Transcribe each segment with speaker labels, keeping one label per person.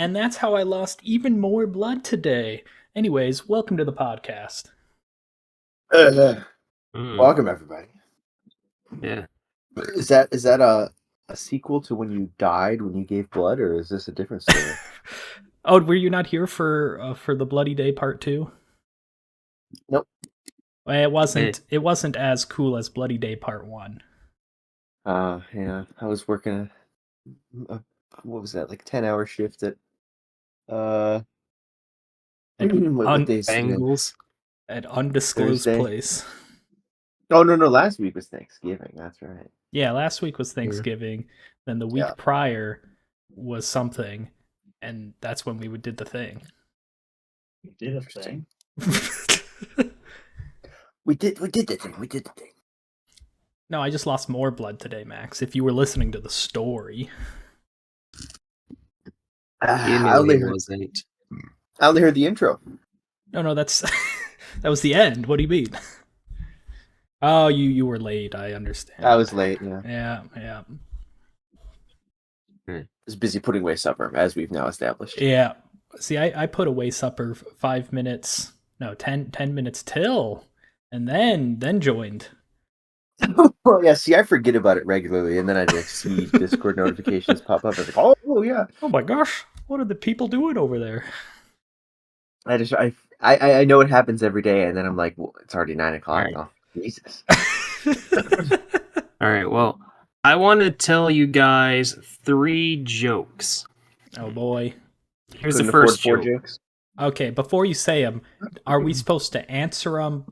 Speaker 1: and that's how I lost even more blood today. Anyways, welcome to the podcast.
Speaker 2: Welcome, everybody.
Speaker 3: Yeah.
Speaker 2: Is that a sequel to when you died when you gave blood, or is this a different story?
Speaker 1: Oh, were you not here for the Bloody Day Part 2?
Speaker 2: Nope.
Speaker 1: Well, it wasn't. It wasn't as cool as Bloody Day Part 1.
Speaker 2: Yeah. I was working what was that, like 10-hour shift at what days today?
Speaker 3: Bengals.
Speaker 1: At undisclosed
Speaker 2: Thursday.
Speaker 1: place.
Speaker 2: Oh no, last week was Thanksgiving. That's right.
Speaker 1: Yeah, last week was Thanksgiving. Then the week prior was something, and that's when we did the thing.
Speaker 4: We did a thing.
Speaker 2: We did the thing.
Speaker 1: No, I just lost more blood today, Max. If you were listening to the story.
Speaker 2: I only heard the intro.
Speaker 1: No, that's that was the end. What do you mean? Oh, you were late. I understand.
Speaker 2: I was late. Yeah.
Speaker 1: Yeah.
Speaker 2: I was busy putting away supper, as we've now established.
Speaker 1: Yeah. See, I put away supper 5 minutes. No, 10 minutes till, and then joined.
Speaker 2: Oh yeah, see, I forget about it regularly, and then I just see Discord notifications pop up. I'm like, oh yeah.
Speaker 1: Oh my gosh, what are the people doing over there?
Speaker 2: I know it happens every day, and then I'm like, well, it's already 9 o'clock.
Speaker 3: Right.
Speaker 2: Oh, Jesus.
Speaker 3: All right, well, I want to tell you guys 3 jokes.
Speaker 1: Oh boy.
Speaker 3: Here's the first joke.
Speaker 2: 4 jokes.
Speaker 1: Okay, before you say them, are we supposed to answer them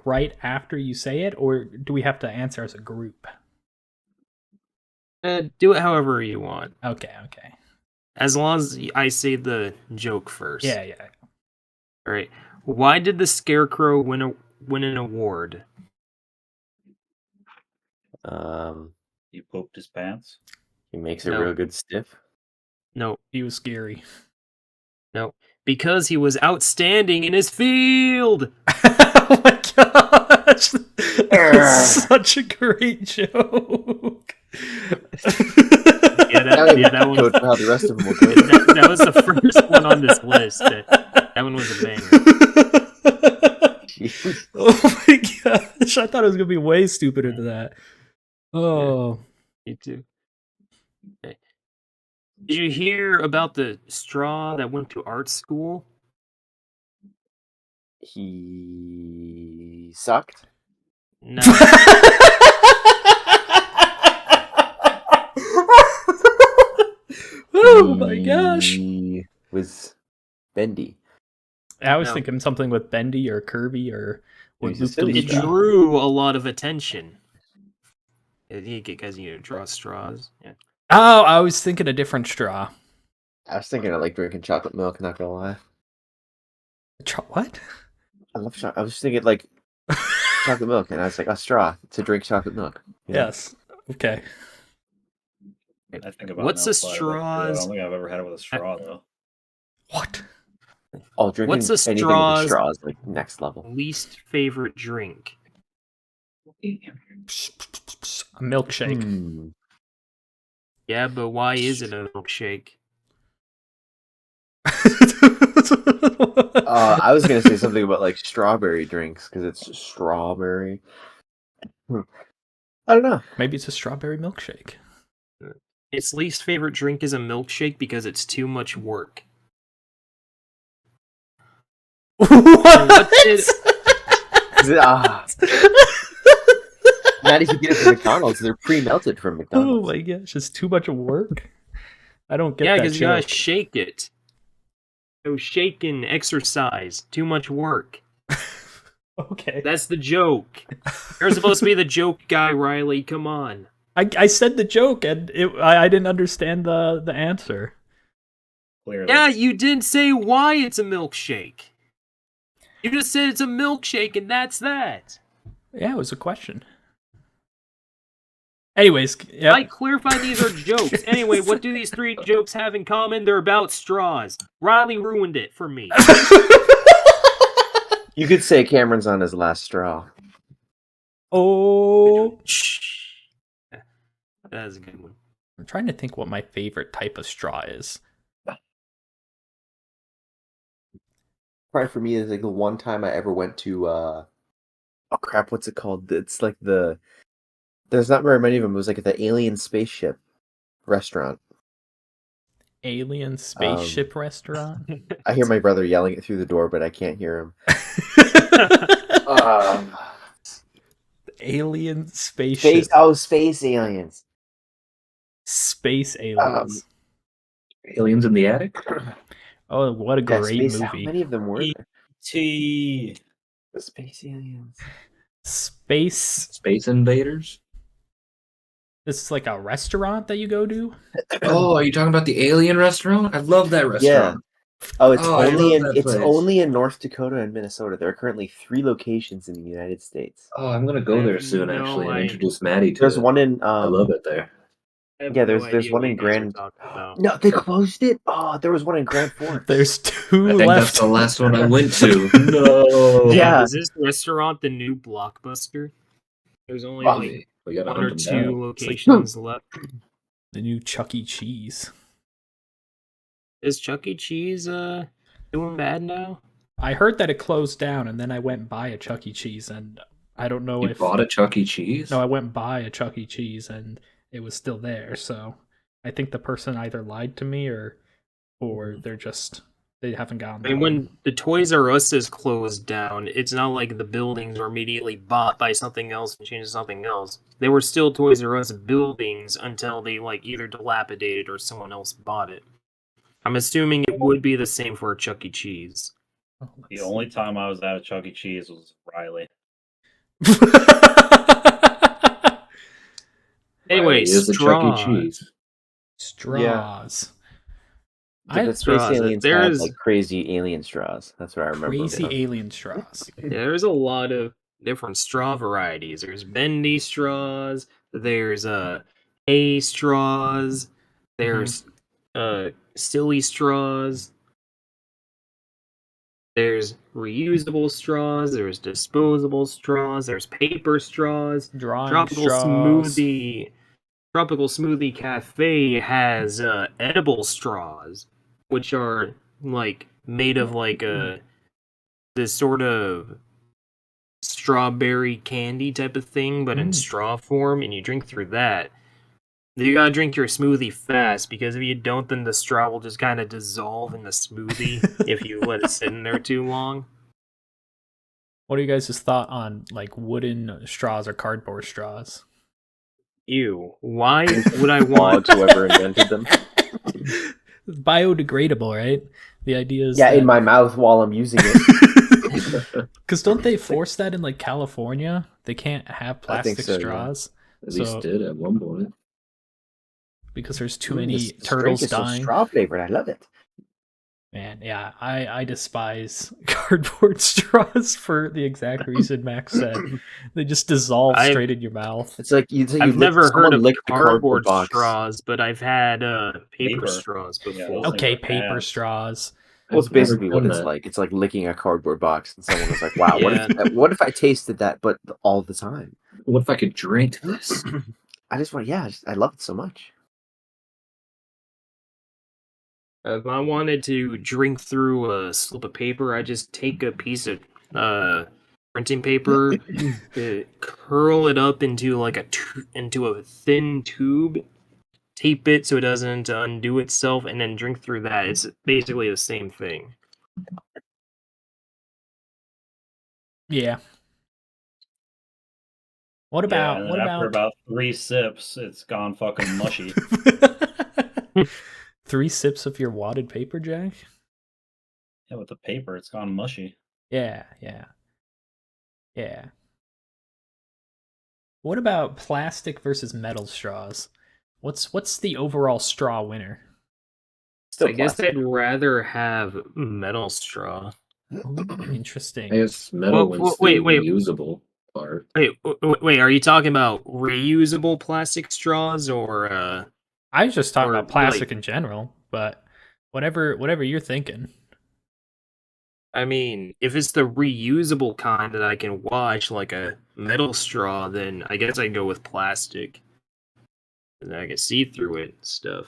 Speaker 1: right after you say it, or do we have to answer as a group?
Speaker 3: Do it however you want.
Speaker 1: Okay.
Speaker 3: As long as I say the joke first.
Speaker 1: Yeah.
Speaker 3: All right. Why did the Scarecrow win an award?
Speaker 4: He pooped his pants.
Speaker 2: He makes it
Speaker 3: No.
Speaker 2: real good stiff.
Speaker 3: No,
Speaker 1: He was scary.
Speaker 3: because he was outstanding in his field.
Speaker 1: Oh my gosh! That's such a great joke.
Speaker 3: That one.
Speaker 2: Go to how the rest of them will go.
Speaker 3: That was the first one on this list. That one was a banger.
Speaker 2: Jeez.
Speaker 1: Oh my gosh! I thought it was gonna be way stupider than that. Oh,
Speaker 3: Me too. Okay. Did you hear about the straw that went to art school?
Speaker 2: He sucked.
Speaker 3: No.
Speaker 1: Oh my gosh!
Speaker 2: He was bendy.
Speaker 1: I was
Speaker 3: No.
Speaker 1: thinking something with Bendy or Kirby or
Speaker 2: It was a
Speaker 1: Loop
Speaker 2: silly
Speaker 1: de
Speaker 3: It
Speaker 1: Loop.
Speaker 2: straw.
Speaker 3: drew a lot of attention. Because you draw straws. Yeah.
Speaker 1: Oh, I was thinking a different straw.
Speaker 2: I was thinking of like drinking chocolate milk, not gonna lie.
Speaker 1: What?
Speaker 2: I love chocolate. I was thinking like chocolate milk, and I was like, a straw to drink chocolate milk. You know?
Speaker 1: Yes. Okay.
Speaker 4: I think about
Speaker 3: What's
Speaker 4: milk
Speaker 3: a
Speaker 4: quite bit, too. I
Speaker 3: straws-
Speaker 4: don't think I've ever had it with a straw though.
Speaker 1: What?
Speaker 2: Oh, drinking
Speaker 3: What's a
Speaker 2: anything with a
Speaker 3: straw's-
Speaker 2: straw is like next level.
Speaker 3: Least favorite drink?
Speaker 1: A milkshake.
Speaker 2: Hmm.
Speaker 3: Yeah, but why is it a milkshake?
Speaker 2: I was gonna say something about like strawberry drinks because it's strawberry. I don't know.
Speaker 1: Maybe it's a strawberry milkshake.
Speaker 3: Its least favorite drink is a milkshake because it's too much work.
Speaker 1: What?
Speaker 2: Not if you get it from McDonald's, they're pre-melted from
Speaker 1: Oh
Speaker 2: McDonald's.
Speaker 1: my gosh, it's too much work. I don't get
Speaker 3: Yeah,
Speaker 1: that
Speaker 3: because you gotta
Speaker 1: joke.
Speaker 3: shake it. So shake and exercise. Too much work.
Speaker 1: Okay.
Speaker 3: That's the joke. You're supposed to be the joke guy, Riley. Come on.
Speaker 1: I said the joke and I didn't understand the answer.
Speaker 4: Clearly.
Speaker 3: Yeah, you didn't say why it's a milkshake. You just said it's a milkshake and that's that.
Speaker 1: Yeah, it was a question. Anyways, yeah.
Speaker 3: I clarify these are jokes. Anyway, what do these 3 jokes have in common? They're about straws. Riley ruined it for me.
Speaker 2: You could say Cameron's on his last straw.
Speaker 1: Oh,
Speaker 3: Shh. That is a good one.
Speaker 1: I'm trying to think what my favorite type of straw is.
Speaker 2: part for me is like the one time I ever went to oh crap, what's it called? It's like there's not very many of them. It was like the Alien Spaceship restaurant.
Speaker 1: Alien spaceship restaurant.
Speaker 2: I hear my brother yelling it through the door, but I can't hear him.
Speaker 1: Alien spaceship.
Speaker 2: Space aliens.
Speaker 1: Space aliens.
Speaker 5: Aliens in the Attic?
Speaker 1: Oh, what a great movie.
Speaker 2: How many of them were there?
Speaker 4: T.
Speaker 2: The space aliens.
Speaker 5: Space Invaders?
Speaker 1: This is like a restaurant that you go to?
Speaker 5: Oh, are you talking about the Alien restaurant? I love that restaurant.
Speaker 2: Oh, it's
Speaker 5: I love that place.
Speaker 2: only in North Dakota and Minnesota. There are currently 3 locations in the United States.
Speaker 5: Oh, I'm gonna go
Speaker 3: I
Speaker 5: there
Speaker 3: have
Speaker 5: soon,
Speaker 3: no
Speaker 5: actually, and
Speaker 3: idea.
Speaker 5: introduce Maddie to
Speaker 2: There's
Speaker 5: it.
Speaker 2: one in
Speaker 5: I love it there.
Speaker 3: I have
Speaker 2: Yeah,
Speaker 3: no
Speaker 2: there's
Speaker 3: idea
Speaker 2: one
Speaker 3: what
Speaker 2: in
Speaker 3: you guys are
Speaker 2: Grand.
Speaker 3: talking about.
Speaker 2: No, they closed it. Oh, there was one in Grand Forks.
Speaker 1: There's 2
Speaker 5: I think
Speaker 1: left.
Speaker 5: that's the last one I went to. No.
Speaker 2: Yeah.
Speaker 3: Is this restaurant the new Blockbuster? There's only
Speaker 2: Oh,
Speaker 3: like
Speaker 5: we gotta
Speaker 3: 1 or
Speaker 5: hunt 'em
Speaker 3: 2
Speaker 5: down.
Speaker 3: locations left.
Speaker 1: The new Chuck E. Cheese.
Speaker 3: Is Chuck E. Cheese doing bad now?
Speaker 1: I heard that it closed down, and then I went and buy a Chuck E. Cheese, and I don't know
Speaker 5: You
Speaker 1: if
Speaker 5: bought a Chuck E. Cheese?
Speaker 1: No, I went and buy a Chuck E. Cheese, and it was still there. So I think the person either lied to me, or they haven't gotten.
Speaker 3: I mean, when the Toys R Us is closed down, it's not like the buildings were immediately bought by something else and changed to something else. They were still Toys R Us buildings until they like either dilapidated or someone else bought it. I'm assuming it would be the same for a Chuck E. Cheese.
Speaker 1: Oh,
Speaker 4: The only time I was at a Chuck E. Cheese was Riley.
Speaker 3: Anyway,
Speaker 5: is a Chuck E. Cheese.
Speaker 1: Straws.
Speaker 2: But the space
Speaker 3: straws.
Speaker 2: aliens had like crazy alien straws. That's what I remember.
Speaker 1: Crazy alien straws.
Speaker 3: There's a lot of different straw varieties. There's bendy straws. There's A straws. There's silly straws. There's reusable straws. There's disposable straws. There's paper straws.
Speaker 1: Drawing
Speaker 3: Tropical
Speaker 1: straws.
Speaker 3: Smoothie Cafe has edible straws, which are like made of like this sort of strawberry candy type of thing, but in straw form, and you drink through that. You gotta drink your smoothie fast, because if you don't, then the straw will just kind of dissolve in the smoothie if you let it sit in there too long.
Speaker 1: What are you guys' thought on like wooden straws or cardboard straws?
Speaker 3: Ew. Why would I want...
Speaker 2: whoever invented them.
Speaker 1: Biodegradable, right? The idea is
Speaker 2: in my mouth while I'm using it.
Speaker 1: Because don't they force that in like California? They can't have plastic straws.
Speaker 5: At least did at one point.
Speaker 1: Because there's too many turtles dying.
Speaker 2: Straw flavored. I love it.
Speaker 1: Man, yeah, I despise cardboard straws for the exact reason Max said. They just dissolve straight in your mouth.
Speaker 2: It's like
Speaker 3: I've never heard of cardboard straws, but I've had paper straws before.
Speaker 4: Yeah,
Speaker 1: Okay, paper straws.
Speaker 2: Well, it's basically what it's like. It's like licking a cardboard box, and someone was like, "Wow, what if I tasted that, but all the time?
Speaker 5: What if I could drink this?"
Speaker 2: I just want, I love it so much.
Speaker 3: If I wanted to drink through a slip of paper, I just take a piece of printing paper, curl it up into like into a thin tube, tape it so it doesn't undo itself, and then drink through that. It's basically the same thing.
Speaker 1: Yeah. What about
Speaker 4: after about 3 sips, it's gone fucking mushy.
Speaker 1: 3 sips of your wadded paper, Jack?
Speaker 4: Yeah, with the paper, it's gone mushy.
Speaker 1: Yeah. What about plastic versus metal straws? What's the overall straw winner?
Speaker 3: I guess I'd rather have metal straw.
Speaker 1: Interesting.
Speaker 5: I guess metal is the reusable part.
Speaker 3: Wait, are you talking about reusable plastic straws or
Speaker 1: I was just talking about plastic
Speaker 3: like,
Speaker 1: in general, but whatever you're thinking.
Speaker 3: I mean, if it's the reusable kind that I can wash, like a metal straw, then I guess I'd go with plastic. And I can see through it and stuff.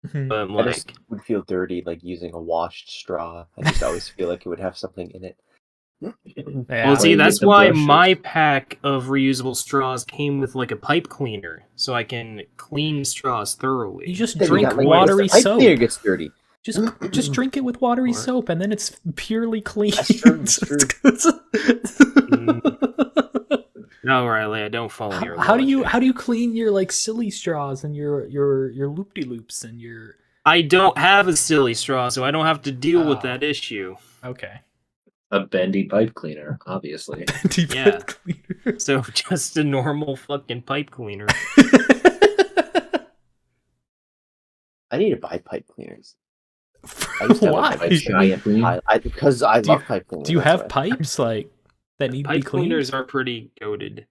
Speaker 3: But
Speaker 2: I just
Speaker 3: like,
Speaker 2: would feel dirty like using a washed straw. I just always feel like it would have something in it.
Speaker 1: Yeah.
Speaker 3: well, see,
Speaker 5: you
Speaker 3: that's
Speaker 5: get the
Speaker 3: why
Speaker 5: brushes.
Speaker 3: my pack of reusable straws came with like a pipe cleaner, so I can clean straws thoroughly.
Speaker 1: You just
Speaker 2: Then you
Speaker 1: drink
Speaker 2: got, like,
Speaker 1: watery
Speaker 2: the pipe
Speaker 1: soap.
Speaker 2: cleaner gets dirty.
Speaker 1: Just drink it with watery
Speaker 3: Or-
Speaker 1: soap, and then it's purely clean.
Speaker 2: That's true. That's true.
Speaker 3: No, Riley, I don't follow your
Speaker 1: How do you
Speaker 3: logic.
Speaker 1: clean your like silly straws and your loop de loops and your
Speaker 3: I don't have a silly straw, so I don't have to deal with
Speaker 1: Oh.
Speaker 3: that issue.
Speaker 1: okay
Speaker 5: A bendy pipe cleaner, obviously.
Speaker 1: deep
Speaker 3: Yeah.
Speaker 1: pipe cleaner?
Speaker 3: So just a normal fucking pipe cleaner.
Speaker 2: I need to buy pipe cleaners. I used to have
Speaker 1: Why?
Speaker 2: like a giant pile. Because I love pipe cleaners.
Speaker 1: Do you
Speaker 2: that's
Speaker 1: have
Speaker 2: why.
Speaker 1: pipes like that need to be
Speaker 3: Pipe
Speaker 1: cleaned?
Speaker 3: cleaners are pretty goated.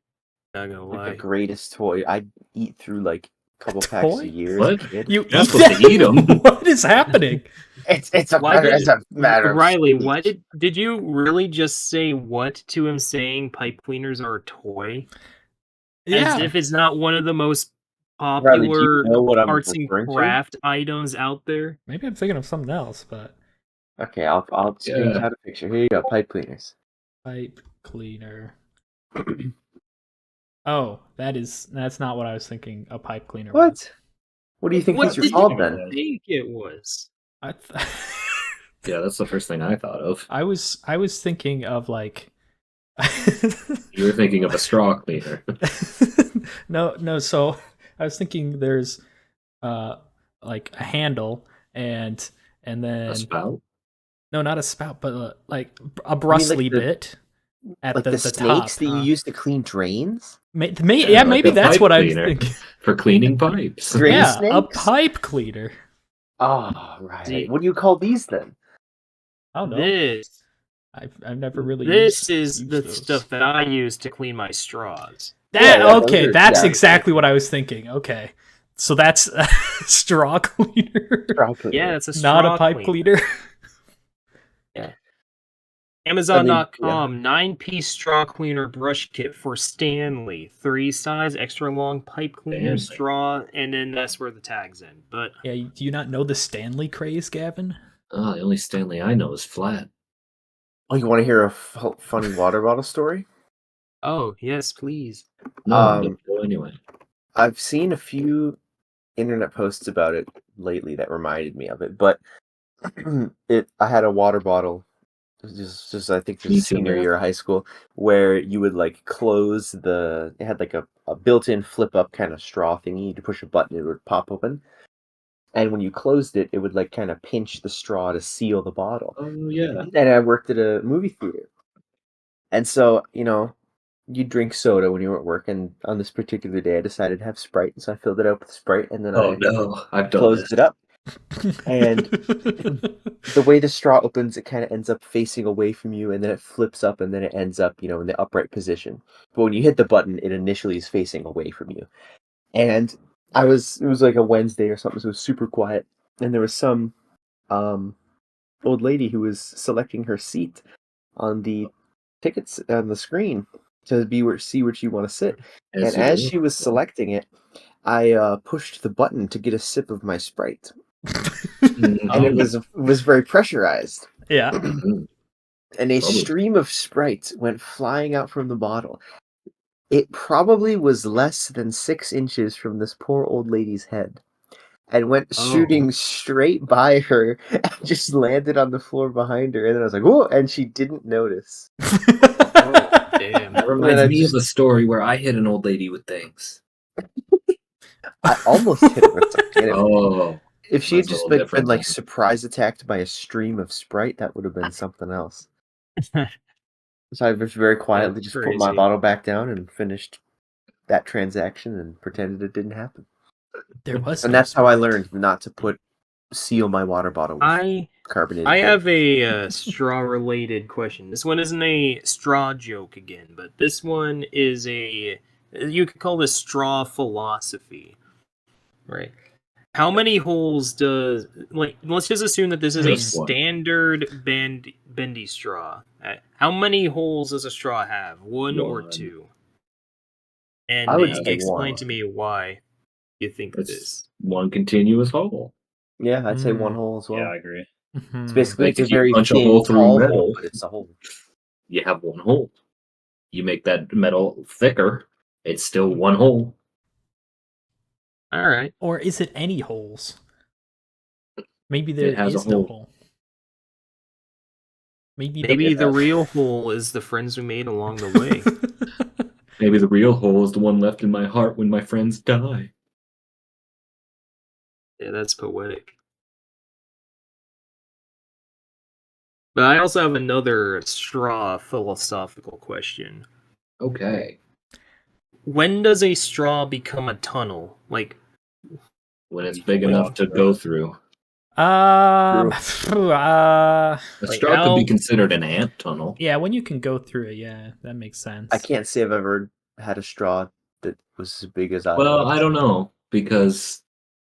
Speaker 3: Not gonna
Speaker 2: Like
Speaker 3: lie.
Speaker 2: the greatest toy. I eat through like a couple packs
Speaker 1: Toy?
Speaker 2: a year
Speaker 5: What?
Speaker 2: as a kid.
Speaker 1: You
Speaker 5: You're not
Speaker 1: eat
Speaker 5: supposed to
Speaker 1: them?
Speaker 5: eat 'em.
Speaker 1: What is happening?
Speaker 2: It's a
Speaker 3: Why
Speaker 2: matter.
Speaker 3: did-
Speaker 2: It's a matter. Of
Speaker 3: Riley,
Speaker 2: speech.
Speaker 3: why did you really just say what to him saying pipe cleaners are a toy?
Speaker 1: Yeah.
Speaker 3: As if it's not one of the most
Speaker 2: Riley, do you
Speaker 3: popular
Speaker 2: know what I'm
Speaker 3: arts and
Speaker 2: referring to?
Speaker 3: craft items out there.
Speaker 1: Maybe I'm thinking of something else, but
Speaker 2: Okay, I'll screenshot a picture. Here you go, pipe cleaners.
Speaker 1: pipe cleaner. Oh, that's not what I was thinking. A pipe cleaner. was.
Speaker 2: What? What do you think
Speaker 3: What
Speaker 2: these are
Speaker 3: did
Speaker 2: called
Speaker 3: you
Speaker 2: then?
Speaker 3: think it was?
Speaker 1: I
Speaker 5: Yeah, that's the first thing I thought of.
Speaker 1: I was thinking of like
Speaker 5: You were thinking of a straw cleaner.
Speaker 1: no, so I was thinking there's like a handle and then
Speaker 5: A spout?
Speaker 1: no, not a spout, but like a bristly
Speaker 2: the-
Speaker 1: bit at
Speaker 2: Like
Speaker 1: the
Speaker 2: the
Speaker 1: top.
Speaker 2: snakes that you use to clean drains?
Speaker 1: Yeah,
Speaker 5: like
Speaker 1: maybe
Speaker 5: a
Speaker 1: that's
Speaker 5: pipe
Speaker 1: what I'm
Speaker 5: cleaner.
Speaker 1: thinking.
Speaker 5: For cleaning pipes.
Speaker 2: Drain
Speaker 1: Yeah, a
Speaker 2: snakes?
Speaker 1: pipe cleaner.
Speaker 2: Oh, right.
Speaker 3: See-
Speaker 2: What do you call these then?
Speaker 1: I don't know.
Speaker 3: This
Speaker 1: I've never really.
Speaker 3: this
Speaker 1: used
Speaker 3: is the
Speaker 1: those.
Speaker 3: stuff that I use to clean my straws.
Speaker 1: That
Speaker 2: Yeah,
Speaker 1: okay,
Speaker 2: those are-
Speaker 1: that's
Speaker 2: yeah.
Speaker 1: exactly what I was thinking. Okay, so that's a straw cleaner,
Speaker 2: Straw cleaner.
Speaker 3: Yeah, it's a straw
Speaker 1: not a pipe
Speaker 3: cleaner.
Speaker 1: cleaner.
Speaker 3: Amazon.com 9-piece straw cleaner brush kit for Stanley. 3 size, extra long pipe cleaner,
Speaker 5: Stanley.
Speaker 3: straw, and then that's where the tag's in. But
Speaker 1: Yeah, do you not know the Stanley craze, Gavin?
Speaker 5: Oh, the only Stanley I know is flat.
Speaker 2: Oh, you want to hear a funny water bottle story?
Speaker 3: oh yes, please.
Speaker 5: No, don't go anyway.
Speaker 2: I've seen a few internet posts about it lately that reminded me of it, but I had a water bottle just I think
Speaker 5: Me
Speaker 2: just
Speaker 5: too,
Speaker 2: senior
Speaker 5: man.
Speaker 2: year of high school where you would like close it had like a built-in flip up kind of straw thingy. To push a button, it would pop open, and when you closed it, it would like kind of pinch the straw to seal the bottle.
Speaker 5: Oh, yeah.
Speaker 2: And I worked at a movie theater, and so you drink soda when you were at work, and on this particular day I decided to have Sprite, and so I filled it up with Sprite, and then
Speaker 5: Oh,
Speaker 2: I
Speaker 5: no. I've done
Speaker 2: closed
Speaker 5: this.
Speaker 2: it up. And the way the straw opens, it kind of ends up facing away from you, and then it flips up, and then it ends up, in the upright position. But when you hit the button, it initially is facing away from you. And it was like a Wednesday or something, so it was super quiet, and there was some old lady who was selecting her seat on the tickets on the screen to see where she want to sit. And
Speaker 5: you
Speaker 2: as
Speaker 5: do.
Speaker 2: she was selecting it, I pushed the button to get a sip of my Sprite. And it was very pressurized.
Speaker 1: yeah.
Speaker 2: And a
Speaker 5: Probably.
Speaker 2: stream of Sprite went flying out from the bottle. It probably was less than 6 inches from this poor old lady's head, and went shooting straight by her and just landed on the floor behind her. And then I was like, "Whoa!" And she didn't notice.
Speaker 3: Damn.
Speaker 5: That
Speaker 2: And
Speaker 5: reminds
Speaker 2: I
Speaker 5: me
Speaker 2: just-
Speaker 5: of a story where I hit an old lady with things.
Speaker 2: I almost hit her with something. And
Speaker 5: Oh.
Speaker 2: if she had
Speaker 5: That's a
Speaker 2: just
Speaker 5: little
Speaker 2: been
Speaker 5: different
Speaker 2: like
Speaker 5: then.
Speaker 2: surprise attacked by a stream of Sprite, that would have been something else. So I just very quietly
Speaker 3: That's
Speaker 2: just put my
Speaker 3: crazy.
Speaker 2: bottle back down and finished that transaction and pretended it didn't happen.
Speaker 1: There was,
Speaker 2: And
Speaker 1: no
Speaker 2: that's how I
Speaker 1: Sprite.
Speaker 2: learned not to seal my water bottle with
Speaker 3: I
Speaker 2: carbonated.
Speaker 3: have a straw related question. This one isn't a straw joke again, but this one is you could call this straw philosophy, right? How many holes does let's just assume that this is
Speaker 5: Just
Speaker 3: a
Speaker 5: one.
Speaker 3: standard bendy straw. How many holes does a straw have? One or
Speaker 5: One.
Speaker 3: 2? And
Speaker 2: I would
Speaker 3: you
Speaker 2: say
Speaker 3: can explain
Speaker 2: one.
Speaker 3: to me why you think
Speaker 5: It's
Speaker 3: this.
Speaker 5: one continuous hole.
Speaker 2: Yeah, I'd say one hole as well.
Speaker 4: Yeah, I agree.
Speaker 2: It's basically
Speaker 6: Like
Speaker 2: it's a
Speaker 6: if you
Speaker 2: very
Speaker 6: punch a
Speaker 2: thin,
Speaker 6: hole through
Speaker 2: tall
Speaker 6: metal,
Speaker 2: hole, but it's a hole.
Speaker 6: you have one hole. You make that metal thicker, it's still one hole.
Speaker 3: All right.
Speaker 1: Or is it any holes? Maybe there
Speaker 6: It has a
Speaker 1: is no
Speaker 6: hole.
Speaker 1: hole. Maybe
Speaker 3: The real hole is the friends we made along the way.
Speaker 6: Maybe the real hole is the one left in my heart when my friends die.
Speaker 3: Yeah, that's poetic. But I also have another straw philosophical question.
Speaker 6: Okay.
Speaker 3: When does a straw become a tunnel? Like,
Speaker 6: When it's big enough to go through.
Speaker 1: uh,
Speaker 6: A straw could be
Speaker 3: how-
Speaker 6: considered an ant tunnel.
Speaker 1: yeah, when you can go through it, yeah, that makes sense.
Speaker 2: I can't say I've ever had a straw that was as big as I
Speaker 6: Well,
Speaker 2: was.
Speaker 6: I don't know, because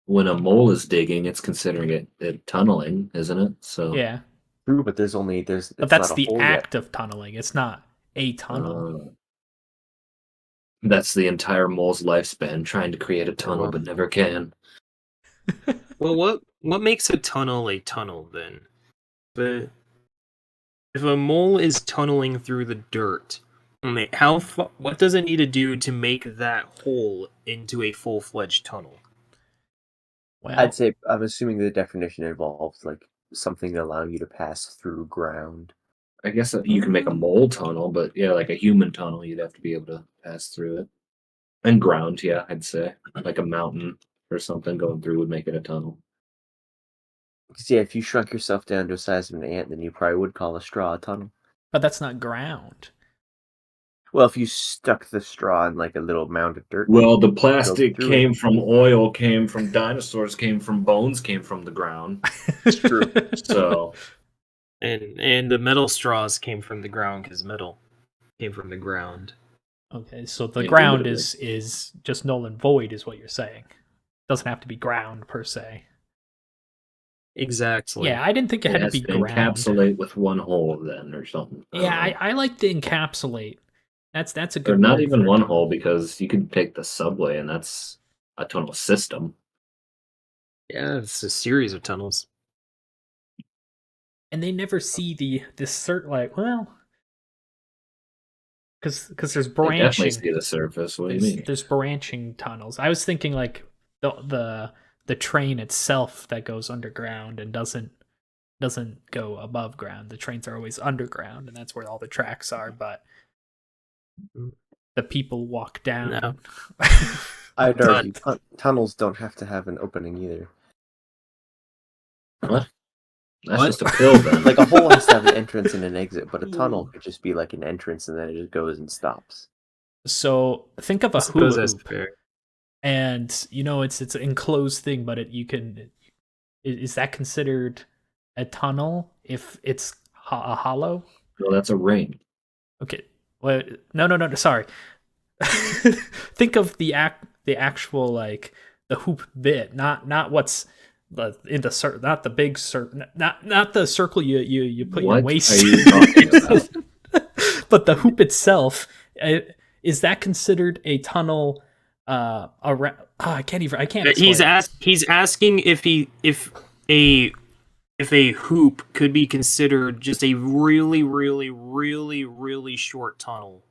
Speaker 6: when a mole is digging, it's considering it tunneling, isn't it? So
Speaker 1: Yeah,
Speaker 2: True, but there's
Speaker 1: but
Speaker 2: it's
Speaker 1: that's
Speaker 2: not a
Speaker 1: the
Speaker 2: hole
Speaker 1: act of tunneling. It's not a tunnel.
Speaker 6: that's the entire mole's lifespan, trying to create a tunnel
Speaker 3: well-
Speaker 6: but never can.
Speaker 3: well, what makes a tunnel then? But if a mole is tunneling through the dirt, what does it need to do to make that hole into a full-fledged tunnel?
Speaker 1: Well,
Speaker 2: I'd say I'm assuming the definition involves like something allowing you to pass through ground.
Speaker 6: I guess you can make a mole tunnel, but yeah, like a human tunnel, you'd have to be able to pass through it. And ground, yeah, I'd say. Like a mountain or something going through would make it a tunnel.
Speaker 2: Because yeah, if you shrunk yourself down to the size of an ant, then you probably would call a straw a tunnel.
Speaker 1: but that's not ground.
Speaker 2: Well, if you stuck the straw in like a little mound of dirt.
Speaker 6: Well, the plastic
Speaker 2: through
Speaker 6: came from oil, came from dinosaurs, came from bones, came from the ground.
Speaker 2: True.
Speaker 6: So
Speaker 3: And the metal straws came from the ground because metal came from the ground.
Speaker 1: Okay, so the
Speaker 6: Yeah,
Speaker 1: ground
Speaker 6: literally.
Speaker 1: is just null and void, is what you're saying. Doesn't have to be ground per se.
Speaker 3: Exactly.
Speaker 1: Yeah, I didn't think it
Speaker 6: it
Speaker 1: had to
Speaker 6: has
Speaker 1: be
Speaker 6: to
Speaker 1: ground.
Speaker 6: encapsulate with one hole then or something.
Speaker 1: Yeah,
Speaker 6: don't know.
Speaker 1: I like the encapsulate. That's a
Speaker 6: Or
Speaker 1: good.
Speaker 6: not
Speaker 1: word
Speaker 6: even
Speaker 1: for
Speaker 6: one
Speaker 1: it.
Speaker 6: hole, because you could take the subway and that's a tunnel system.
Speaker 3: Yeah, it's a series of tunnels.
Speaker 1: And they never see the cert like because there's
Speaker 6: They definitely
Speaker 1: branching.
Speaker 6: see the surface. What do you mean?
Speaker 1: There's branching tunnels. I was thinking like the train itself that goes underground and doesn't go above ground. The trains are always underground, and that's where all the tracks are. But the people walk down.
Speaker 3: No.
Speaker 2: I'd
Speaker 3: But-
Speaker 2: argue tunnels don't have to have an opening either.
Speaker 6: What? That's
Speaker 3: What?
Speaker 6: just a pill then.
Speaker 2: Like a hole has to have an entrance and an exit, but a tunnel could just be like an entrance and then it just goes and stops.
Speaker 1: So think of
Speaker 3: I
Speaker 1: a
Speaker 3: suppose
Speaker 1: hula
Speaker 3: that's
Speaker 1: hoop,
Speaker 3: fair.
Speaker 1: and it's an enclosed thing, but you can. Is that considered a tunnel if it's a hollow?
Speaker 6: Well, that's a ring.
Speaker 1: Okay. Well, no. Sorry. Think of the actual like the hoop bit, not what's in the circle, not the big circle, not the circle you put your
Speaker 6: What
Speaker 1: waist.
Speaker 6: are you talking about?
Speaker 1: But the hoop itself, is that considered a tunnel? Around. I can't.
Speaker 3: He's
Speaker 1: explain.
Speaker 3: he's asking if a hoop could be considered just a really, really, really, really short tunnel.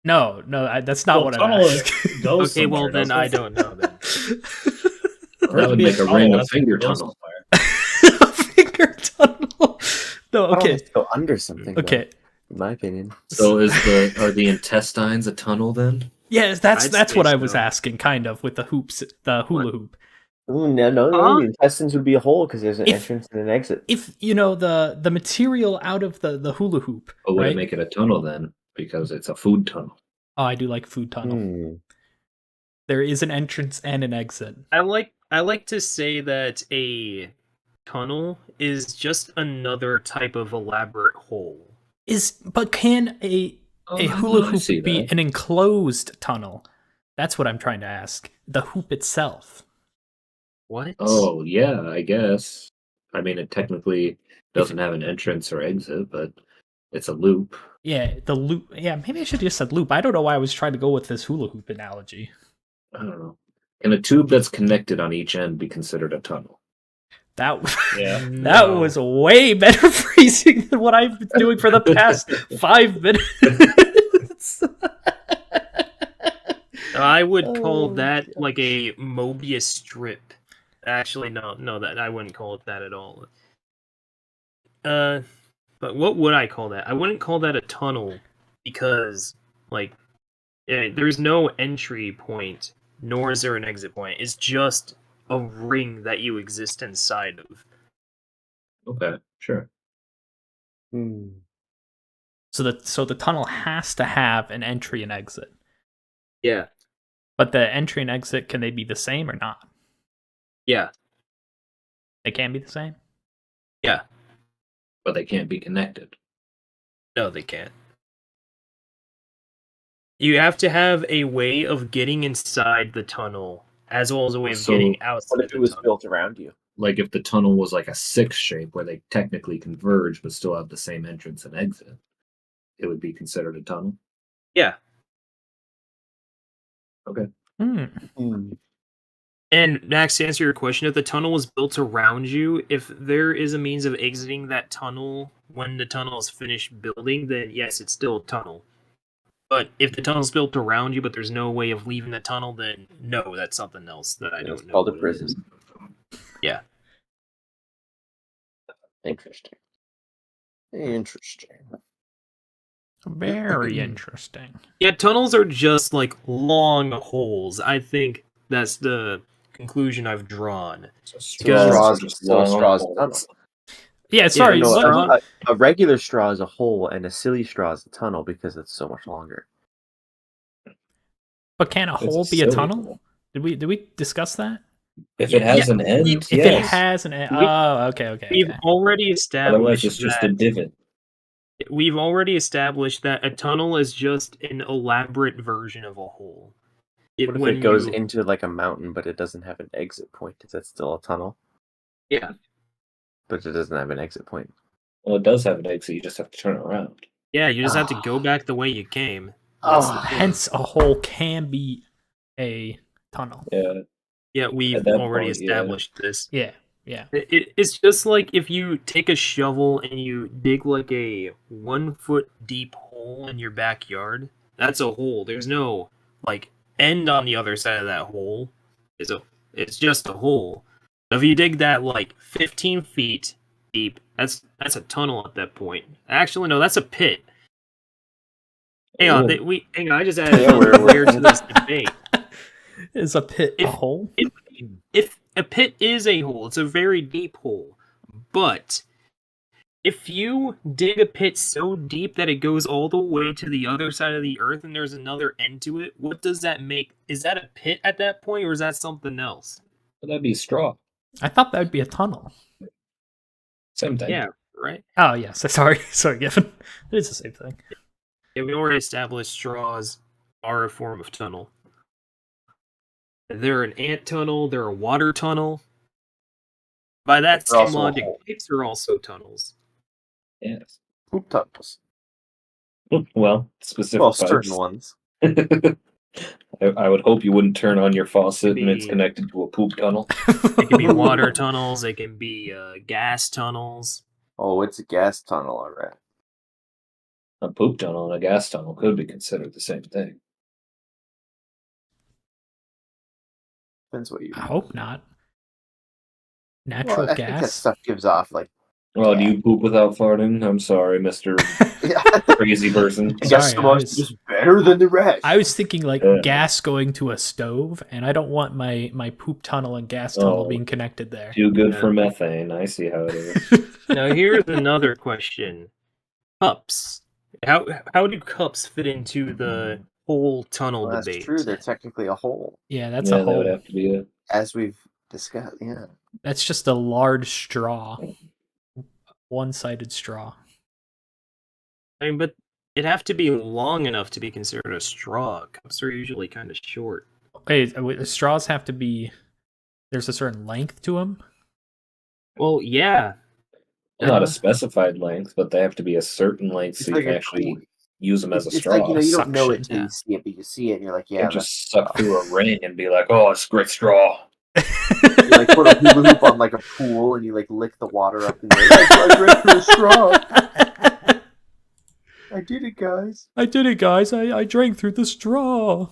Speaker 1: No, that's not what I'm
Speaker 4: tunnel
Speaker 1: asking.
Speaker 4: goes
Speaker 3: Okay, well
Speaker 4: somewhere,
Speaker 3: then I
Speaker 4: doesn't
Speaker 3: don't know then.
Speaker 4: it?
Speaker 6: That would make a ring a finger tunnel.
Speaker 1: A finger tunnel. No,
Speaker 2: Tunnel
Speaker 1: okay,
Speaker 2: has to go under something. though,
Speaker 1: okay.
Speaker 2: in my opinion.
Speaker 6: So are the intestines a tunnel then?
Speaker 1: Yes,
Speaker 3: I'd
Speaker 1: that's
Speaker 3: say
Speaker 1: what I was
Speaker 3: so.
Speaker 1: asking, kind of, with the hoops, the hula
Speaker 3: What?
Speaker 1: hoop.
Speaker 2: Ooh, no,
Speaker 3: Huh?
Speaker 2: the intestines would be a hole because there's an
Speaker 1: If-
Speaker 2: entrance and an exit.
Speaker 1: If the material out of the hula hoop,
Speaker 6: But would
Speaker 1: right?
Speaker 6: it make it a tunnel then? Because it's a food tunnel.
Speaker 1: Oh, I do like food tunnel.
Speaker 2: Hmm.
Speaker 1: There is an entrance and an exit.
Speaker 3: I like to say that a tunnel is just another type of elaborate hole.
Speaker 1: But can a hula
Speaker 6: I
Speaker 1: hoop
Speaker 6: see
Speaker 1: be
Speaker 6: that.
Speaker 1: an enclosed tunnel? That's what I'm trying to ask. The hoop itself.
Speaker 3: What?
Speaker 6: Oh, yeah, I guess. I mean, it technically doesn't have an entrance or exit, but it's a loop.
Speaker 1: Yeah, the loop. Yeah, maybe I should have just said loop. I don't know why I was trying to go with this hula hoop analogy.
Speaker 6: I don't know. Can a tube that's connected on each end be considered a tunnel?
Speaker 1: That
Speaker 4: Yeah.
Speaker 1: that was way better phrasing than what I've been doing for the past 5 minutes.
Speaker 3: I would call that like a Mobius strip. Actually, no, that I wouldn't call it that at all. But what would I call that? I wouldn't call that a tunnel because, like, there's no entry point, nor is there an exit point. It's just a ring that you exist inside of.
Speaker 6: Okay, sure.
Speaker 2: Hmm.
Speaker 1: So the tunnel has to have an entry and exit.
Speaker 3: Yeah,
Speaker 1: But the entry and exit, can they be the same or not?
Speaker 3: yeah,
Speaker 1: They can be the same?
Speaker 3: yeah.
Speaker 6: But they can't be connected.
Speaker 3: No, they can't. You have to have a way of getting inside the tunnel, as well as a way of
Speaker 6: So,
Speaker 3: getting outside
Speaker 2: What if
Speaker 3: the
Speaker 2: it was
Speaker 3: tunnel.
Speaker 2: built around you?
Speaker 6: Like if the tunnel was like a 6 shape where they technically converge but still have the same entrance and exit, it would be considered a tunnel.
Speaker 3: Yeah.
Speaker 6: Okay.
Speaker 2: Hmm.
Speaker 3: And Max, to answer your question, if the tunnel is built around you, if there is a means of exiting that tunnel when the tunnel is finished building, then yes, it's still a tunnel. But if the tunnel's built around you, but there's no way of leaving the tunnel, then no, that's something else that I
Speaker 2: It's
Speaker 3: don't know.
Speaker 2: called a
Speaker 3: what it
Speaker 2: prison.
Speaker 3: is. Yeah.
Speaker 2: Interesting. Interesting.
Speaker 1: Very interesting.
Speaker 3: Yeah, tunnels are just like long holes. I think that's the conclusion I've drawn.
Speaker 6: So
Speaker 3: Because-
Speaker 2: straw's a tunnel.
Speaker 1: Yeah, sorry.
Speaker 2: no,
Speaker 1: what-
Speaker 2: a regular straw is a hole, and a silly straw is a tunnel because it's so much longer.
Speaker 1: but can a
Speaker 6: It's
Speaker 1: hole
Speaker 6: a
Speaker 1: be a
Speaker 6: silly
Speaker 1: tunnel?
Speaker 6: hole.
Speaker 1: Did we discuss that?
Speaker 6: If it has
Speaker 3: Yeah,
Speaker 6: an end,
Speaker 1: If
Speaker 6: yes.
Speaker 1: it has an okay.
Speaker 3: We've already
Speaker 6: Otherwise,
Speaker 3: established
Speaker 6: it's just
Speaker 3: that
Speaker 6: a divot.
Speaker 3: we've already established that a tunnel is just an elaborate version of a hole.
Speaker 2: What if it goes into like a mountain, but it doesn't have an exit point? Is that still a tunnel?
Speaker 3: Yeah.
Speaker 2: But it doesn't have an exit point.
Speaker 6: Well, it does have an exit. You just have to turn around.
Speaker 3: Yeah, you just have to go back the way you came.
Speaker 1: Hence, a hole can be a tunnel.
Speaker 6: Yeah.
Speaker 3: Yeah, we've
Speaker 6: At that
Speaker 3: already
Speaker 6: point, yeah.
Speaker 3: established this.
Speaker 1: Yeah.
Speaker 3: It's just like if you take a shovel and you dig like a 1 foot deep hole in your backyard. That's a hole. There's no like end on the other side of that hole. It's just a hole. If you dig that like 15 feet deep, that's a tunnel at that point. Actually, no, that's a pit. Hang on, hang on. I just added another layer to this debate.
Speaker 1: Is a pit a hole?
Speaker 3: If a pit is a hole, it's a very deep hole. But if you dig a pit so deep that it goes all the way to the other side of the earth and there's another end to it, what does that make? Is that a pit at that point, or is that something else?
Speaker 6: But that'd be straw.
Speaker 1: I thought that would be a tunnel.
Speaker 6: Same thing.
Speaker 3: Yeah, right?
Speaker 1: Oh, yes. Sorry, Giffen. It is the same thing.
Speaker 3: Yeah, we already established straws are a form of tunnel. They're an ant tunnel, they're a water tunnel. By that
Speaker 2: They're
Speaker 3: same
Speaker 2: also a
Speaker 3: logic,
Speaker 2: hole.
Speaker 3: pipes are also tunnels.
Speaker 6: Yes.
Speaker 2: Poop tunnels.
Speaker 6: Well, specific
Speaker 2: Well,
Speaker 6: pipes.
Speaker 2: certain ones.
Speaker 6: I would hope you wouldn't turn on your faucet and it's
Speaker 3: Be-
Speaker 6: connected to a poop tunnel.
Speaker 3: It can be water tunnels, it can be gas tunnels.
Speaker 2: Oh, it's a gas tunnel, alright.
Speaker 6: A poop tunnel and a gas tunnel could be considered the same thing.
Speaker 2: Depends what you.
Speaker 1: I hope not.
Speaker 2: Well,
Speaker 1: Natural
Speaker 2: I think that
Speaker 1: gas.
Speaker 2: stuff gives off like.
Speaker 6: Well, do you poop without farting? I'm sorry, Mr.
Speaker 2: Yeah.
Speaker 6: Crazy person.
Speaker 2: I guess
Speaker 1: Sorry,
Speaker 2: the
Speaker 1: I
Speaker 2: most
Speaker 1: was-
Speaker 2: is better than the rest.
Speaker 1: I was thinking like
Speaker 6: Yeah.
Speaker 1: gas going to a stove, and I don't want my poop tunnel and gas tunnel
Speaker 6: Oh.
Speaker 1: being connected there.
Speaker 6: Too good
Speaker 3: Yeah.
Speaker 6: for methane. I see how it is.
Speaker 3: Now here's another question. Cups. How do cups fit into the whole tunnel
Speaker 2: Well, that's
Speaker 3: debate?
Speaker 2: true. They're technically a hole,
Speaker 1: Yeah, that's
Speaker 6: yeah,
Speaker 1: a
Speaker 6: that
Speaker 1: hole.
Speaker 6: would have to be it.
Speaker 2: as we've discussed. Yeah.
Speaker 1: That's just a large straw. One-sided straw.
Speaker 3: I mean, but it'd have to be long enough to be considered a straw. Cups are usually kind of short.
Speaker 1: Wait, straws have to be. There's a certain length to them.
Speaker 3: Well, yeah.
Speaker 6: Not a specified length, but they have to be a certain length so you can actually use them as a
Speaker 2: It's
Speaker 6: straw.
Speaker 2: like, you don't know it
Speaker 1: Suction,
Speaker 2: till
Speaker 3: yeah.
Speaker 2: you see it, but you see it and you're like,
Speaker 6: You
Speaker 2: yeah.
Speaker 6: can just suck through a ring and be like, "Oh, it's a great straw."
Speaker 2: You like put a hula hoop on like a pool, and you like lick the water up in there. I drank through a straw. I did it, guys.
Speaker 1: I did it, guys. I drank through the straw.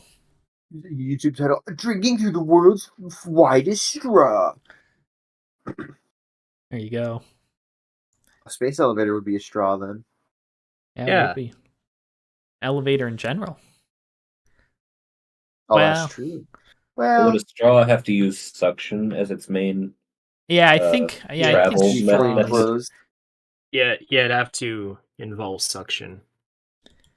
Speaker 2: YouTube title: Drinking through the world's widest straw.
Speaker 1: There you go.
Speaker 2: A space elevator would be a straw then.
Speaker 1: Yeah,
Speaker 3: Yeah.
Speaker 1: it would be. Elevator in general.
Speaker 2: Oh,
Speaker 1: Well-
Speaker 2: that's true. Well,
Speaker 6: Would a straw have to use suction as its main?
Speaker 1: Yeah, I think. Yeah, I
Speaker 6: travel
Speaker 1: think
Speaker 2: be fully
Speaker 6: method.
Speaker 2: enclosed.
Speaker 3: Yeah, it'd have to involve suction.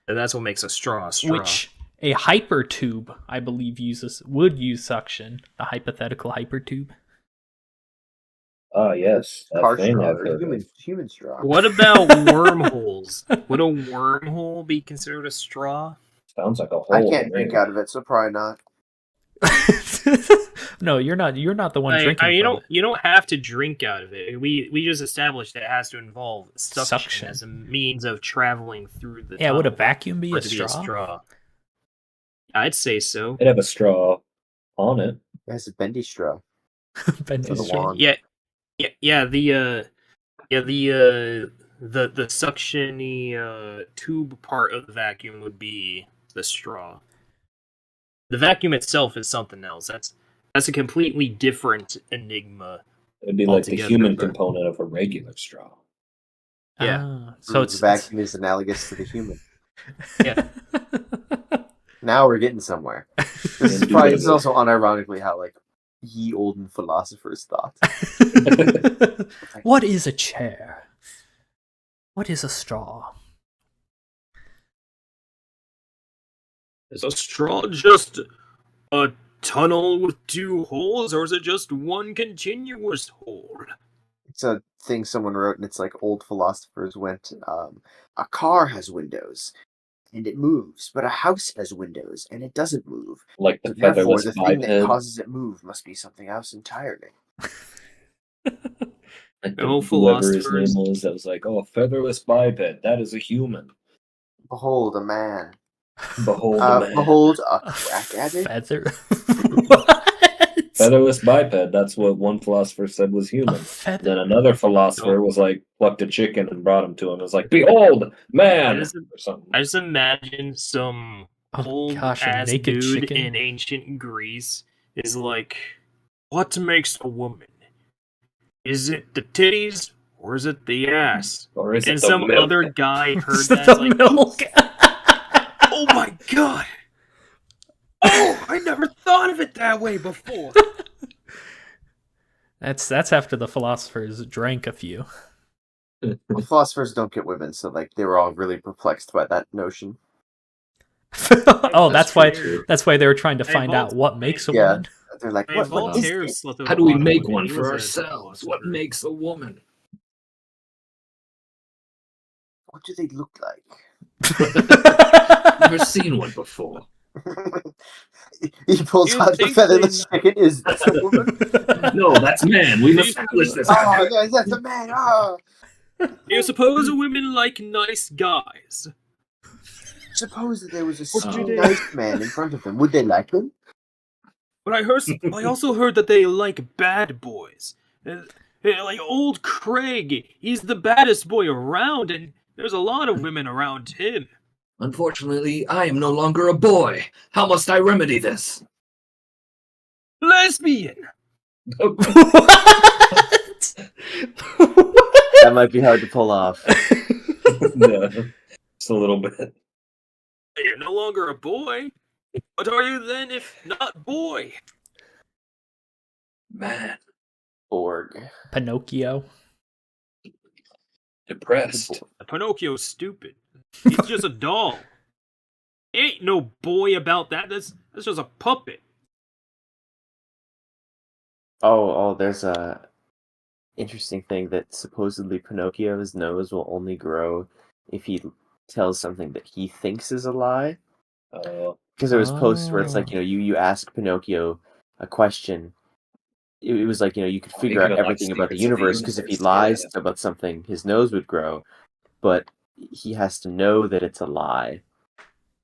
Speaker 3: And that's what makes a straw a straw.
Speaker 1: which a hyper tube, I believe, would use suction. A hypothetical hyper tube.
Speaker 6: Ah, yes, that
Speaker 2: Car
Speaker 6: thing
Speaker 2: straw
Speaker 6: I've
Speaker 2: or
Speaker 6: heard
Speaker 2: human,
Speaker 6: of.
Speaker 2: human straw.
Speaker 3: What about wormholes? Would a wormhole be considered a straw?
Speaker 6: Sounds like a hole.
Speaker 2: I
Speaker 6: to
Speaker 2: can't
Speaker 6: me.
Speaker 2: drink out of it, so probably not.
Speaker 1: No, you're not. You're not the one
Speaker 3: I,
Speaker 1: drinking
Speaker 3: you
Speaker 1: from
Speaker 3: don't. You don't have to drink out of it. We just established that it has to involve suction,
Speaker 1: Suction.
Speaker 3: as a means of traveling through the.
Speaker 1: it. Yeah, would a
Speaker 3: tunnel
Speaker 1: vacuum be
Speaker 3: for
Speaker 1: a
Speaker 3: it to
Speaker 1: straw?
Speaker 3: straw? I'd say so.
Speaker 6: It'd have a straw on it.
Speaker 2: It has a bendy straw.
Speaker 1: Bendy
Speaker 2: For the
Speaker 1: straw.
Speaker 2: wand.
Speaker 3: Yeah. The suction-y tube part of the vacuum would be the straw. The vacuum itself is something else. That's a completely different enigma.
Speaker 6: It'd be like the
Speaker 3: Altogether,
Speaker 6: human
Speaker 3: but-
Speaker 6: component of a regular straw.
Speaker 3: Yeah.
Speaker 1: So
Speaker 2: The
Speaker 1: it's
Speaker 2: vacuum is analogous to the human.
Speaker 3: Yeah.
Speaker 2: Now we're getting somewhere. This is probably this is also unironically how like ye olden philosophers thought.
Speaker 1: What is a chair? What is a straw?
Speaker 3: Is a straw just a tunnel with two holes, or is it just one continuous hole?
Speaker 2: It's a thing someone wrote, and it's like old philosophers went. A car has windows, and it moves, but a house has windows, and it doesn't move.
Speaker 6: Like the
Speaker 2: So therefore,
Speaker 6: featherless
Speaker 2: the thing that
Speaker 6: biped.
Speaker 2: causes it move must be something else entirely.
Speaker 6: Like
Speaker 3: No
Speaker 6: whoever his
Speaker 3: philosophers.
Speaker 6: name was, that was like, "Oh, a featherless biped. That is a human."
Speaker 2: Behold a man.
Speaker 6: Behold a man.
Speaker 2: Behold a crack addict.
Speaker 1: Feather. What?
Speaker 6: Featherless biped. That's what one philosopher said was
Speaker 1: A
Speaker 6: human.
Speaker 1: feather.
Speaker 6: Then another philosopher was like, plucked a chicken and brought him to him. It was like, "Behold, man,"
Speaker 3: I just-
Speaker 6: or something.
Speaker 3: I just imagine some
Speaker 1: Oh
Speaker 3: old
Speaker 1: gosh, a
Speaker 3: ass
Speaker 1: naked
Speaker 3: dude
Speaker 1: chicken.
Speaker 3: in ancient Greece is like, what makes a woman? Is it the titties or is it the ass?
Speaker 6: Or is it
Speaker 3: And
Speaker 6: the
Speaker 3: some
Speaker 6: milk?
Speaker 3: other guy heard
Speaker 1: It's
Speaker 3: that.
Speaker 1: the
Speaker 3: Like,
Speaker 1: milk.
Speaker 3: oh my god! Oh, I never thought of it that way before.
Speaker 1: That's after the philosophers drank a few.
Speaker 2: Well, philosophers don't get women, so like they were all really perplexed by that notion.
Speaker 1: Oh, that's why.
Speaker 6: true.
Speaker 1: That's why they were trying to
Speaker 3: Hey,
Speaker 1: find out
Speaker 3: Volt-
Speaker 1: what makes a
Speaker 2: Yeah.
Speaker 1: woman.
Speaker 2: They're like,
Speaker 3: Hey,
Speaker 2: what is
Speaker 3: Voltaire
Speaker 2: this?
Speaker 3: slept with
Speaker 6: How
Speaker 3: a
Speaker 6: do we
Speaker 3: lot of
Speaker 6: make
Speaker 3: women.
Speaker 6: one
Speaker 3: He
Speaker 6: for
Speaker 3: was a
Speaker 6: ourselves? What
Speaker 3: philosopher.
Speaker 6: makes a woman?
Speaker 2: What do they look like?
Speaker 6: Never seen one before.
Speaker 2: He pulls
Speaker 3: You
Speaker 2: out the
Speaker 3: think
Speaker 2: featherless
Speaker 3: they-
Speaker 2: chicken. Is that a woman?
Speaker 6: No, that's man. We've established this.
Speaker 2: Oh, yeah, that's a man. Oh.
Speaker 3: You suppose women like nice guys?
Speaker 2: Suppose that there was a
Speaker 3: What
Speaker 2: skinny,
Speaker 6: do they-
Speaker 2: nice man in front of them. Would they like him?
Speaker 3: But I also heard that they like bad boys. Like old Craig, he's the baddest boy around, and there's a lot of women around him.
Speaker 6: Unfortunately, I am no longer a boy. How must I remedy this?
Speaker 3: Lesbian.
Speaker 1: What?
Speaker 2: That might be hard to pull off.
Speaker 6: No, just a little bit.
Speaker 3: You're no longer a boy. What are you then, if not boy?
Speaker 6: Man,
Speaker 2: Org.
Speaker 1: Pinocchio.
Speaker 6: depressed.
Speaker 3: Pinocchio's stupid. He's just a doll. Ain't no boy about that. That's just a puppet.
Speaker 2: Oh, there's a interesting thing that supposedly Pinocchio's nose will only grow if he tells something that he thinks is a lie. Because there was posts where it's like, you ask Pinocchio a question. It was like, you could
Speaker 6: Oh,
Speaker 2: figure
Speaker 6: he
Speaker 2: out
Speaker 6: could unlock
Speaker 2: everything about the
Speaker 6: secrets of the
Speaker 2: universe, because if he
Speaker 6: universe,
Speaker 2: lies
Speaker 6: yeah.
Speaker 2: about something, his nose would grow. But he has to know that it's a lie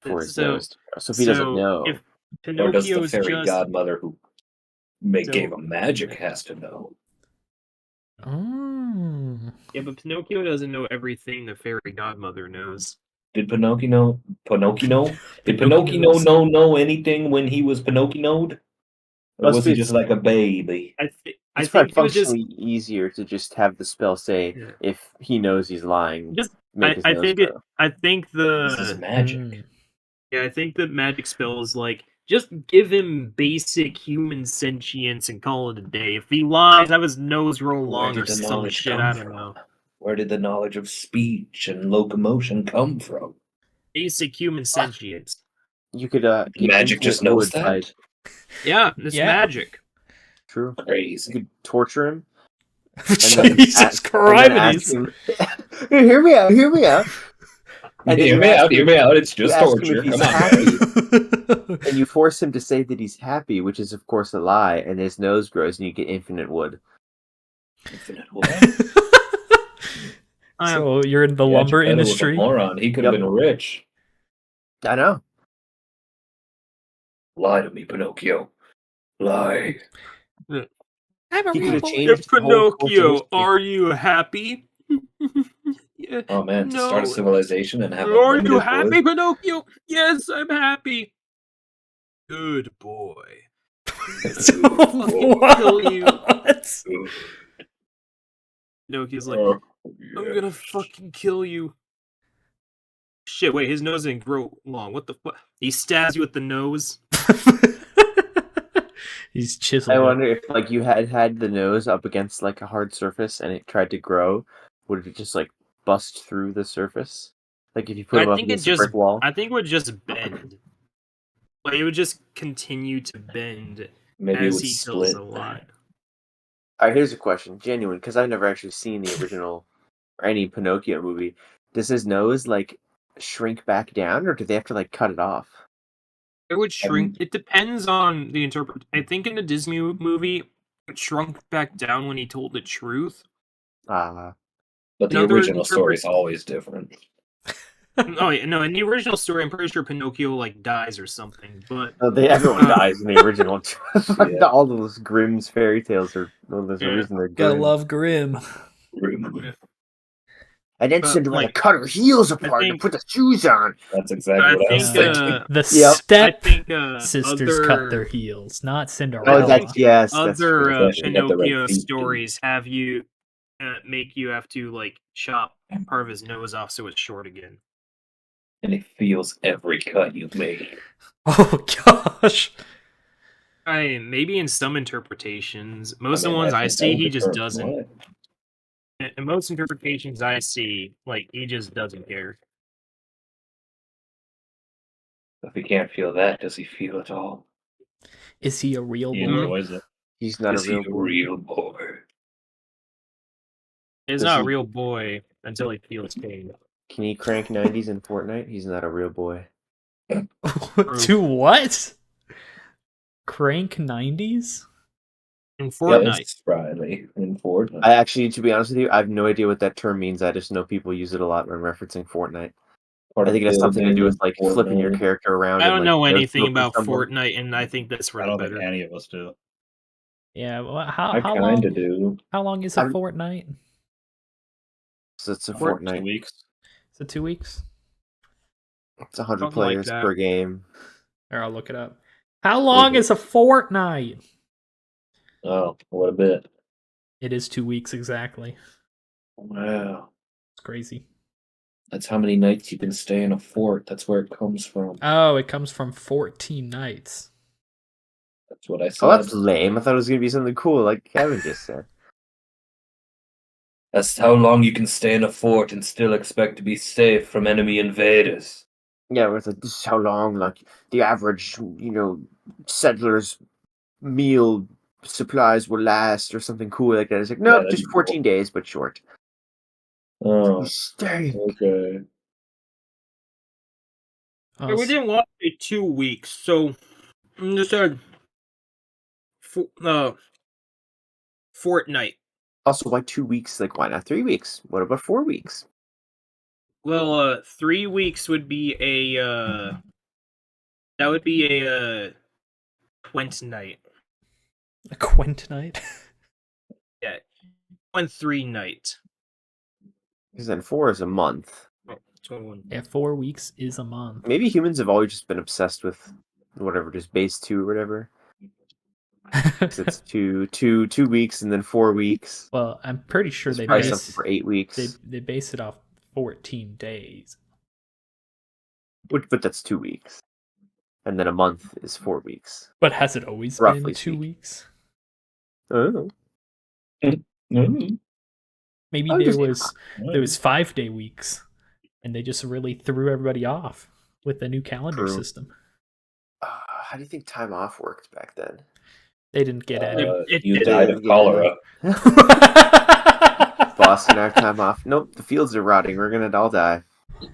Speaker 2: for his
Speaker 3: So-
Speaker 2: nose to grow. So if he doesn't know,
Speaker 3: if
Speaker 6: Or does the
Speaker 3: Pinocchio's
Speaker 6: fairy
Speaker 3: just
Speaker 6: godmother who Game of Magic has to know.
Speaker 1: Oh.
Speaker 3: Yeah, but Pinocchio doesn't know everything the fairy godmother knows.
Speaker 6: Did Pinocchio know
Speaker 1: Pinocchio
Speaker 6: know anything when he was Pinocchio'd? Or
Speaker 2: Must
Speaker 6: was he
Speaker 2: be-
Speaker 6: just like a baby?
Speaker 3: I
Speaker 2: It's
Speaker 3: think
Speaker 2: probably
Speaker 3: it was just
Speaker 2: functionally easier to just have the spell say
Speaker 3: Yeah.
Speaker 2: if he knows he's lying,
Speaker 3: just.
Speaker 2: make his
Speaker 3: I
Speaker 2: nose
Speaker 3: think
Speaker 2: grow.
Speaker 3: I think
Speaker 6: This is
Speaker 3: the
Speaker 6: magic.
Speaker 3: yeah. I think the magic spell is like just give him basic human sentience and call it a day. If he lies, have his nose grow
Speaker 6: Where
Speaker 3: long or
Speaker 6: did the
Speaker 3: some
Speaker 6: knowledge
Speaker 3: shit.
Speaker 6: come
Speaker 3: I don't
Speaker 6: from?
Speaker 3: know.
Speaker 6: Where did the knowledge of speech and locomotion come from?
Speaker 3: Basic human sentience.
Speaker 2: You could get
Speaker 6: Magic just
Speaker 2: infinite
Speaker 6: knows
Speaker 2: wood by-
Speaker 6: that.
Speaker 3: Yeah, it's
Speaker 1: Yeah.
Speaker 3: magic.
Speaker 2: True. You
Speaker 6: Crazy.
Speaker 2: could torture him. And then
Speaker 1: Jesus
Speaker 2: ask- and then ask
Speaker 1: Christ.
Speaker 2: him, hear me out. Hear me out. And then
Speaker 6: Hear
Speaker 2: you
Speaker 6: me
Speaker 2: ask
Speaker 6: out. Hear
Speaker 2: him-
Speaker 6: me out. It's
Speaker 2: you
Speaker 6: just
Speaker 2: ask him
Speaker 6: torture.
Speaker 2: if he's
Speaker 6: Come on,
Speaker 2: happy.
Speaker 6: guys.
Speaker 2: And you force him to say that he's happy, which is of course a lie, and his nose grows, and you get infinite wood.
Speaker 6: Infinite wood.
Speaker 1: So you're in the
Speaker 6: Yeah,
Speaker 1: lumber
Speaker 6: Geppetto was a
Speaker 1: industry.
Speaker 6: moron. He could have
Speaker 2: Yep.
Speaker 6: been rich.
Speaker 2: I know.
Speaker 6: Lie to me, Pinocchio. Lie.
Speaker 1: I'm a
Speaker 2: He
Speaker 1: real
Speaker 2: could've
Speaker 1: boy.
Speaker 2: changed the whole course of history.
Speaker 3: Are you happy? Yeah,
Speaker 6: Oh man, to start a
Speaker 3: no.
Speaker 6: civilization and have.
Speaker 3: Are you
Speaker 6: unlimited
Speaker 3: happy,
Speaker 6: wood?
Speaker 3: Pinocchio? Yes, I'm happy. Good boy.
Speaker 1: What?
Speaker 3: Kill you.
Speaker 1: What?
Speaker 3: Pinocchio's like,
Speaker 6: Oh,
Speaker 3: I'm
Speaker 6: yeah.
Speaker 3: gonna fucking kill you. Shit, wait, his nose didn't grow long. What the fuck? He stabs you with the nose.
Speaker 1: He's chiseled.
Speaker 2: I
Speaker 1: it.
Speaker 2: wonder if like you had the nose up against like a hard surface and it tried to grow, would it just like bust through the surface? Like if you put
Speaker 3: I
Speaker 2: him up
Speaker 3: think it
Speaker 2: against a
Speaker 3: just-
Speaker 2: brick wall?
Speaker 3: I think it would just bend. Like, it would just continue to bend
Speaker 6: Maybe it
Speaker 3: as
Speaker 6: would
Speaker 3: he kills
Speaker 6: split.
Speaker 3: a lot.
Speaker 2: Alright, here's a question, genuine, because I've never actually seen the original or any Pinocchio movie. Does his nose like shrink back down, or do they have to like cut it off?
Speaker 3: It would shrink. It depends on the interpret. I think in the Disney movie, it shrunk back down when he told the truth.
Speaker 2: Ah,
Speaker 6: But the
Speaker 3: Another
Speaker 6: original story is
Speaker 3: interpret-
Speaker 6: always different.
Speaker 3: Oh yeah, no, in the original story, I'm pretty sure Pinocchio like dies or something. But
Speaker 2: no, everyone dies in the original.
Speaker 6: Yeah.
Speaker 2: All those Grimm's fairy tales are. Well, there's a
Speaker 3: Yeah.
Speaker 2: reason they're
Speaker 1: Gotta
Speaker 2: Grimm.
Speaker 1: love Grimm.
Speaker 2: And then
Speaker 3: but,
Speaker 2: Cinderella
Speaker 3: like,
Speaker 2: cut her heels apart
Speaker 3: think-
Speaker 2: and put the shoes on.
Speaker 6: That's exactly
Speaker 3: I
Speaker 6: what I was
Speaker 3: think,
Speaker 6: thinking.
Speaker 1: The
Speaker 2: Yep.
Speaker 1: step
Speaker 3: I think
Speaker 1: sisters
Speaker 3: other,
Speaker 1: cut their heels, not Cinderella.
Speaker 2: Oh, that's yes. That's
Speaker 3: other
Speaker 2: true.
Speaker 6: Especially got the red
Speaker 3: Pinocchio
Speaker 6: feet,
Speaker 3: stories have you make you have to like chop part of his nose off so it's short again.
Speaker 6: And he feels every cut you've made.
Speaker 1: Oh gosh.
Speaker 3: Maybe in some interpretations, most
Speaker 6: I
Speaker 3: of the
Speaker 6: mean,
Speaker 3: ones I
Speaker 6: think
Speaker 3: see,
Speaker 6: that
Speaker 3: he
Speaker 6: would
Speaker 3: just
Speaker 6: hurt
Speaker 3: doesn't.
Speaker 6: blood.
Speaker 3: In most interpretations I see, like he just doesn't care.
Speaker 6: If he can't feel that, does he feel it all?
Speaker 1: Is he a real
Speaker 4: He
Speaker 1: boy?
Speaker 4: enjoys it.
Speaker 2: He's not
Speaker 6: Is
Speaker 2: a real
Speaker 6: he a
Speaker 2: boy.
Speaker 6: real boy?
Speaker 3: He's
Speaker 2: Does
Speaker 3: not a
Speaker 2: he-
Speaker 3: real boy until he feels pain.
Speaker 2: Can he crank 90s in Fortnite? He's not a real boy.
Speaker 1: To what? Crank 90s?
Speaker 3: In Fortnite,
Speaker 6: Yes, Riley, in Fortnite.
Speaker 2: I actually, to be honest with you, I have no idea what that term means. I just know people use it a lot when referencing Fortnite.
Speaker 6: Part
Speaker 2: I
Speaker 6: of
Speaker 2: think it has something to do
Speaker 6: building
Speaker 2: with like flipping your
Speaker 6: Fortnite.
Speaker 2: character around.
Speaker 3: I
Speaker 2: and,
Speaker 3: don't
Speaker 2: like,
Speaker 3: know
Speaker 2: no
Speaker 3: anything
Speaker 2: smoke or
Speaker 3: about
Speaker 2: something.
Speaker 3: Fortnite, and I think that's for
Speaker 4: I
Speaker 3: the
Speaker 4: don't think
Speaker 3: better.
Speaker 4: any of us do.
Speaker 1: Yeah, well,
Speaker 6: I
Speaker 1: how
Speaker 6: kind
Speaker 1: long?
Speaker 6: of do.
Speaker 1: How long is a
Speaker 2: I'm-
Speaker 1: fortnight?
Speaker 2: So it's a
Speaker 3: Fort-
Speaker 4: 2
Speaker 2: Fortnite.
Speaker 4: weeks.
Speaker 1: Is it 2 weeks?
Speaker 2: It's 100
Speaker 3: Something like
Speaker 2: players
Speaker 3: that.
Speaker 2: per game.
Speaker 1: Or I'll look it up. How long is a fortnight?
Speaker 6: Oh, what a bit.
Speaker 1: It is 2 weeks exactly.
Speaker 6: Wow.
Speaker 1: It's crazy.
Speaker 6: That's how many nights you can stay in a fort. That's where it comes from.
Speaker 1: Oh, it comes from 14 nights.
Speaker 6: That's what I said.
Speaker 2: Oh, that's lame. I thought it was gonna be something cool, like Kevin just said.
Speaker 6: That's how long you can stay in a fort and still expect to be safe from enemy invaders.
Speaker 2: Yeah, it's like this is how long, like the average, settler's meal supplies will last, or something cool like that. It's like no,
Speaker 6: that'd
Speaker 2: just
Speaker 6: be cool.
Speaker 2: 14 days, but short.
Speaker 6: Oh,
Speaker 2: Stay.
Speaker 6: okay.
Speaker 1: Oh,
Speaker 3: Yeah, we didn't want to say 2 weeks, so I just said Fortnite.
Speaker 2: Also, why 2 weeks? Like, why not 3 weeks? What about 4 weeks?
Speaker 3: Well, 3 weeks would be a that would be a Twent night.
Speaker 1: A quintonite.
Speaker 3: Yeah, 1-3 night.
Speaker 2: Because then 4 is a month.
Speaker 3: Oh, 21.
Speaker 1: Yeah, 4 weeks is a month.
Speaker 2: Maybe humans have always just been obsessed with whatever, just base 2 or whatever. 'Cause it's 2 weeks and then 4 weeks.
Speaker 1: Well, I'm pretty sure
Speaker 2: There's
Speaker 1: they
Speaker 2: probably
Speaker 1: base
Speaker 2: something for 8 weeks.
Speaker 1: they base it off 14 days.
Speaker 2: But that's 2 weeks. And then a month is 4 weeks.
Speaker 1: But has it always
Speaker 2: Roughly
Speaker 1: been 2
Speaker 2: speaking.
Speaker 1: weeks?
Speaker 2: Oh.
Speaker 1: Maybe
Speaker 2: I'm
Speaker 1: there
Speaker 2: just-
Speaker 1: was 5-day weeks, and they just really threw everybody off with the new calendar
Speaker 2: True.
Speaker 1: system.
Speaker 2: How do you think time off worked back then?
Speaker 1: They didn't get any.
Speaker 6: You
Speaker 3: it-
Speaker 6: died of cholera.
Speaker 2: Boston have time off. Nope, the fields are rotting. We're gonna all die.
Speaker 4: I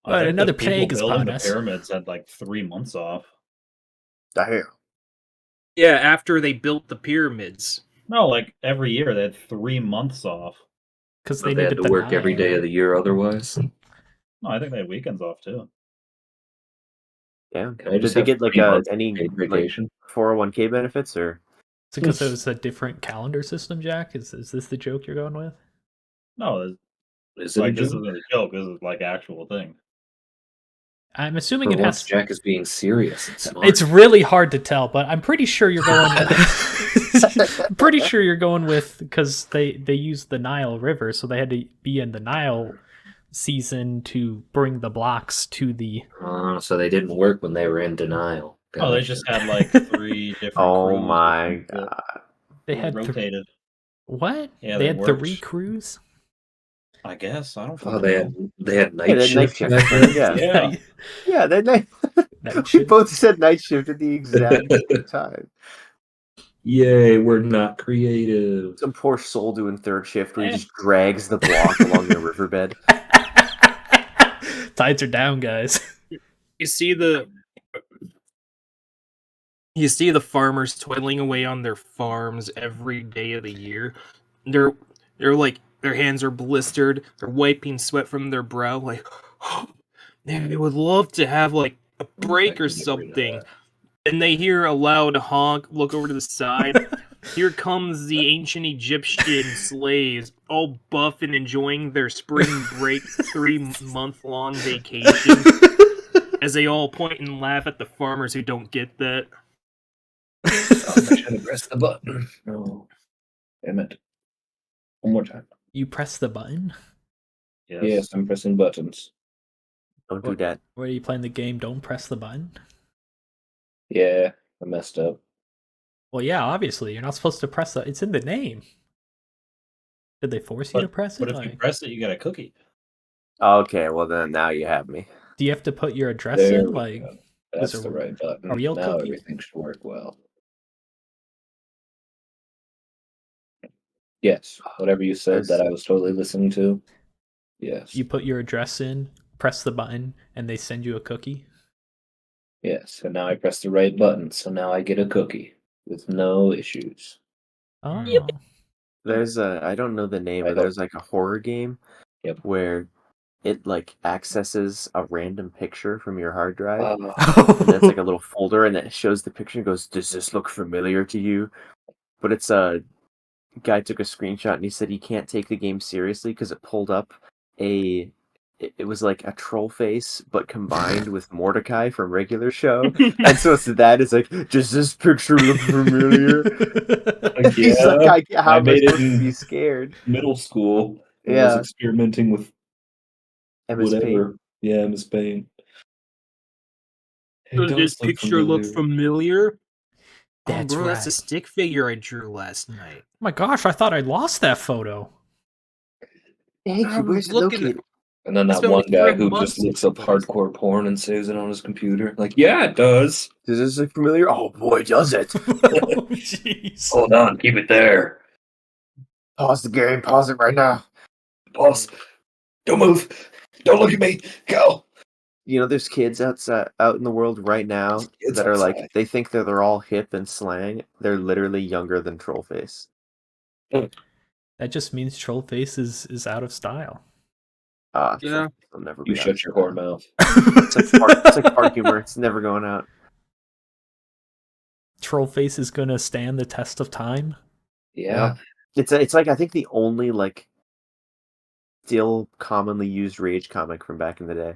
Speaker 1: But
Speaker 4: think
Speaker 1: another
Speaker 4: the people
Speaker 1: plague is
Speaker 4: building
Speaker 1: upon
Speaker 4: the
Speaker 1: us.
Speaker 4: pyramids had like 3 months off.
Speaker 2: Damn.
Speaker 3: Yeah, after they built the pyramids.
Speaker 4: No, like every year they had 3 months off.
Speaker 1: Because
Speaker 6: They
Speaker 1: they
Speaker 6: had
Speaker 1: needed
Speaker 6: to
Speaker 1: the
Speaker 6: work every
Speaker 1: Nile.
Speaker 6: day of the year otherwise.
Speaker 4: No, I think they had weekends off too.
Speaker 2: Yeah.
Speaker 6: Can I
Speaker 2: Did
Speaker 6: just
Speaker 2: they
Speaker 6: have
Speaker 2: get like
Speaker 6: 3 months
Speaker 2: any
Speaker 6: paid
Speaker 2: like
Speaker 6: vacation?
Speaker 2: 401k benefits or?
Speaker 1: It's because it was a different calendar system, Jack. Is this the joke you're going with?
Speaker 4: No,
Speaker 6: Is
Speaker 4: it's
Speaker 6: it a
Speaker 4: like this
Speaker 6: joke?
Speaker 4: isn't a joke. This is like actual thing.
Speaker 1: I'm assuming
Speaker 6: For
Speaker 1: it
Speaker 6: once,
Speaker 1: has.
Speaker 6: Jack is being serious and smart.
Speaker 1: It's really hard to tell, but I'm pretty sure you're going. I'm pretty sure you're going with because they used the Nile River, so they had to be in the Nile season to bring the blocks to the.
Speaker 6: So they didn't work when they were in denial.
Speaker 4: Oh, they
Speaker 6: Gotcha.
Speaker 4: just had like 3 different.
Speaker 2: Oh
Speaker 4: crews
Speaker 2: my
Speaker 4: that
Speaker 2: god.
Speaker 1: They had
Speaker 4: rotated.
Speaker 1: what?
Speaker 4: Yeah,
Speaker 1: they
Speaker 4: they
Speaker 1: had
Speaker 4: worked.
Speaker 1: 3 crews.
Speaker 4: I guess I don't.
Speaker 6: Oh,
Speaker 4: fucking
Speaker 6: they
Speaker 4: know.
Speaker 6: had night
Speaker 2: Yeah, they had night
Speaker 6: shift.
Speaker 2: shift.
Speaker 6: back then?
Speaker 2: Yeah.
Speaker 4: Yeah.
Speaker 2: Yeah, they
Speaker 1: Night
Speaker 2: we
Speaker 1: shift.
Speaker 2: both said night shift at the exact same time.
Speaker 6: Yay, we're not creative.
Speaker 2: Some poor soul doing third shift where he just drags the block along the riverbed.
Speaker 1: Tides are down, guys.
Speaker 3: You see the farmers toiling away on their farms every day of the year. They're like their hands are blistered. They're wiping sweat from their brow. Like they would love to have like a break or something. And they hear a loud honk. Look over to the side. Here comes the ancient Egyptian slaves, all buff and enjoying their spring break 3-month-long vacation. As they all point and laugh at the farmers who don't get that.
Speaker 6: I should have pressed the button. No. Damn it. One more time.
Speaker 1: You press the button.
Speaker 6: Yes, I'm pressing buttons.
Speaker 2: Don't do that.
Speaker 1: Where you playing the game? Don't press the button.
Speaker 6: Yeah, I messed up.
Speaker 1: Well, yeah, obviously you're not supposed to press it. It's in the name. Did they force you to press it?
Speaker 4: But if you press it, you get a cookie.
Speaker 2: Okay, well then now you have me.
Speaker 1: Do you have to put your address
Speaker 6: There
Speaker 1: in?
Speaker 6: we
Speaker 1: Like,
Speaker 6: go. That's
Speaker 1: is
Speaker 6: the
Speaker 1: a
Speaker 6: right button.
Speaker 1: real
Speaker 6: Now
Speaker 1: cookie?
Speaker 6: everything should work well. Yes, whatever you said that I was totally listening to. Yes.
Speaker 1: you put your address in, press the button, and they send you a cookie.
Speaker 6: Yes, and now I press the right button, so now I get a cookie with no issues.
Speaker 1: Oh,
Speaker 2: There's I don't know the name, but there's like a horror game where it like accesses a random picture from your hard drive. And that's like a little folder and it shows the picture and goes, "Does this look familiar to you?" But it's a guy took a screenshot and he said he can't take the game seriously because it pulled up it was like a troll face but combined with Mordecai from regular show. And so it's like, "Does this picture look familiar?" He's like, how
Speaker 6: I
Speaker 2: am I
Speaker 6: made it
Speaker 2: supposed to
Speaker 6: in
Speaker 2: be scared?
Speaker 6: middle school. I was
Speaker 2: Yeah.
Speaker 6: experimenting with
Speaker 2: MS Paint.
Speaker 6: whatever. Yeah, MS Paint. It
Speaker 3: Does
Speaker 6: does
Speaker 3: this picture look familiar?
Speaker 1: That's
Speaker 3: oh, bro, that's a
Speaker 1: right.
Speaker 3: stick figure I drew last night.
Speaker 1: Oh my gosh, I thought I lost that photo.
Speaker 2: Thank
Speaker 3: I
Speaker 2: you.
Speaker 3: was
Speaker 2: Where's it
Speaker 3: looking
Speaker 2: located?
Speaker 6: And then
Speaker 3: I
Speaker 6: that
Speaker 3: spent
Speaker 6: one
Speaker 3: like
Speaker 6: guy
Speaker 3: 3
Speaker 6: who
Speaker 3: months
Speaker 6: just looks up
Speaker 3: looking for this.
Speaker 6: hardcore porn and saves it on his computer. Like, yeah, it does.
Speaker 2: Does this look familiar? Oh boy, does it.
Speaker 1: Oh, jeez.
Speaker 6: Hold on, keep it there.
Speaker 2: Pause the game. Pause it right now.
Speaker 6: Pause. Don't move. Don't look at me. Go.
Speaker 2: You know, there's kids out in the world right now
Speaker 6: Kids
Speaker 2: that are
Speaker 6: outside.
Speaker 2: like, they think that they're all hip and slang. They're literally younger than Trollface.
Speaker 1: That just means Trollface is out of style.
Speaker 3: Yeah.
Speaker 2: They'll never
Speaker 6: You
Speaker 2: be out.
Speaker 6: shut your whore mouth.
Speaker 2: It's like park humor. It's never going out.
Speaker 1: troll face is gonna stand the test of time.
Speaker 6: Yeah.
Speaker 2: It's like I think the only like still commonly used rage comic from back in the day.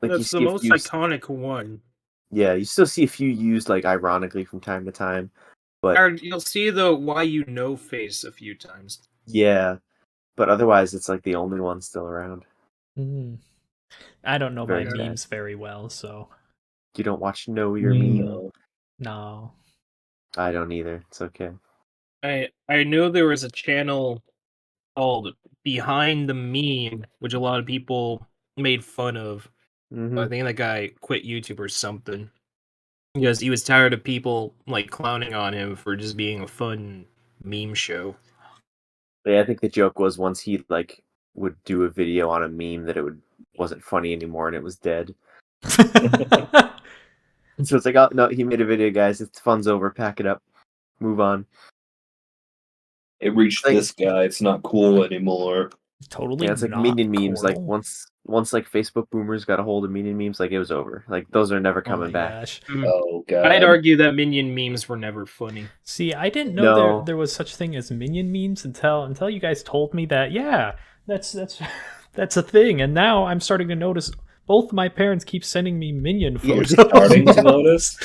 Speaker 2: Like you
Speaker 3: That's the
Speaker 2: see a
Speaker 3: most
Speaker 2: few,
Speaker 3: iconic one.
Speaker 2: yeah, you still see a few used like ironically from time to time, but
Speaker 3: Or you'll see the why you know face a few times.
Speaker 2: yeah, but otherwise it's like the only one still around.
Speaker 1: I don't know
Speaker 2: Very
Speaker 1: my
Speaker 2: sad.
Speaker 1: memes very well, so
Speaker 2: You don't watch Know Your Meme?
Speaker 6: No.
Speaker 1: no.
Speaker 2: I don't either. It's okay.
Speaker 3: I know there was a channel called Behind the Meme, which a lot of people made fun of.
Speaker 2: Hmm
Speaker 3: I think that guy quit YouTube or something because he was tired of people like clowning on him for just being a fun meme show.
Speaker 2: Yeah, I think the joke was once he like would do a video on a meme that wasn't funny anymore and it was dead. So it's like, oh no, he made a video, guys. It's fun's over. Pack it up. Move on.
Speaker 6: It reached
Speaker 2: Like-
Speaker 6: this guy. It's not cool anymore.
Speaker 1: Totally
Speaker 2: Yeah, it's like
Speaker 1: not
Speaker 2: minion memes. Like
Speaker 1: coral.
Speaker 2: once like Facebook boomers got a hold of minion memes, like it was over. Like those are never
Speaker 1: Oh
Speaker 2: coming
Speaker 1: my
Speaker 2: back.
Speaker 1: gosh.
Speaker 6: Oh god.
Speaker 3: I'd argue that minion memes were never funny.
Speaker 1: See, I didn't know
Speaker 2: No.
Speaker 1: there was such thing as minion memes until you guys told me that. Yeah, that's that's a thing. And now I'm starting to notice both my parents keep sending me minion
Speaker 2: Yeah,
Speaker 1: photos.
Speaker 6: starting to notice.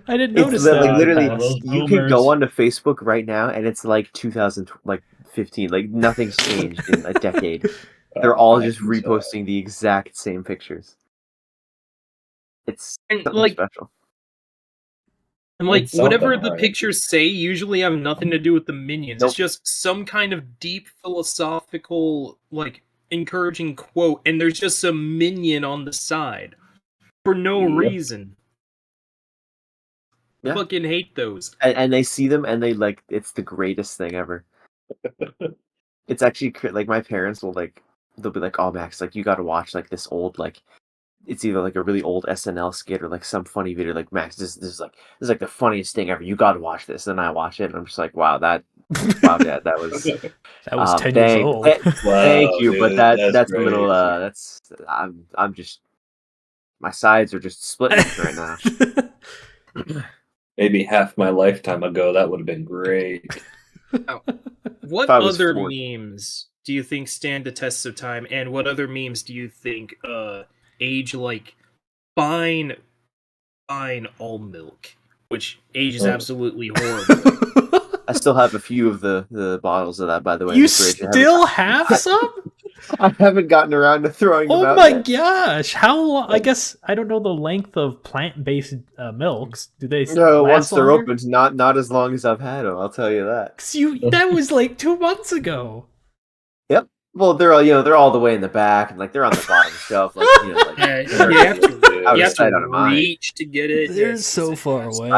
Speaker 1: I didn't
Speaker 2: It's
Speaker 1: notice
Speaker 2: like
Speaker 1: that.
Speaker 2: literally,
Speaker 4: Those
Speaker 2: you can
Speaker 4: boomers.
Speaker 2: go onto Facebook right now, and it's like 2015. Like nothing's changed in a decade. They're all just reposting the exact same pictures. It's
Speaker 3: And,
Speaker 2: something
Speaker 3: like-
Speaker 2: special.
Speaker 3: And like
Speaker 6: It's something,
Speaker 3: whatever the
Speaker 6: right?
Speaker 3: pictures say usually have nothing to do with the minions.
Speaker 2: Nope.
Speaker 3: It's just some kind of deep philosophical, like encouraging quote, and there's just a minion on the side for no
Speaker 6: Yep.
Speaker 3: reason. I
Speaker 2: Yeah.
Speaker 3: fucking hate those.
Speaker 2: And they see them, and they like it's the greatest thing ever. It's actually like my parents will like they'll be like, "Oh, Max, like you got to watch like this old like." It's either like a really old SNL skit or like some funny video. Like Max, this is like the funniest thing ever. You got to watch this. And I watch it, and I'm just like, wow, Dad, that was
Speaker 1: That was 10 years old.
Speaker 2: Thank you, but
Speaker 6: dude,
Speaker 2: that's a little
Speaker 6: great.
Speaker 2: that's I'm just my sides are just splitting right now.
Speaker 6: Maybe half my lifetime ago, that would have been great.
Speaker 3: What
Speaker 2: If I was
Speaker 3: other
Speaker 2: 40.
Speaker 3: memes do you think stand the test of time, and what other memes do you think age like fine almond milk, which ages
Speaker 6: Oh.
Speaker 3: absolutely horrible.
Speaker 2: I still have a few of the bottles of that, by the way. in
Speaker 1: You
Speaker 2: the fridge.
Speaker 1: still have some?
Speaker 2: I haven't gotten around to throwing them
Speaker 1: Oh
Speaker 2: out
Speaker 1: my
Speaker 2: yet.
Speaker 1: gosh! How long? I guess I don't know the length of plant-based milks. Do they?
Speaker 2: No,
Speaker 1: last
Speaker 2: once they're
Speaker 1: longer?
Speaker 2: opened, not as long as I've had them. I'll tell you that.
Speaker 1: 'Cause that was like 2 months ago.
Speaker 2: Well, they're all the way in the back, and like they're on the bottom shelf, like like
Speaker 3: Yeah,
Speaker 2: they're-
Speaker 3: you have to,
Speaker 2: out
Speaker 3: you
Speaker 2: of
Speaker 3: have
Speaker 2: sight,
Speaker 3: to
Speaker 2: out of mind.
Speaker 3: reach to get it.
Speaker 1: They're
Speaker 3: Yes,
Speaker 1: so
Speaker 3: yes,
Speaker 1: far
Speaker 3: yes.
Speaker 1: away.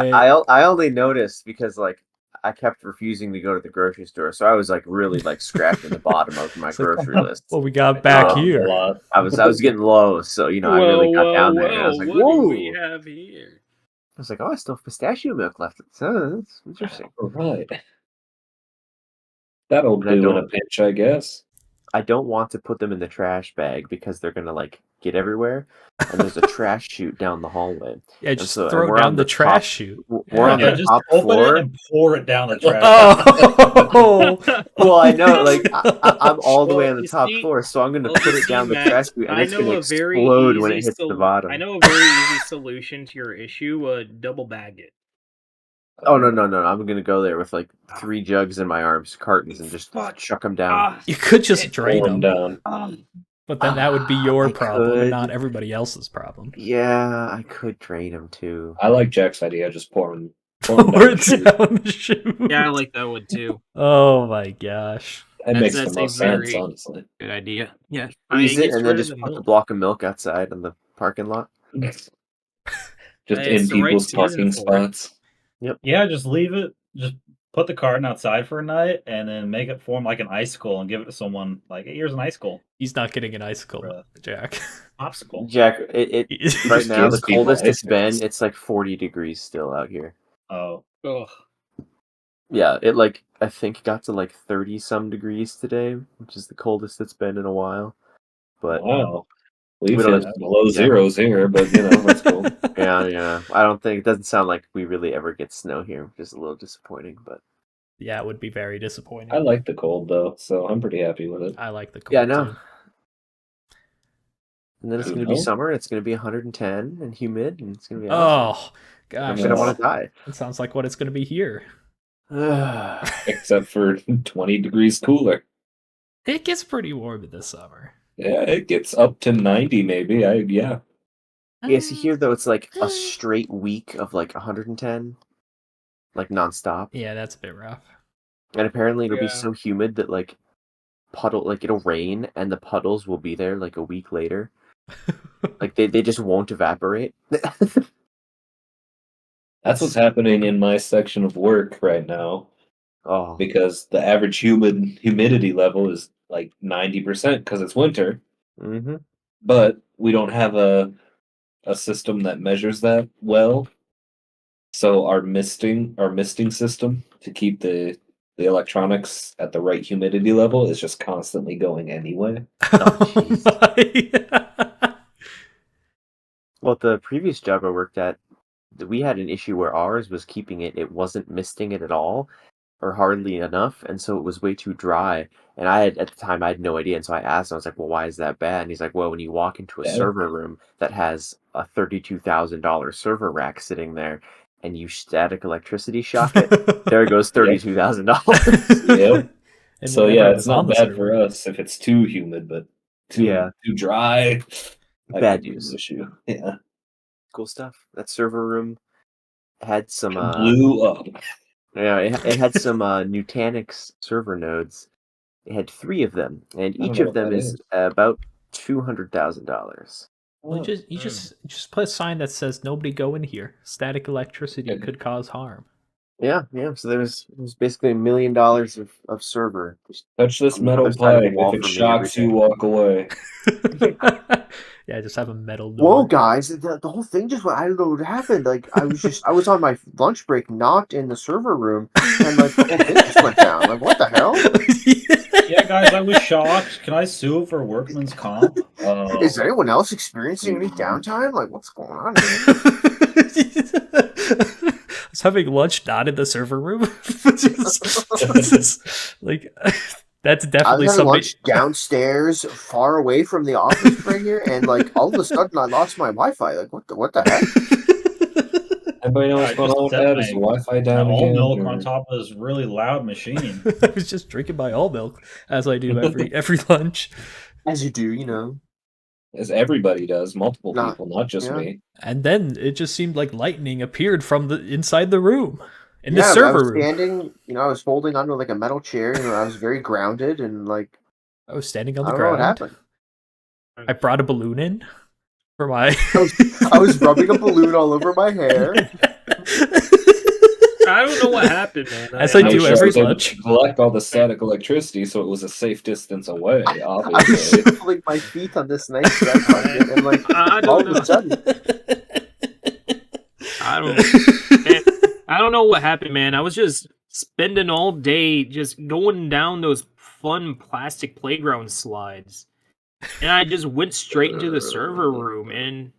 Speaker 2: I only noticed because like I kept refusing to go to the grocery store, so I was like really like scratching the bottom of my
Speaker 1: It's like,
Speaker 2: grocery list.
Speaker 1: What we got back
Speaker 2: Um,
Speaker 1: here?
Speaker 6: A lot.
Speaker 2: I was getting low, so I really got down there, and I was like,
Speaker 3: what
Speaker 2: whoa!
Speaker 3: do we have here?
Speaker 2: I was like, oh, I still have pistachio milk left. That's interesting.
Speaker 6: All right. That'll
Speaker 2: But I
Speaker 6: do in a
Speaker 2: don't-
Speaker 6: pinch, I guess.
Speaker 2: I don't want to put them in the trash bag because they're gonna like get everywhere, and there's a trash chute down the hallway.
Speaker 1: Yeah, just
Speaker 2: so- and
Speaker 1: throw
Speaker 2: we're
Speaker 1: it down
Speaker 2: on
Speaker 1: the
Speaker 2: the
Speaker 1: trash
Speaker 2: top-
Speaker 1: chute.
Speaker 2: We're on
Speaker 4: Yeah,
Speaker 2: the
Speaker 4: just
Speaker 2: top
Speaker 4: open
Speaker 2: floor.
Speaker 4: it and pour it down the trash.
Speaker 1: Oh,
Speaker 2: Well, I know, like I'm all the way
Speaker 3: Well,
Speaker 2: on the
Speaker 3: you
Speaker 2: top
Speaker 3: see-
Speaker 2: floor, so I'm gonna
Speaker 3: Well,
Speaker 2: put
Speaker 3: you
Speaker 2: it
Speaker 3: see,
Speaker 2: down the
Speaker 3: Matt,
Speaker 2: trash chute, and
Speaker 3: I
Speaker 2: it's gonna
Speaker 3: know a very
Speaker 2: explode when it
Speaker 3: easy
Speaker 2: hits the bottom.
Speaker 3: I know a very easy solution to your issue. Double bag it.
Speaker 2: Oh no! I'm gonna go there with like 3 jugs in my arms, cartons, and just
Speaker 3: Fuck.
Speaker 2: chuck them down.
Speaker 3: Ah,
Speaker 1: you could just drain
Speaker 6: Pour 'em
Speaker 1: them,
Speaker 6: down.
Speaker 1: but then that would be your
Speaker 2: I
Speaker 1: problem and
Speaker 2: could.
Speaker 1: not everybody else's problem.
Speaker 2: Yeah, I could drain them too.
Speaker 6: I like Jack's idea. Just pour 'em
Speaker 1: Pour
Speaker 6: down the
Speaker 1: it
Speaker 6: chute.
Speaker 1: down the chute.
Speaker 3: yeah, I like that one too.
Speaker 1: Oh my gosh.
Speaker 6: That makes
Speaker 3: That's
Speaker 6: the
Speaker 3: a
Speaker 6: most sense,
Speaker 3: very-
Speaker 6: honestly.
Speaker 3: Good idea. Yeah,
Speaker 2: Freeze it
Speaker 3: gets
Speaker 2: and then
Speaker 3: rid of
Speaker 2: just
Speaker 3: the
Speaker 2: put the
Speaker 3: milk.
Speaker 2: block of milk outside in the parking lot.
Speaker 6: Just
Speaker 3: Hey,
Speaker 6: in
Speaker 3: it's the right
Speaker 6: people's
Speaker 3: season
Speaker 6: parking
Speaker 3: for it.
Speaker 6: spots.
Speaker 4: Yeah, just leave it. Just put the carton outside for a night, and then make it form like an icicle, and give it to someone. Like, hey, here's an icicle,
Speaker 1: He's not getting an icicle,
Speaker 4: Bruh.
Speaker 1: Jack.
Speaker 4: popsicle.
Speaker 2: Jack, it right
Speaker 6: just
Speaker 2: now the
Speaker 6: gives people
Speaker 2: coldest it's
Speaker 6: ice
Speaker 2: been.
Speaker 6: creams.
Speaker 2: It's like 40 degrees still out here.
Speaker 4: Oh,
Speaker 3: Ugh.
Speaker 2: Yeah, it like I think got to like 30 some degrees today, which is the coldest it's been in a while. But
Speaker 6: Wow. We've
Speaker 2: We
Speaker 6: hit
Speaker 2: don't-
Speaker 6: below
Speaker 2: yeah.
Speaker 6: zeros here, but that's cool.
Speaker 2: Yeah. I don't think it doesn't sound like we really ever get snow here, which is a little disappointing. But
Speaker 1: Yeah, it would be very disappointing.
Speaker 6: I like the cold though, so I'm pretty happy with it.
Speaker 1: I like the cold
Speaker 2: yeah, no.
Speaker 1: too.
Speaker 2: And then it's
Speaker 6: Who
Speaker 2: going to be
Speaker 6: knows?
Speaker 2: summer. It's going to be 110 and humid, and it's going to be awesome.
Speaker 1: Oh gosh,
Speaker 2: I'm going to want to die.
Speaker 1: that sounds like what it's going to be here.
Speaker 6: Except for 20 degrees cooler.
Speaker 1: It gets pretty warm in the summer.
Speaker 6: Yeah, it gets up to 90 maybe. Yeah.
Speaker 2: Yeah, see here though, it's like a straight week of like 110, like nonstop.
Speaker 1: Yeah, that's a bit rough.
Speaker 2: And apparently it'll be
Speaker 4: Yeah.
Speaker 2: so humid that like it'll rain and the puddles will be there like a week later. Like they just won't evaporate.
Speaker 6: That's what's happening in my section of work right now
Speaker 2: Oh,
Speaker 6: because the average humidity level is like 90% because it's winter,
Speaker 2: mm-hmm.
Speaker 6: but we don't have a system that measures that well. So our misting system to keep the electronics at the right humidity level is just constantly going anyway.
Speaker 2: Well, the previous job I worked at, we had an issue where ours was keeping it wasn't misting it at all or hardly enough, and so it was way too dry. And at the time I had no idea, and so I asked him, I was like, well, why is that bad? And he's like, well, when you walk into a
Speaker 6: Yeah.
Speaker 2: server room that has a $32,000 server rack sitting there and you static electricity shock it, there goes $32,000.
Speaker 6: Yep.
Speaker 1: And
Speaker 6: So
Speaker 1: whatever
Speaker 6: yeah,
Speaker 1: was
Speaker 6: it's
Speaker 1: on
Speaker 6: not
Speaker 1: the
Speaker 6: bad
Speaker 1: server.
Speaker 6: for us if it's too humid, but too dry. that
Speaker 2: Bad
Speaker 6: could be an
Speaker 2: news.
Speaker 6: issue. Yeah.
Speaker 2: Cool stuff. That server room had some
Speaker 6: Blew up.
Speaker 2: yeah, it had some Nutanix server nodes. It had 3 of them, and
Speaker 6: I don't
Speaker 2: each
Speaker 6: know
Speaker 2: of
Speaker 6: what
Speaker 2: them
Speaker 6: that
Speaker 2: is
Speaker 6: is.
Speaker 2: about $200,000.
Speaker 1: Well, you just put a sign that says "Nobody go in here. Static electricity
Speaker 6: Okay.
Speaker 1: could cause harm."
Speaker 2: Yeah. So there was basically $1 million of server. Just
Speaker 6: Touch this
Speaker 2: on the
Speaker 6: metal
Speaker 2: other side of the
Speaker 6: pipe.
Speaker 2: wall
Speaker 6: If it
Speaker 2: from me every
Speaker 6: shocks you,
Speaker 2: day.
Speaker 6: walk away.
Speaker 1: Yeah, just have a metal
Speaker 2: Whoa,
Speaker 1: door.
Speaker 2: guys! The whole thing just went. I don't know what happened. Like I was on my lunch break, not in the server room, and like the whole thing just went down. Like what the hell?
Speaker 4: Yeah, guys, I was shocked. Can I sue for workman's comp?
Speaker 2: Is anyone else experiencing any downtime? Like what's going on here?
Speaker 1: I was having lunch not in the server room. Like that's
Speaker 2: I
Speaker 1: definitely
Speaker 2: was having
Speaker 1: something.
Speaker 2: lunch downstairs, far away from the office right here, and like all of a sudden I lost my Wi-Fi. Like what the heck?
Speaker 6: Everybody know what's
Speaker 4: I
Speaker 6: going
Speaker 4: just
Speaker 6: on with
Speaker 4: set
Speaker 6: that? Is the
Speaker 4: my-
Speaker 6: Wi-Fi down
Speaker 4: all
Speaker 6: again?
Speaker 4: milk
Speaker 6: or-
Speaker 4: on top of this really loud machine.
Speaker 1: I was just drinking my all milk as I do every lunch,
Speaker 2: As you do, you know.
Speaker 6: As everybody does, multiple
Speaker 2: Nah,
Speaker 6: people, not just
Speaker 2: yeah.
Speaker 6: me.
Speaker 1: and then it just seemed like lightning appeared from the inside the room, in
Speaker 2: Yeah,
Speaker 1: the
Speaker 2: I
Speaker 1: server
Speaker 2: was
Speaker 1: room.
Speaker 2: standing, I was holding onto like a metal chair, I was very grounded and like
Speaker 1: I was standing on
Speaker 2: I
Speaker 1: the
Speaker 2: don't know what
Speaker 1: ground.
Speaker 2: happened.
Speaker 1: I brought a balloon in for my.
Speaker 2: I was rubbing a balloon all over my hair.
Speaker 3: I don't know what happened, man.
Speaker 1: As I
Speaker 6: Make
Speaker 1: do
Speaker 6: sure
Speaker 1: every
Speaker 6: I was able
Speaker 1: lunch.
Speaker 6: to collect all the static electricity, so it was a safe distance away.
Speaker 2: I was
Speaker 6: Obviously,
Speaker 2: shuffling my feet on this nice red carpet, and like
Speaker 3: I
Speaker 2: all
Speaker 3: don't
Speaker 2: of
Speaker 3: know.
Speaker 2: a sudden,
Speaker 3: I don't know what happened, man. I was just spending all day just going down those fun plastic playground slides. And I just went straight into the server room and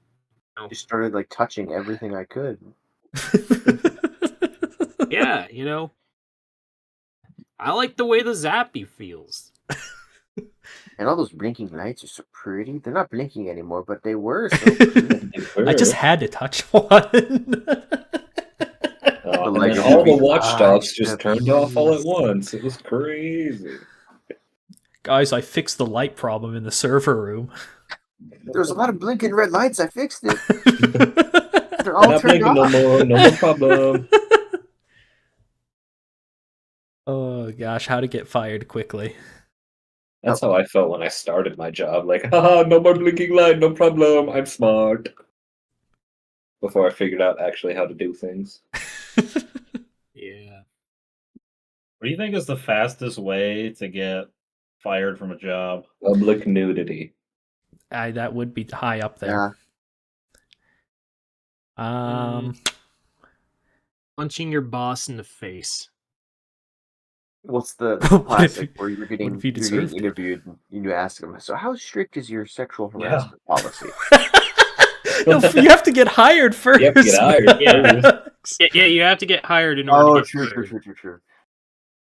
Speaker 2: I just started like touching everything I could.
Speaker 3: yeah, I like the way the zappy feels.
Speaker 2: And all those blinking lights are so pretty. They're not blinking anymore, but they were so pretty.
Speaker 1: I just had to touch one.
Speaker 6: and
Speaker 2: Like
Speaker 6: then all the
Speaker 2: every
Speaker 6: watchdogs
Speaker 2: eye,
Speaker 6: just
Speaker 2: the
Speaker 6: turned off all at
Speaker 2: peace.
Speaker 6: once. It was crazy.
Speaker 1: Guys, I fixed the light problem in the server room.
Speaker 2: There was a lot of blinking red lights. I fixed it. They're
Speaker 6: We're
Speaker 2: all
Speaker 6: not
Speaker 2: turned
Speaker 6: blinking
Speaker 2: off.
Speaker 6: no more problem.
Speaker 1: Oh gosh, how to get fired quickly.
Speaker 6: That's how I felt when I started my job. Like, haha, no more blinking light, no problem. I'm smart. Before I figured out actually how to do things.
Speaker 3: Yeah.
Speaker 4: What do you think is the fastest way to get fired from a job?
Speaker 6: Public nudity.
Speaker 1: That would be high up there.
Speaker 2: Yeah.
Speaker 3: Punching your boss in the face.
Speaker 2: What's the
Speaker 1: What if
Speaker 2: classic
Speaker 1: you-
Speaker 2: where you're getting
Speaker 1: if you deserved it?
Speaker 2: interviewed and you ask them, so how strict is your sexual
Speaker 4: Yeah.
Speaker 2: harassment policy?
Speaker 1: No, you have to get hired first.
Speaker 6: You have to get hired
Speaker 3: Yeah.
Speaker 6: first.
Speaker 3: Yeah, you have to get hired in order to
Speaker 2: Oh,
Speaker 3: get
Speaker 2: true.
Speaker 3: fired.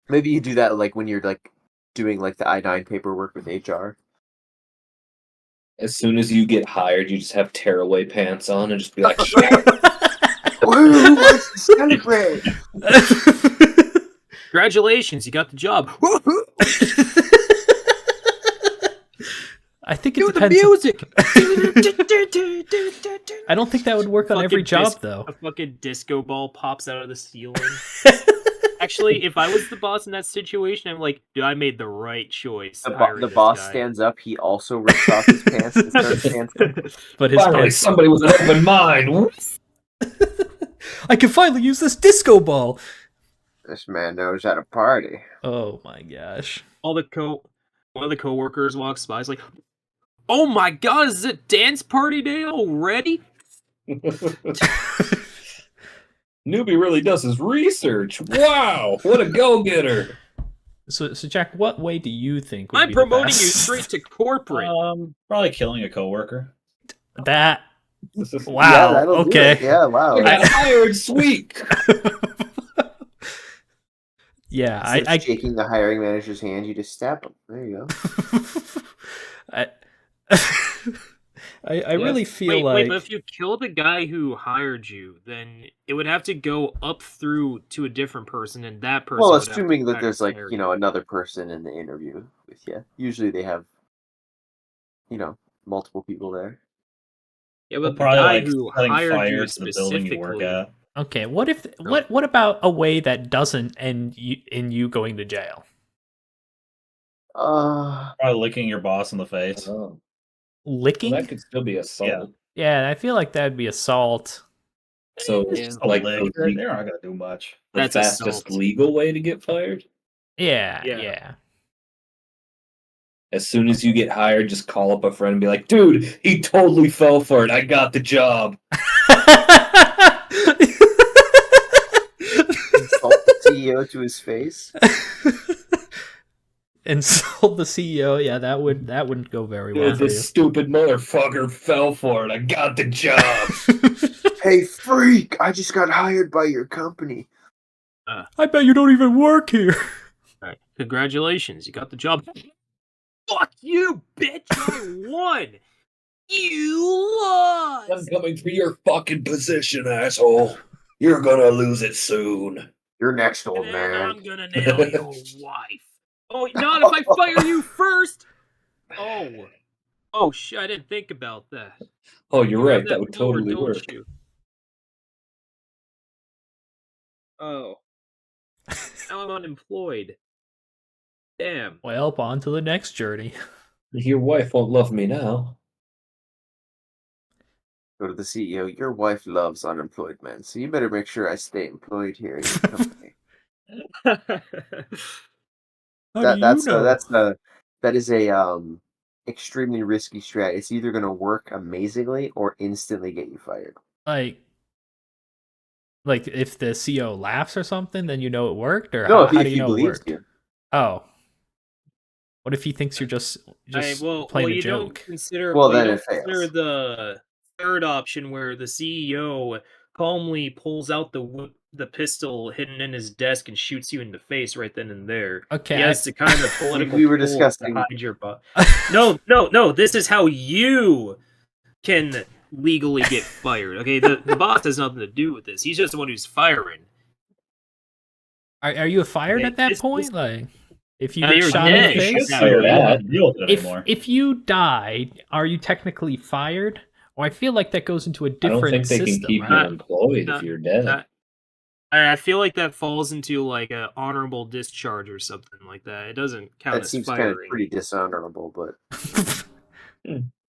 Speaker 2: Maybe you do that like when you're like doing like the I-9 paperwork with HR.
Speaker 6: As soon as you get hired, you just have tearaway pants on and just be like,
Speaker 2: Who wants to celebrate?
Speaker 3: Congratulations, you got the job.
Speaker 1: I think it
Speaker 3: Do the
Speaker 1: depends.
Speaker 3: music.
Speaker 1: I don't think that would work on every
Speaker 3: Fucking
Speaker 1: job, though.
Speaker 3: A fucking disco ball pops out of the ceiling. Actually, if I was the boss in that situation, I'm like, dude, I made the right choice.
Speaker 2: The boss stands up. He also rips off his pants and starts dancing.
Speaker 1: But his
Speaker 6: finally,
Speaker 1: pants.
Speaker 6: somebody with an open mind.
Speaker 1: I can finally use this disco ball.
Speaker 2: This man knows how to party.
Speaker 1: Oh my gosh.
Speaker 3: One of the coworkers walks by. He's like, "Oh my god, is it dance party day already?"
Speaker 6: Newbie really does his research. Wow, what a go-getter.
Speaker 1: So Jack, what way do you think would
Speaker 3: I'm
Speaker 1: be
Speaker 3: promoting
Speaker 1: the
Speaker 3: you
Speaker 1: best?
Speaker 3: straight to corporate.
Speaker 4: Probably killing a coworker.
Speaker 1: That.
Speaker 2: Yeah,
Speaker 1: Wow.
Speaker 2: that'll do
Speaker 1: Okay.
Speaker 2: it. Yeah, wow.
Speaker 6: I got hired, sweet.
Speaker 1: Yeah,
Speaker 2: Instead of
Speaker 1: I
Speaker 2: shaking the hiring manager's hand, you just stab him. There you go.
Speaker 1: I really feel
Speaker 3: Wait,
Speaker 1: like
Speaker 3: but if you kill the guy who hired you, then it would have to go up through to a different person, and that person.
Speaker 2: Well,
Speaker 3: would have to
Speaker 2: assuming that
Speaker 3: try to
Speaker 2: there's like,
Speaker 3: fire
Speaker 2: you know, another person in the interview with you. Usually they have, you know, multiple people there.
Speaker 3: Yeah,
Speaker 4: Well,
Speaker 3: but the
Speaker 4: probably
Speaker 3: guy
Speaker 4: like
Speaker 3: who
Speaker 4: setting
Speaker 3: hired
Speaker 4: fire
Speaker 3: you
Speaker 4: to the building you work
Speaker 3: specifically.
Speaker 4: at.
Speaker 1: okay, what about a way that doesn't end in you going to jail?
Speaker 4: Probably licking your boss in the face.
Speaker 6: Oh,
Speaker 1: Licking?
Speaker 6: well, that could still be assault.
Speaker 1: Yeah, I feel like that'd be assault.
Speaker 6: So,
Speaker 3: Yeah.
Speaker 4: A
Speaker 6: like,
Speaker 4: lick.
Speaker 6: the,
Speaker 4: They're not gonna do much.
Speaker 6: the
Speaker 3: That's
Speaker 6: fastest
Speaker 3: assault.
Speaker 6: legal way to get fired?
Speaker 1: Yeah,
Speaker 3: Yeah.
Speaker 1: yeah.
Speaker 6: As soon as you get hired, just call up a friend and be like, dude, he totally fell for it. I got the job.
Speaker 2: Insult the CEO to his face.
Speaker 1: Insult the CEO. Yeah, that wouldn't go very well
Speaker 6: Dude,
Speaker 1: for
Speaker 6: this stupid motherfucker fell for it. I got the job.
Speaker 1: you.
Speaker 2: Hey, freak! I just got hired by your company.
Speaker 1: I bet you don't even work here.
Speaker 3: Alright, congratulations, you got the job. Fuck you, bitch! I won. You
Speaker 6: I'm
Speaker 3: lost.
Speaker 6: coming for your fucking position, asshole. You're gonna lose it soon.
Speaker 2: You're next, old
Speaker 3: And then
Speaker 2: man.
Speaker 3: I'm gonna nail your wife. Oh, not if I fire you first. Oh shit! I didn't think about that.
Speaker 6: Oh, you're
Speaker 3: You have
Speaker 6: right. That would
Speaker 3: power,
Speaker 6: totally
Speaker 3: don't
Speaker 6: work.
Speaker 3: you? Oh. Now I'm unemployed. Damn.
Speaker 1: Well, on to the next journey.
Speaker 6: Your wife won't love me now.
Speaker 2: Go to the CEO. Your wife loves unemployed men, so you better make sure I stay employed here in your company. That is a extremely risky strat. It's either going to work amazingly or instantly get you fired.
Speaker 1: Like if the CEO laughs or something, then you know it worked, or
Speaker 2: No,
Speaker 1: how
Speaker 2: if
Speaker 1: do
Speaker 2: he
Speaker 1: you know it
Speaker 2: believes
Speaker 1: worked?
Speaker 2: you.
Speaker 1: Oh, what if he thinks you're just playing a
Speaker 3: you
Speaker 1: joke?
Speaker 3: don't consider.
Speaker 2: Well,
Speaker 3: you
Speaker 2: then
Speaker 3: don't
Speaker 2: it fails.
Speaker 3: consider the third option where the CEO calmly pulls out the pistol hidden in his desk and shoots you in the face right then and there.
Speaker 1: Okay,
Speaker 3: He has to kind of political.
Speaker 2: We were
Speaker 3: pull to
Speaker 2: discussing-
Speaker 3: hide your butt. No. This is how you can legally get fired. Okay, the boss has nothing to do with this. He's just the one who's firing.
Speaker 1: Are you fired
Speaker 3: Okay,
Speaker 1: at that
Speaker 3: this-
Speaker 1: point? Like, if you
Speaker 3: No,
Speaker 1: get
Speaker 3: you're
Speaker 1: shot in
Speaker 3: dead.
Speaker 1: the
Speaker 3: You
Speaker 1: face?
Speaker 3: should
Speaker 6: fire
Speaker 4: You don't
Speaker 6: that.
Speaker 4: have to deal with it anymore.
Speaker 1: If you die, are you technically fired? Or I feel like that goes into a
Speaker 6: I don't
Speaker 1: different
Speaker 6: think they
Speaker 1: system.
Speaker 6: can keep you
Speaker 1: right?
Speaker 6: employed
Speaker 3: No,
Speaker 6: if you're dead.
Speaker 3: no. I feel like that falls into like a honorable discharge or something like that. It doesn't count
Speaker 2: That
Speaker 3: as
Speaker 2: seems
Speaker 3: firing.
Speaker 2: kind of pretty dishonorable, but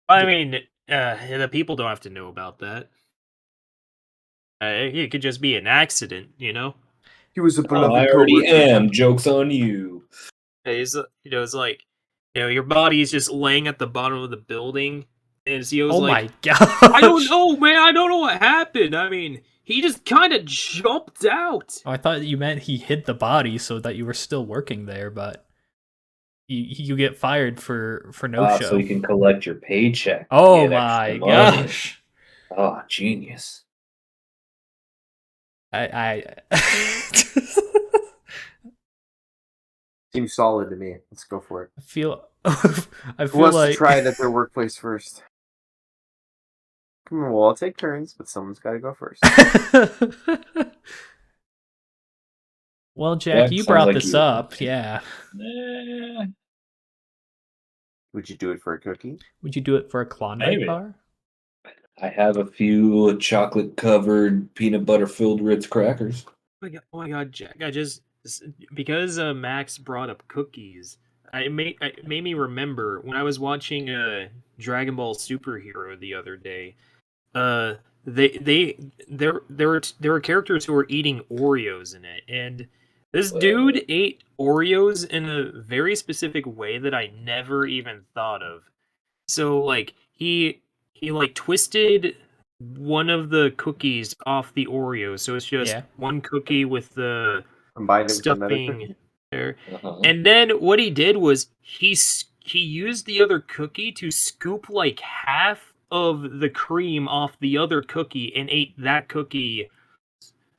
Speaker 3: I mean, the people don't have to know about that. It could just be an accident, you know.
Speaker 2: he was a
Speaker 6: Oh,
Speaker 2: beloved
Speaker 6: I already
Speaker 2: coworker.
Speaker 6: am. Joke's on you.
Speaker 3: It's like your body is just laying at the bottom of the building, And CEO's
Speaker 1: Oh
Speaker 3: like,
Speaker 1: my god!
Speaker 3: I don't know, man. I don't know what happened. I mean, he just kind of jumped out.
Speaker 1: Oh, I thought you meant he hid the body so that you were still working there, but you get fired for no show.
Speaker 6: So you can collect your paycheck.
Speaker 1: Oh
Speaker 6: get
Speaker 1: my
Speaker 6: extra money.
Speaker 1: gosh!
Speaker 6: Oh, genius.
Speaker 1: I
Speaker 2: Seems solid to me. Let's go for it.
Speaker 1: feel
Speaker 2: Who wants to try it at their workplace first? Come on, we'll all take turns, but someone's got to go first.
Speaker 1: Well, Jack,
Speaker 6: Yeah,
Speaker 1: you
Speaker 6: sounds
Speaker 1: brought
Speaker 6: like
Speaker 1: this
Speaker 6: you.
Speaker 1: up. Yeah.
Speaker 2: Would you do it for a cookie?
Speaker 1: Would you do it for a Klondike
Speaker 4: Maybe.
Speaker 1: bar?
Speaker 6: I have a few chocolate-covered, peanut butter-filled Ritz crackers.
Speaker 3: Oh my god, Jack! Because Max brought up cookies. It made me remember when I was watching Dragon Ball Superhero the other day. There were characters who were eating Oreos in it, and this dude ate Oreos in a very specific way that I never even thought of. So like he like twisted one of the cookies off the Oreo, so it's just
Speaker 1: Yeah.
Speaker 3: one cookie with the
Speaker 2: Combine it with another
Speaker 3: stuffing
Speaker 2: cookie?
Speaker 3: there.
Speaker 6: Uh-huh.
Speaker 3: And then what he did was he used the other cookie to scoop like half of the cream off the other cookie and ate that cookie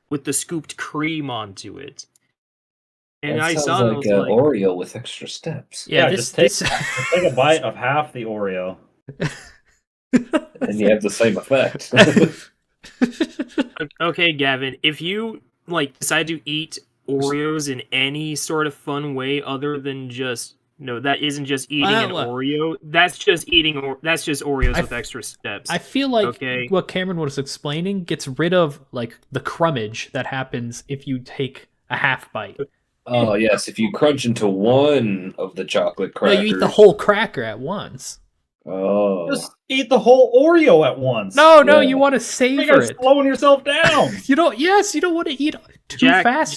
Speaker 3: with the scooped cream onto it. And
Speaker 6: That
Speaker 3: I
Speaker 6: sounds
Speaker 3: saw it, I
Speaker 6: like
Speaker 3: was
Speaker 6: an
Speaker 3: like,
Speaker 6: Oreo with extra steps.
Speaker 1: Yeah,
Speaker 4: just
Speaker 1: this
Speaker 4: take a bite of half the Oreo.
Speaker 6: And you have the same effect.
Speaker 3: okay, Gavin, if you like decide to eat Oreos in any sort of fun way other than just that isn't just eating an
Speaker 1: Well,
Speaker 3: Oreo. That's just that's just Oreos
Speaker 1: I
Speaker 3: with extra steps.
Speaker 1: I feel like
Speaker 3: Okay.
Speaker 1: what Cameron was explaining gets rid of like the crummage that happens if you take a half bite.
Speaker 6: Oh, yes, if you crunch into one of the chocolate
Speaker 1: No,
Speaker 6: crackers.
Speaker 1: you eat the whole cracker at once.
Speaker 6: Oh.
Speaker 4: Just eat the whole Oreo at once.
Speaker 1: No,
Speaker 6: Yeah.
Speaker 1: you want to
Speaker 4: You're
Speaker 1: savor it.
Speaker 4: slowing yourself down.
Speaker 1: You don't. Yes, you don't want to eat too fast,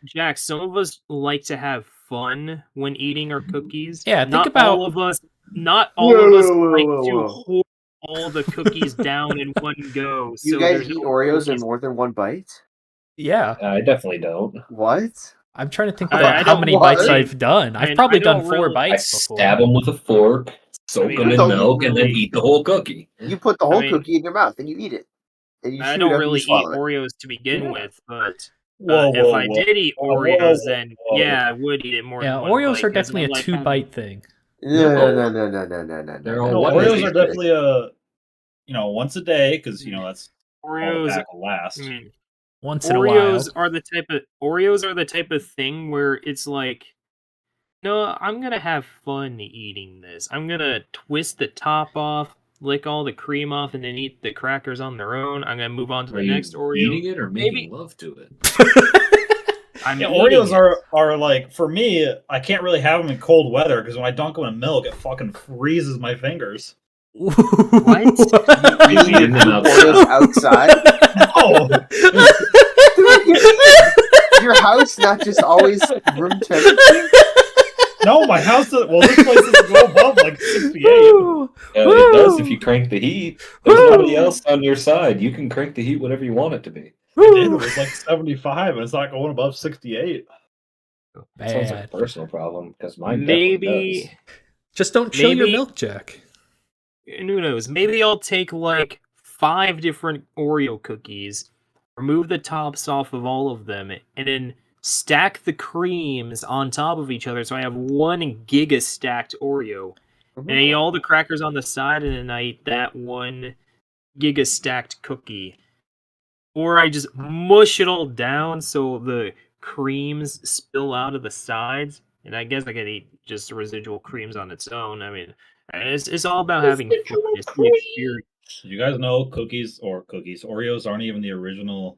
Speaker 1: Jack.
Speaker 3: Some of us like to have fun when eating our cookies.
Speaker 1: Yeah, think
Speaker 3: not
Speaker 1: about-
Speaker 3: all of us. Not all of us
Speaker 2: Whoa,
Speaker 3: like
Speaker 2: whoa,
Speaker 3: to
Speaker 2: whoa.
Speaker 3: hold all the cookies down in one go.
Speaker 2: You
Speaker 3: so
Speaker 2: guys
Speaker 3: there's
Speaker 2: eat
Speaker 3: no
Speaker 2: Oreos in
Speaker 3: cookies.
Speaker 2: more than one bite?
Speaker 1: Yeah,
Speaker 6: I definitely don't.
Speaker 2: What?
Speaker 1: I'm trying to think
Speaker 3: I
Speaker 1: about how
Speaker 3: don't
Speaker 1: many
Speaker 2: want
Speaker 1: bites
Speaker 2: it.
Speaker 1: I've done. I've
Speaker 3: And
Speaker 1: probably
Speaker 3: I don't
Speaker 1: done 4
Speaker 3: really-
Speaker 6: I
Speaker 1: bites before.
Speaker 6: stab them with a fork, soak
Speaker 3: mean,
Speaker 6: them
Speaker 2: I
Speaker 6: in
Speaker 2: don't
Speaker 6: milk, and then
Speaker 3: really-
Speaker 6: eat the whole cookie.
Speaker 2: You put the whole
Speaker 3: mean-
Speaker 2: cookie in your mouth and you eat it. And you
Speaker 3: I
Speaker 2: chew
Speaker 3: don't
Speaker 2: it up
Speaker 3: really
Speaker 2: and you
Speaker 3: eat
Speaker 2: swallow it.
Speaker 3: Oreos to begin with, but
Speaker 4: Whoa,
Speaker 3: if I did eat
Speaker 4: whoa,
Speaker 3: Oreos,
Speaker 4: whoa,
Speaker 3: then
Speaker 4: whoa.
Speaker 3: yeah, I would eat it more.
Speaker 1: Yeah,
Speaker 3: than one
Speaker 1: Oreos
Speaker 3: bite,
Speaker 1: are
Speaker 3: 'cause
Speaker 1: definitely
Speaker 3: I
Speaker 1: a
Speaker 3: like
Speaker 1: 2-bite thing.
Speaker 2: No.
Speaker 6: They're all
Speaker 4: No,
Speaker 6: What
Speaker 4: Oreos
Speaker 6: is
Speaker 4: are
Speaker 6: it?
Speaker 4: definitely once a day because that's all the
Speaker 3: Oreos.
Speaker 4: pack will last.
Speaker 3: I mean,
Speaker 1: Once in a while.
Speaker 3: Oreos are the type of thing where it's like, no, I'm gonna have fun eating this. I'm gonna twist the top off, lick all the cream off, and then eat the crackers on their own. I'm gonna move on to
Speaker 5: Are
Speaker 3: the
Speaker 5: you
Speaker 3: next Oreo.
Speaker 5: eating it or making
Speaker 3: Maybe-
Speaker 5: love to it?
Speaker 3: I'm
Speaker 4: Yeah,
Speaker 3: eating
Speaker 4: Oreos
Speaker 3: it.
Speaker 4: are like, for me, I can't really have them in cold weather because when I dunk them in milk, it fucking freezes my fingers.
Speaker 2: You
Speaker 6: You
Speaker 2: eat
Speaker 6: eat them
Speaker 2: Oreos outside?
Speaker 4: Oh,
Speaker 2: Your house not just always room temperature?
Speaker 4: no, my house doesn't. Well, this place doesn't go above like 68.
Speaker 6: It does if you crank the heat. There's nobody else on your side. You can crank the heat whatever you want it to be.
Speaker 4: It was like 75, and it's not going above 68.
Speaker 6: Sounds like a
Speaker 1: Bad.
Speaker 6: personal problem because mine definitely does.
Speaker 3: Maybe
Speaker 1: Just don't chill your
Speaker 3: Maybe-
Speaker 1: milk, Jack.
Speaker 3: who knows? Maybe I'll take like 5 different Oreo cookies, remove the tops off of all of them, and then stack the creams on top of each other so I have one giga stacked Oreo. And I eat all the crackers on the side, and then I eat that one giga stacked cookie. Or I just mush it all down so the creams spill out of the sides. And I guess I could eat just the residual creams on its own. I mean, it's all about having fun. It's the experience.
Speaker 4: You guys know Oreos aren't even the original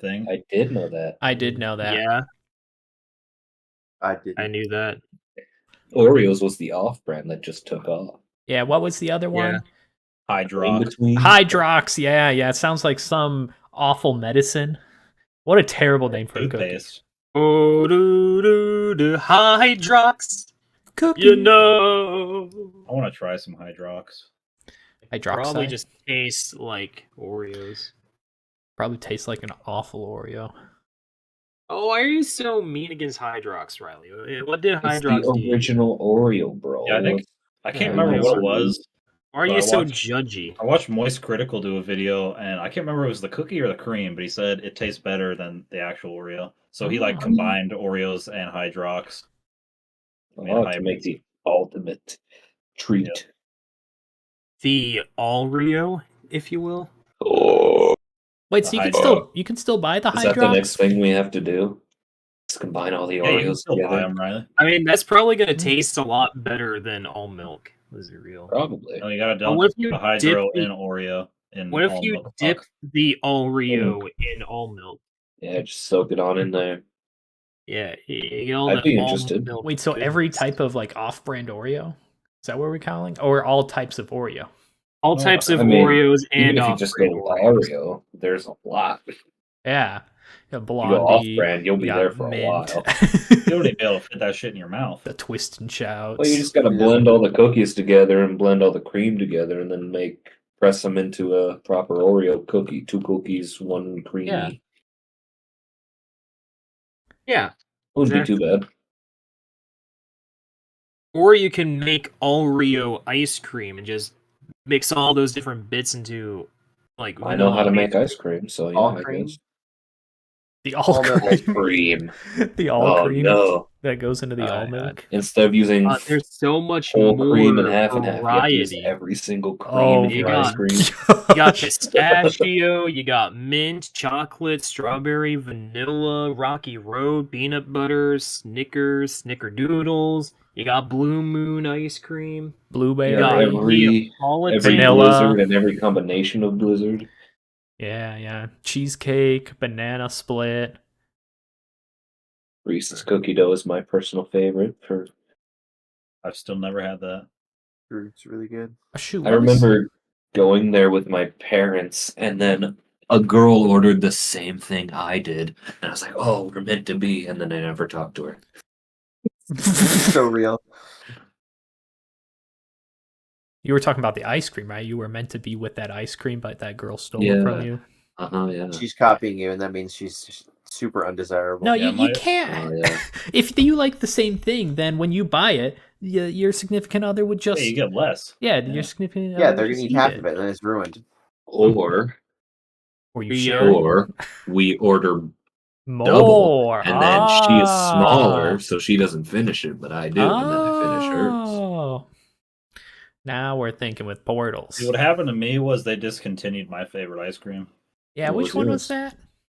Speaker 4: thing.
Speaker 6: I did know that.
Speaker 1: I did know that.
Speaker 3: Yeah,
Speaker 2: I didn't.
Speaker 3: I knew that.
Speaker 6: Oreos was the off-brand that just took off.
Speaker 1: Yeah, what was the other one?
Speaker 6: In
Speaker 4: Hydrox.
Speaker 6: between.
Speaker 1: Hydrox. Yeah. It sounds like some awful medicine. What a terrible name for a cookie.
Speaker 4: Toothpaste.
Speaker 3: Oh, do Hydrox.
Speaker 1: Cookie.
Speaker 3: You know.
Speaker 4: I want to try some Hydrox.
Speaker 3: Probably
Speaker 1: Hydroxide
Speaker 3: just tastes like Oreos.
Speaker 1: probably tastes like an awful Oreo.
Speaker 3: Oh, why are you so mean against Hydrox, Riley? What did
Speaker 6: It's
Speaker 3: Hydrox
Speaker 6: the
Speaker 3: do?
Speaker 6: original Oreo, bro.
Speaker 4: Yeah, I can't
Speaker 3: Yeah,
Speaker 4: remember
Speaker 3: yeah,
Speaker 4: what
Speaker 3: so-
Speaker 4: it was.
Speaker 3: Why are
Speaker 4: But
Speaker 3: you
Speaker 4: I
Speaker 3: so
Speaker 4: watched-
Speaker 3: judgy?
Speaker 4: I watched Moist Critical do a video, and I can't remember if it was the cookie or the cream, but he said it tastes better than the actual Oreo. So he like
Speaker 1: Oh.
Speaker 4: combined Oreos and Hydrox. I mean,
Speaker 6: Oh, to make the ultimate treat.
Speaker 3: The Oreo, if you will.
Speaker 6: Oh,
Speaker 1: Wait,
Speaker 4: The
Speaker 1: so
Speaker 4: Hydro.
Speaker 1: you can still buy the
Speaker 6: is that the next
Speaker 1: Hydrox?
Speaker 6: thing we have to do? Let's combine all the
Speaker 4: Yeah, you can
Speaker 6: Oreos
Speaker 4: still buy
Speaker 6: together.
Speaker 4: them, Riley.
Speaker 3: I mean, that's probably gonna taste a lot better than almond milk. Was it real?
Speaker 6: Probably.
Speaker 4: No, you gotta
Speaker 3: But
Speaker 4: dunk
Speaker 3: what if you
Speaker 4: the Hydro
Speaker 3: dip the-
Speaker 4: in Oreo in
Speaker 3: What if
Speaker 4: almond
Speaker 3: you
Speaker 4: milk.
Speaker 3: dip the Oreo in almond milk?
Speaker 6: Yeah, just soak it on in there.
Speaker 3: Yeah, you get all
Speaker 6: I'd
Speaker 3: the
Speaker 6: be
Speaker 3: almond
Speaker 6: interested.
Speaker 3: milk
Speaker 1: Wait, so every
Speaker 3: goodness.
Speaker 1: type of like off-brand Oreo? Is that what we're calling? Or all types of Oreo?
Speaker 3: all
Speaker 4: No,
Speaker 3: types of
Speaker 6: I mean,
Speaker 3: Oreos and
Speaker 6: Even if you just go
Speaker 3: off-brand
Speaker 6: with
Speaker 3: Oreos.
Speaker 6: Oreo, there's a lot.
Speaker 1: Yeah. You got
Speaker 6: You go
Speaker 1: Blondie.
Speaker 6: off-brand, you'll be
Speaker 1: you
Speaker 6: there
Speaker 1: got
Speaker 6: for a
Speaker 1: Mint.
Speaker 6: while.
Speaker 4: You don't even be able to fit that shit in your mouth.
Speaker 1: The Twist and Shouts.
Speaker 6: Well, you just gotta blend all the cookies together and blend all the cream together, and then press them into a proper Oreo cookie. 2 cookies, 1 creamy.
Speaker 3: Yeah.
Speaker 6: Wouldn't be too bad.
Speaker 3: Or you can make Oreo ice cream and just mix all those different bits into like
Speaker 6: I know how to
Speaker 3: vanilla.
Speaker 6: make ice cream, so yeah,
Speaker 2: All
Speaker 6: I
Speaker 2: cream?
Speaker 6: guess.
Speaker 1: The all
Speaker 2: All milk
Speaker 1: cream.
Speaker 6: Cream.
Speaker 1: The all
Speaker 6: Oh
Speaker 1: cream
Speaker 6: no!
Speaker 1: that goes into the all
Speaker 6: God.
Speaker 1: milk.
Speaker 6: Instead of using
Speaker 3: There's so much
Speaker 6: whole
Speaker 3: more
Speaker 6: cream and half, you have to use
Speaker 3: variety.
Speaker 6: every single cream
Speaker 1: Oh
Speaker 6: in
Speaker 3: you
Speaker 6: your
Speaker 3: got-
Speaker 6: ice cream.
Speaker 3: You got pistachio, you got mint, chocolate, strawberry, vanilla, Rocky Road, peanut butter, Snickers, Snickerdoodles. You got Blue Moon ice cream. You
Speaker 1: Blueberry.
Speaker 3: got
Speaker 6: every
Speaker 3: Neapolitan.
Speaker 1: Vanilla.
Speaker 6: Blizzard and every combination of Blizzard.
Speaker 1: Yeah. Cheesecake, banana split.
Speaker 6: Reese's cookie dough is my personal favorite.
Speaker 4: I've still never had that.
Speaker 2: It's really good.
Speaker 1: Oh, shoot,
Speaker 6: I
Speaker 1: what was-
Speaker 6: remember going there with my parents, and then a girl ordered the same thing I did, and I was like, "Oh, we're meant to be," and then I never talked to her.
Speaker 2: So real.
Speaker 1: You were talking about the ice cream, right? You were meant to be with that ice cream, but that girl stole it from
Speaker 6: Yeah.
Speaker 1: you.
Speaker 6: Yeah.
Speaker 2: She's copying you, and that means she's super undesirable.
Speaker 1: No,
Speaker 4: Yeah,
Speaker 1: you
Speaker 4: my-
Speaker 1: can't.
Speaker 6: Yeah.
Speaker 1: If you like the same thing, then when you buy it, your significant other would just
Speaker 4: Yeah, you get less.
Speaker 1: yeah,
Speaker 4: Yeah.
Speaker 1: your significant
Speaker 2: Yeah,
Speaker 1: other
Speaker 2: they're
Speaker 1: would
Speaker 2: gonna
Speaker 1: just
Speaker 2: eat half of it, and then it's ruined.
Speaker 6: Or
Speaker 1: Or you
Speaker 3: Yeah.
Speaker 1: share it.
Speaker 6: or we order
Speaker 1: More,
Speaker 6: double, and then she is
Speaker 1: Ah.
Speaker 6: smaller, so she doesn't finish it, but I do, and then I finish hers.
Speaker 1: Oh. Now we're thinking with portals.
Speaker 4: See, what happened to me was they discontinued my favorite ice cream.
Speaker 1: Yeah,
Speaker 6: What
Speaker 1: which
Speaker 6: was
Speaker 1: one
Speaker 6: yours?
Speaker 1: was that?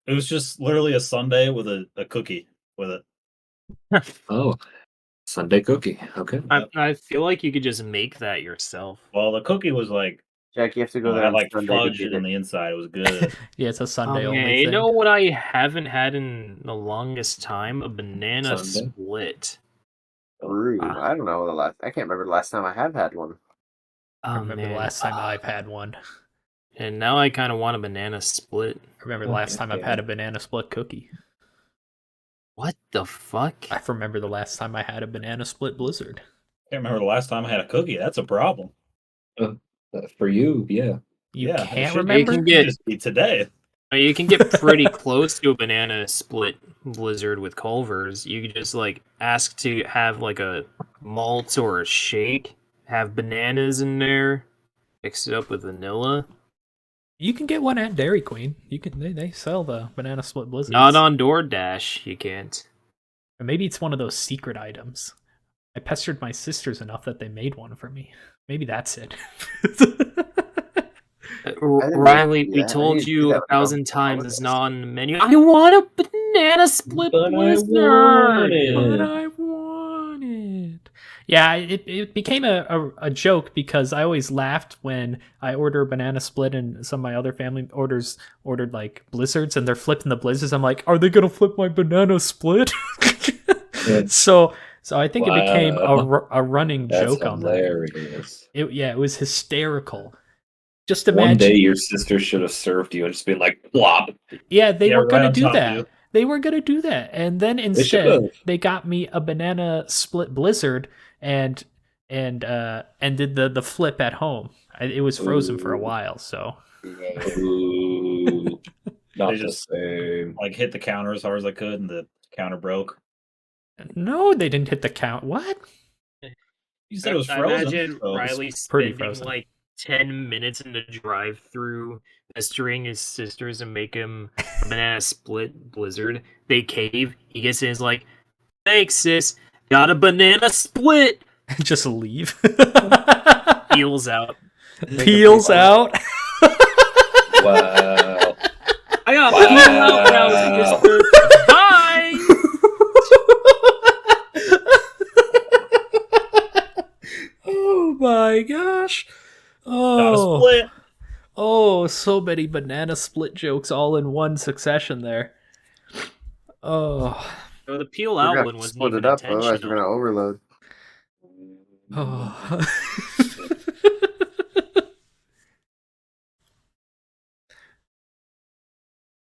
Speaker 4: It was just literally a sundae with a cookie with it.
Speaker 6: Oh, Sunday cookie. Okay.
Speaker 3: I feel like you could just make that yourself.
Speaker 4: Well, the cookie was like,
Speaker 2: Jack, you have to
Speaker 4: it
Speaker 2: go there
Speaker 4: had
Speaker 2: on
Speaker 4: like
Speaker 2: Sunday to
Speaker 4: fudge
Speaker 2: get
Speaker 4: on
Speaker 2: it.
Speaker 4: the inside. It was good.
Speaker 1: Yeah, it's a Sunday
Speaker 3: Yeah,
Speaker 1: only
Speaker 3: you
Speaker 1: thing.
Speaker 3: know what I haven't had in the longest time? A banana
Speaker 6: Sundae?
Speaker 3: split.
Speaker 2: Rude.
Speaker 3: Ah.
Speaker 2: I don't know I can't remember the last time I have had one.
Speaker 1: I
Speaker 3: Oh,
Speaker 1: remember the
Speaker 3: man.
Speaker 1: last time I've had one.
Speaker 3: And now I kind of want a banana split.
Speaker 1: I remember the last time I've
Speaker 6: Okay.
Speaker 1: had a banana split cookie.
Speaker 3: What the fuck?
Speaker 1: I remember the last time I had a banana split blizzard.
Speaker 4: Can't remember the last time I had a cookie. That's a problem.
Speaker 6: For you, yeah.
Speaker 1: You
Speaker 4: Yeah, it
Speaker 1: can't
Speaker 4: should be.
Speaker 1: remember?
Speaker 3: You can get-
Speaker 4: Just be today.
Speaker 3: You can get pretty close to a banana split blizzard with Culver's. You could just like ask to have like a malt or a shake, have bananas in there, mix it up with vanilla.
Speaker 1: You can get one at Dairy Queen. You can they sell the banana split blizzards.
Speaker 3: Not on DoorDash, you can't.
Speaker 1: Or maybe it's one of those secret items. I pestered my sisters enough that they made one for me. Maybe that's it.
Speaker 3: Riley, we
Speaker 2: yeah, I
Speaker 3: told
Speaker 2: didn't do
Speaker 3: you
Speaker 2: that
Speaker 3: a
Speaker 2: when I was
Speaker 3: 1,000
Speaker 2: on
Speaker 3: times
Speaker 2: holidays.
Speaker 3: it's not on the menu. I want a banana split
Speaker 6: But I
Speaker 3: blizzard.
Speaker 6: want it.
Speaker 1: But I want it. Yeah, it became a joke because I always laughed when I order a banana split and some of my other family ordered like blizzards and they're flipping the blizzards. I'm like, are they gonna flip my banana split?
Speaker 6: Yeah.
Speaker 1: So I think it became
Speaker 6: Wow.
Speaker 1: a running
Speaker 6: That's
Speaker 1: joke on that.
Speaker 6: hilarious.
Speaker 1: It was hysterical. Just
Speaker 6: One
Speaker 1: imagine.
Speaker 6: day your sister should have served you and just been like, plop.
Speaker 1: Yeah, they
Speaker 4: Yeah,
Speaker 1: were
Speaker 4: right
Speaker 1: gonna
Speaker 4: on
Speaker 1: do
Speaker 4: top of
Speaker 1: that.
Speaker 4: you.
Speaker 1: They were gonna do that, and then
Speaker 6: should've.
Speaker 1: instead they got me a banana split blizzard and did the flip at home. It was frozen for a
Speaker 6: Ooh.
Speaker 1: while, so
Speaker 6: Ooh, not
Speaker 4: They
Speaker 6: the
Speaker 4: just-
Speaker 6: same.
Speaker 4: Like hit the counter as hard as I could, and the counter broke.
Speaker 1: no, they didn't hit the count. What?
Speaker 4: You said it was
Speaker 3: I
Speaker 4: frozen.
Speaker 3: imagine
Speaker 4: so-
Speaker 3: Riley
Speaker 1: pretty
Speaker 3: spending
Speaker 1: frozen.
Speaker 3: like 10 minutes in the drive-through, pestering his sisters and make him a banana split blizzard. They cave. He gets in, is like, "Thanks, sis. Got a banana split."
Speaker 1: Just leave.
Speaker 3: Peels out.
Speaker 1: Peels out.
Speaker 6: Wow.
Speaker 3: I got peel out now, sister. Bye.
Speaker 1: Oh my gosh.
Speaker 4: Got a
Speaker 1: Oh.
Speaker 4: split.
Speaker 1: Oh, so many banana split jokes all in one succession there. Oh.
Speaker 3: So the peel
Speaker 7: We're
Speaker 3: out
Speaker 7: gonna have
Speaker 3: one
Speaker 7: to
Speaker 3: wasn't
Speaker 7: split
Speaker 3: even
Speaker 7: it up, otherwise we're
Speaker 3: intentional.
Speaker 7: gonna overload.
Speaker 1: Oh.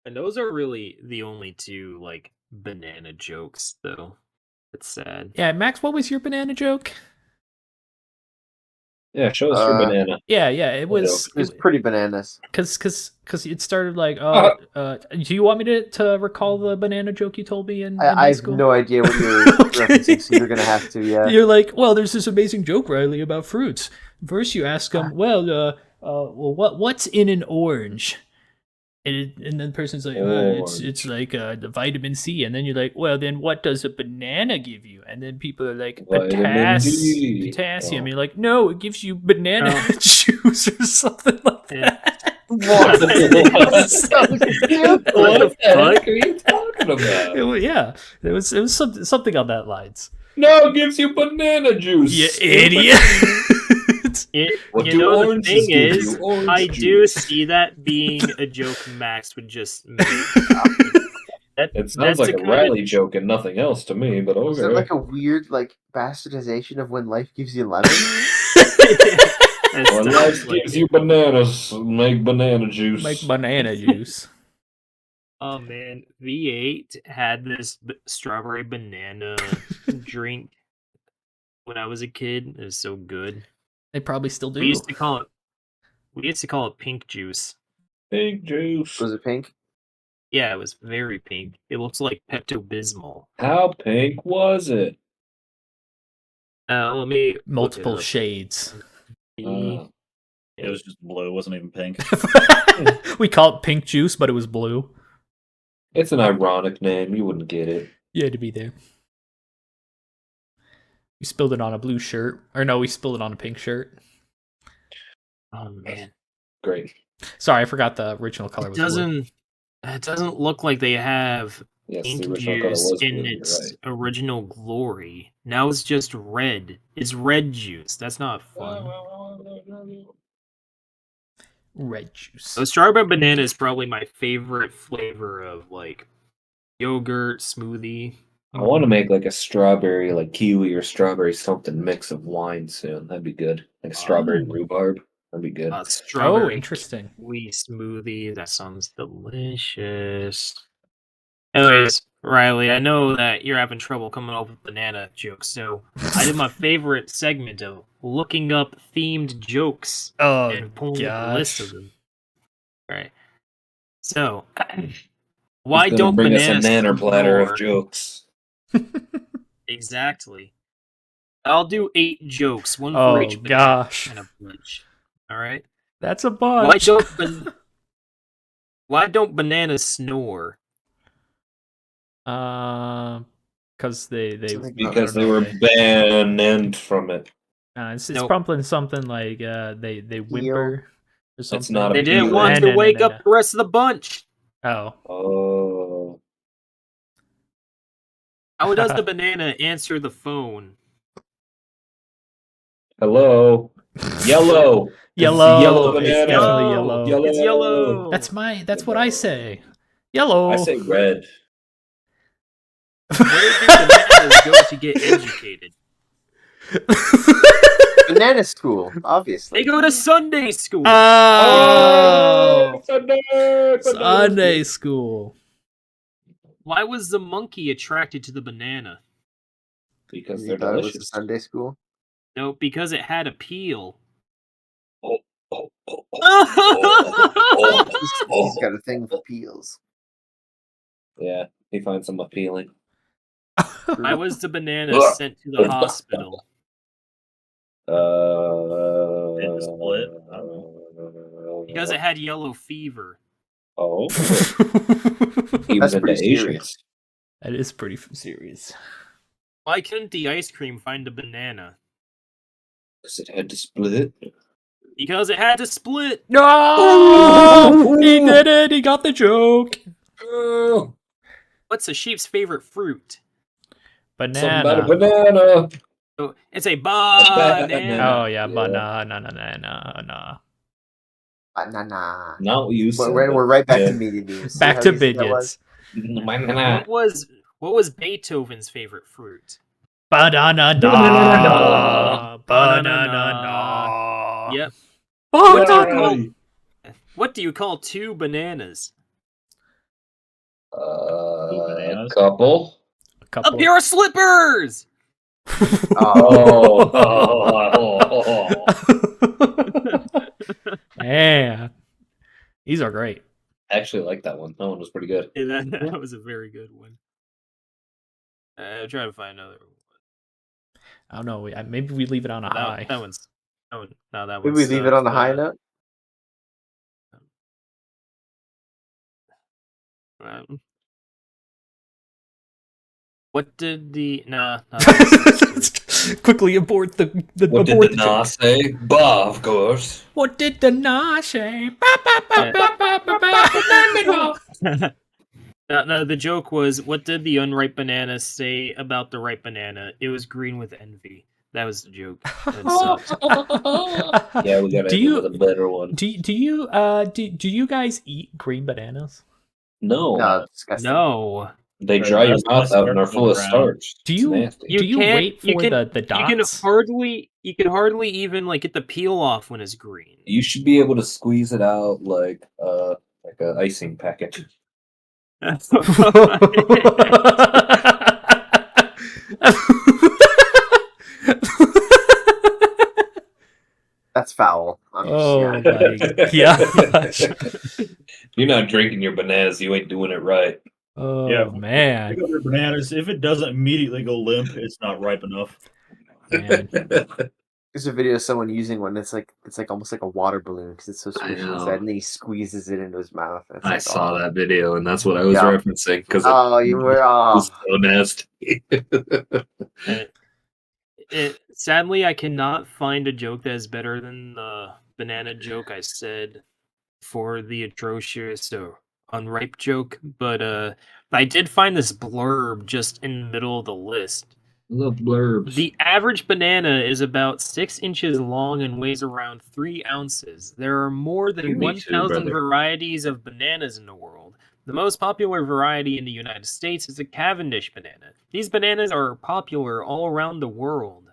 Speaker 3: And those are really the only two like banana jokes, though. It's sad.
Speaker 1: Yeah, Max, what was your banana joke?
Speaker 6: Yeah, show us your
Speaker 7: Uh,
Speaker 6: banana.
Speaker 1: Yeah, it was
Speaker 7: It was pretty bananas.
Speaker 1: because it started like, do you want me to recall the banana joke you told me in
Speaker 7: I
Speaker 1: high
Speaker 7: have
Speaker 1: school?
Speaker 7: no idea what you're referencing, so you're gonna have to, yeah.
Speaker 1: You're like, well, there's this amazing joke, Riley, about fruits. First, you ask them, well, what's in an orange? And then the person's like, it's
Speaker 6: Orange.
Speaker 1: like the vitamin C. And then you're like, well, then what does a banana give you? And then people are like,
Speaker 6: Vitamin D.
Speaker 1: potassium.
Speaker 6: Oh.
Speaker 1: You're like, no, it gives you banana
Speaker 3: Oh.
Speaker 1: juice or something like
Speaker 3: Yeah.
Speaker 1: that.
Speaker 6: What the heck are you talking about?
Speaker 1: Yeah, it was something on that lines.
Speaker 6: No, it gives you banana juice.
Speaker 1: You
Speaker 6: stupid.
Speaker 1: idiot.
Speaker 6: What
Speaker 3: You
Speaker 6: do
Speaker 3: know, the
Speaker 6: oranges
Speaker 3: thing
Speaker 6: give
Speaker 3: is,
Speaker 6: you? Orange
Speaker 3: I
Speaker 6: juice.
Speaker 3: do see that being a joke Max would just make.
Speaker 6: It sounds like a Riley joke and nothing else to me, but
Speaker 7: Was it
Speaker 6: okay.
Speaker 7: like a weird, like, bastardization of when life gives you lemon?
Speaker 6: When life gives you bananas, make banana juice.
Speaker 1: Make banana juice.
Speaker 3: Oh man, V8 had this strawberry banana drink when I was a kid. It was so good.
Speaker 1: They probably still do.
Speaker 3: We used to call it pink juice.
Speaker 6: Pink juice.
Speaker 7: Was it pink?
Speaker 3: Yeah, it was very pink. It looks like Pepto-Bismol.
Speaker 6: How pink was it?
Speaker 3: Let me look
Speaker 1: Multiple
Speaker 3: it up.
Speaker 1: shades.
Speaker 6: Uh,
Speaker 4: It was just blue. It wasn't even pink.
Speaker 1: We call it pink juice, but it was blue.
Speaker 6: it's an ironic name. You wouldn't get it.
Speaker 1: You had to be there. We spilled it on a blue shirt. Or no, we spilled it on a pink shirt.
Speaker 3: Oh man,
Speaker 6: Great.
Speaker 1: Sorry, I forgot the original color was blue.
Speaker 3: it doesn't look like they have
Speaker 6: Yes,
Speaker 3: pink
Speaker 6: the original color
Speaker 3: juice
Speaker 6: was
Speaker 3: in
Speaker 6: blue. You're
Speaker 3: its
Speaker 6: right.
Speaker 3: original glory. Now it's just red. It's red juice. That's not fun.
Speaker 1: Red juice.
Speaker 3: So strawberry banana is probably my favorite flavor of like yogurt smoothie.
Speaker 6: I want to make like a strawberry, like kiwi or strawberry something mix of wine soon. That'd be good. Like a strawberry
Speaker 1: Oh.
Speaker 6: rhubarb. That'd be good.
Speaker 1: Oh,
Speaker 3: Strawberry
Speaker 1: interesting.
Speaker 3: kiwi smoothie. That sounds delicious. Anyways, Riley, I know that you're having trouble coming up with banana jokes, so I did my favorite segment of looking up themed jokes
Speaker 1: Oh,
Speaker 3: and pulling up a list of
Speaker 1: gosh.
Speaker 3: them. All right. So, why
Speaker 6: He's gonna
Speaker 3: don't
Speaker 6: bring us a
Speaker 3: bananas
Speaker 6: nanner platter
Speaker 3: snore?
Speaker 6: of jokes?
Speaker 3: Exactly. I'll do 8 jokes, one for
Speaker 1: Oh,
Speaker 3: each banana
Speaker 1: gosh.
Speaker 3: and a bunch. All right.
Speaker 1: That's a
Speaker 3: Why
Speaker 1: bunch.
Speaker 3: why don't bananas snore?
Speaker 1: Because they
Speaker 6: Because they were banned from it.
Speaker 1: it's
Speaker 3: Nope.
Speaker 1: probably something like they whimper or something.
Speaker 6: not a
Speaker 3: They didn't
Speaker 6: Peeler.
Speaker 3: want
Speaker 1: No,
Speaker 3: to wake
Speaker 1: no.
Speaker 3: up the rest of the bunch.
Speaker 1: Oh,
Speaker 6: Oh.
Speaker 3: How does the banana answer the phone?
Speaker 6: Hello. Yellow.
Speaker 1: yellow.
Speaker 6: Yellow
Speaker 1: It's
Speaker 6: banana.
Speaker 1: definitely yellow.
Speaker 6: Yellow.
Speaker 3: It's yellow.
Speaker 1: That's what I say. Yellow.
Speaker 6: I say red.
Speaker 3: Where do bananas go to get educated?
Speaker 7: Banana school, obviously.
Speaker 3: They go to Sunday school.
Speaker 1: Oh,
Speaker 6: Sunday.
Speaker 1: Sunday school.
Speaker 3: Why was the monkey attracted to the banana?
Speaker 6: Because
Speaker 7: You
Speaker 6: they're
Speaker 7: thought it was a
Speaker 6: delicious.
Speaker 7: Sunday school?
Speaker 3: No, because it had a peel.
Speaker 6: Oh,
Speaker 7: He's got a thing for peels.
Speaker 6: Yeah, he finds them appealing.
Speaker 3: Why was the banana sent to the hospital?
Speaker 4: Hit the split. I don't know.
Speaker 3: Because it had yellow fever.
Speaker 6: Oh, he was
Speaker 7: That's
Speaker 6: into
Speaker 7: pretty serious.
Speaker 6: Asians.
Speaker 1: That is pretty serious.
Speaker 3: Why couldn't the ice cream find a banana?
Speaker 6: Because it had to split.
Speaker 3: Because it had to split.
Speaker 1: No, he did it. He got the joke.
Speaker 3: What's a sheep's favorite fruit?
Speaker 6: Something about a
Speaker 1: Banana.
Speaker 6: banana.
Speaker 3: Oh, it's a banana.
Speaker 1: Oh yeah,
Speaker 6: Yeah.
Speaker 1: banana.
Speaker 7: Banana.
Speaker 6: Not what you said.
Speaker 7: We're right back
Speaker 6: Yeah.
Speaker 7: to media news. See
Speaker 1: Back
Speaker 7: how
Speaker 1: to
Speaker 7: easy that was?
Speaker 1: bidgets.
Speaker 6: Banana.
Speaker 3: What was Beethoven's favorite fruit?
Speaker 1: Banana. Banana.
Speaker 3: Yep.
Speaker 1: Banana.
Speaker 3: What do you call two bananas?
Speaker 4: bananas?
Speaker 6: Couple.
Speaker 1: A couple.
Speaker 3: A pair of slippers.
Speaker 1: Man, these are great.
Speaker 6: I actually like that one. That one was pretty good.
Speaker 3: Yeah, that was a very good one. I'm trying to find another one.
Speaker 1: I don't know. Maybe we leave it on a high.
Speaker 3: That one's. No, that
Speaker 7: Maybe
Speaker 3: one.
Speaker 7: we leave it on a high note.
Speaker 3: What did the
Speaker 1: Quickly abort the
Speaker 6: What did
Speaker 1: abort
Speaker 6: the Nah say? Bah, of course.
Speaker 1: What did the Nah say?
Speaker 3: No, the joke was, what did the unripe banana say about the ripe banana? It was green with envy. That was the joke. That sucked.
Speaker 6: Yeah, we gotta
Speaker 1: Do
Speaker 6: end
Speaker 1: you-
Speaker 6: with a better one.
Speaker 1: do you guys eat green bananas?
Speaker 6: No,
Speaker 7: No, disgusting.
Speaker 3: No.
Speaker 6: they
Speaker 4: Right,
Speaker 6: dry your
Speaker 4: that's
Speaker 6: mouth
Speaker 4: my
Speaker 6: out and are
Speaker 4: starting
Speaker 6: full of
Speaker 4: ground.
Speaker 6: starch.
Speaker 1: Do
Speaker 6: It's
Speaker 1: you
Speaker 6: nasty.
Speaker 3: You
Speaker 1: do you
Speaker 3: can't-
Speaker 1: wait for
Speaker 3: you can-
Speaker 1: the
Speaker 3: You can
Speaker 1: dots?
Speaker 3: hardly even like get the peel off when it's green.
Speaker 6: You should be able to squeeze it out like a icing packet.
Speaker 7: That's foul.
Speaker 1: Oh my gosh.
Speaker 6: You're not drinking your bananas. You ain't doing it right.
Speaker 1: Oh
Speaker 4: Yeah.
Speaker 1: man.
Speaker 4: Pick up your bananas. If it doesn't immediately go limp, it's not ripe enough.
Speaker 1: Man.
Speaker 7: There's a video of someone using one. It's like almost like a water balloon because it's so
Speaker 6: I
Speaker 7: squishy
Speaker 6: know.
Speaker 7: inside, and then he squeezes it into his mouth. It's
Speaker 6: I
Speaker 7: like,
Speaker 6: saw
Speaker 7: oh.
Speaker 6: that video, and that's what I was
Speaker 7: Yeah.
Speaker 6: referencing because
Speaker 7: Oh, you were. Oh.
Speaker 6: was so nasty.
Speaker 3: Sadly, I cannot find a joke that is better than the banana joke I said for the atrocious or unripe joke, but I did find this blurb just in the middle of the list.
Speaker 6: Love blurbs.
Speaker 3: The average banana is about 6 inches long and weighs around 3 ounces. There are more than
Speaker 6: Me too,
Speaker 3: 1,000
Speaker 6: brother.
Speaker 3: varieties of bananas in the world. The most popular variety in the United States is the Cavendish banana. These bananas are popular all around the world.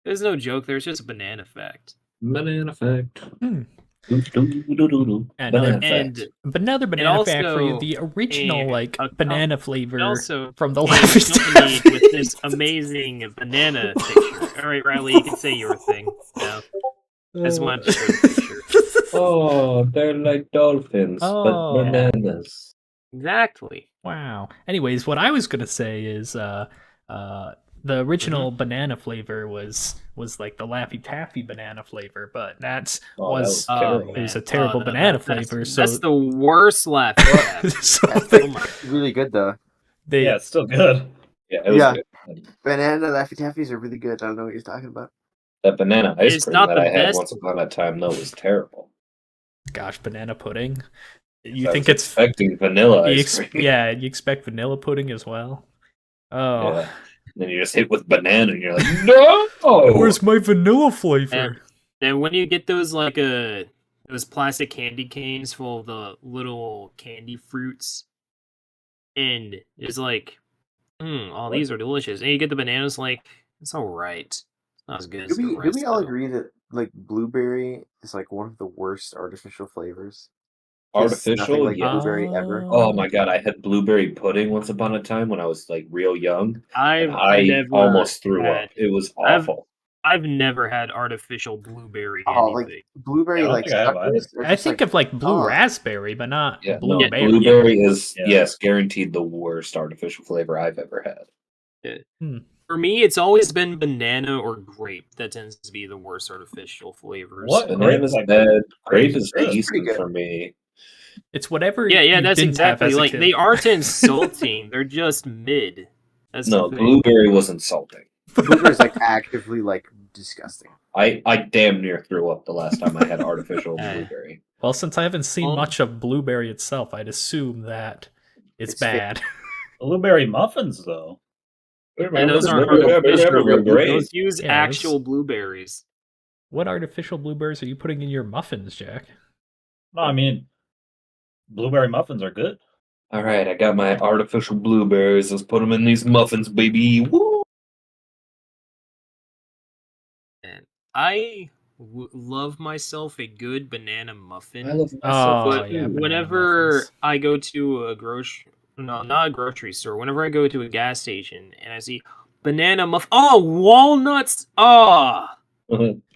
Speaker 3: There's no joke, there's just a banana fact.
Speaker 6: Banana fact.
Speaker 1: Hmm.
Speaker 6: Banana
Speaker 1: Another-
Speaker 6: fact.
Speaker 1: But another banana fact for you,
Speaker 3: also
Speaker 1: the original
Speaker 3: a
Speaker 1: banana flavor
Speaker 3: And also,
Speaker 1: from the
Speaker 3: a
Speaker 1: Laffy
Speaker 3: company
Speaker 1: Taffy.
Speaker 3: with this amazing banana picture. All right, Riley, you can say your thing. No, I just wanted to show the picture.
Speaker 6: Oh, they're like dolphins,
Speaker 1: Oh.
Speaker 6: but bananas.
Speaker 3: Exactly.
Speaker 1: Wow. Anyways, what I was gonna say is the original banana flavor was like the Laffy Taffy banana flavor, but that
Speaker 6: Oh, that was terrible.
Speaker 1: it was a terrible banana flavor. So
Speaker 3: That's the worst laugh.
Speaker 1: so
Speaker 3: Oh
Speaker 1: they,
Speaker 3: my.
Speaker 7: Really good though.
Speaker 1: they
Speaker 4: Yeah, it's still good.
Speaker 6: Yeah, it was
Speaker 7: Yeah.
Speaker 6: good.
Speaker 7: Banana Laffy Taffies are really good. I don't know what you're talking about.
Speaker 6: That banana ice
Speaker 3: It's
Speaker 6: cream
Speaker 3: not
Speaker 6: that
Speaker 3: the
Speaker 6: I had
Speaker 3: best.
Speaker 6: once upon a time, though, was terrible.
Speaker 1: gosh, banana pudding. You
Speaker 6: I
Speaker 1: think
Speaker 6: was
Speaker 1: it's
Speaker 6: expecting vanilla
Speaker 1: you
Speaker 6: ice cream?
Speaker 1: yeah, you expect vanilla pudding as well. Oh,
Speaker 6: Yeah. And then you just hit with banana, and you're like, no!
Speaker 1: where's my vanilla flavor?
Speaker 3: And when you get those those plastic candy canes full of the little candy fruits, and it's like, all these are delicious. And you get the bananas, like, it's all right. It's not as good as the
Speaker 7: Do
Speaker 3: rest.
Speaker 7: we all
Speaker 3: though.
Speaker 7: agree that like blueberry is like one of the worst artificial flavors? Tastes nothing
Speaker 6: Artificial?
Speaker 7: like
Speaker 6: Yeah.
Speaker 7: blueberry ever.
Speaker 6: Oh my god, I had blueberry pudding once upon a time when I was like real young.
Speaker 3: I've
Speaker 6: And I
Speaker 3: never
Speaker 6: almost threw
Speaker 3: had-
Speaker 6: up. It was
Speaker 3: I've-
Speaker 6: awful.
Speaker 3: I've never had artificial blueberry
Speaker 7: Oh, like
Speaker 3: anything.
Speaker 7: blueberry,
Speaker 4: Yeah, I don't
Speaker 7: like
Speaker 4: think I have either.
Speaker 7: suckers. Are
Speaker 1: I
Speaker 7: just
Speaker 1: think
Speaker 7: like,
Speaker 1: of like blue
Speaker 7: oh.
Speaker 1: raspberry, but not
Speaker 6: Yeah, no,
Speaker 1: blueberry.
Speaker 6: blueberry is
Speaker 4: Yeah.
Speaker 6: yes, guaranteed the worst artificial flavor I've ever had.
Speaker 3: For me, it's always been banana or grape. That tends to be the worst artificial flavors.
Speaker 4: What?
Speaker 6: Banana's
Speaker 4: Grape, like,
Speaker 6: bad. Grape
Speaker 4: grape
Speaker 6: is
Speaker 7: pretty
Speaker 6: decent
Speaker 7: good.
Speaker 6: for me.
Speaker 1: It's whatever.
Speaker 3: Yeah,
Speaker 1: you
Speaker 3: that's
Speaker 1: didn't have
Speaker 3: exactly
Speaker 1: as a
Speaker 3: like
Speaker 1: kid.
Speaker 3: they aren't insulting. They're just mid. That's
Speaker 6: No,
Speaker 3: the thing.
Speaker 6: blueberry was insulting.
Speaker 7: Blueberry's like actively like disgusting.
Speaker 6: I damn near threw up the last time I had artificial blueberry.
Speaker 1: Well, since I haven't seen
Speaker 3: Well-
Speaker 1: much of blueberry itself, I'd assume that it's
Speaker 7: It's fake.
Speaker 1: bad.
Speaker 4: blueberry muffins, though.
Speaker 3: And those aren't
Speaker 6: Blueberry
Speaker 3: artificial.
Speaker 6: muffins are great.
Speaker 3: Those use
Speaker 1: Yeah,
Speaker 3: actual blueberries.
Speaker 1: What artificial blueberries are you putting in your muffins, Jack?
Speaker 4: No, I mean, blueberry muffins are good.
Speaker 6: All right, I got my artificial blueberries. Let's put them in these muffins, baby. Woo!
Speaker 3: And I love myself a good banana muffin.
Speaker 6: I love
Speaker 1: Oh,
Speaker 6: myself.
Speaker 3: But
Speaker 1: yeah, banana
Speaker 3: whenever
Speaker 1: muffins.
Speaker 3: I go to a not a grocery store, whenever I go to a gas station and I see banana walnuts,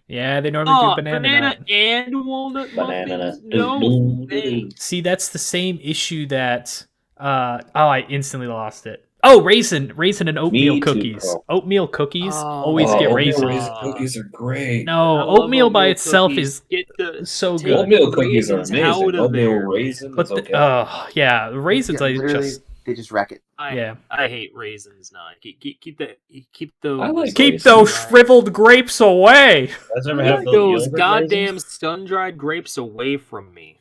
Speaker 1: Yeah, they normally do banana nut.
Speaker 3: and walnut
Speaker 6: Banana
Speaker 3: muffins,
Speaker 6: nut.
Speaker 3: no thanks.
Speaker 1: See, that's the same issue that I instantly lost it. Oh, raisin and oatmeal
Speaker 6: Me too,
Speaker 1: cookies.
Speaker 6: bro.
Speaker 1: Oatmeal cookies
Speaker 3: Oh.
Speaker 1: always
Speaker 6: Oh,
Speaker 1: get
Speaker 6: oatmeal
Speaker 1: raisins.
Speaker 6: raisin cookies are great.
Speaker 1: No,
Speaker 3: I love
Speaker 1: oatmeal by itself
Speaker 3: cookies.
Speaker 1: is
Speaker 3: Get the
Speaker 1: so
Speaker 3: take
Speaker 1: good.
Speaker 6: Oatmeal cookies are
Speaker 3: raisins
Speaker 6: amazing.
Speaker 3: out of
Speaker 6: Oatmeal
Speaker 3: there, man.
Speaker 6: raisins,
Speaker 1: But
Speaker 6: okay.
Speaker 1: yeah, the raisins
Speaker 7: Yeah,
Speaker 1: I
Speaker 7: literally,
Speaker 1: just
Speaker 7: they just wreck it.
Speaker 1: yeah.
Speaker 3: I hate raisins. Nah, keep those.
Speaker 6: I like
Speaker 1: Keep
Speaker 6: raisins.
Speaker 1: those shriveled grapes away.
Speaker 4: You guys ever
Speaker 3: Keep
Speaker 4: have those
Speaker 3: those
Speaker 4: yogurt
Speaker 3: goddamn
Speaker 4: raisins?
Speaker 3: sun-dried grapes away from me.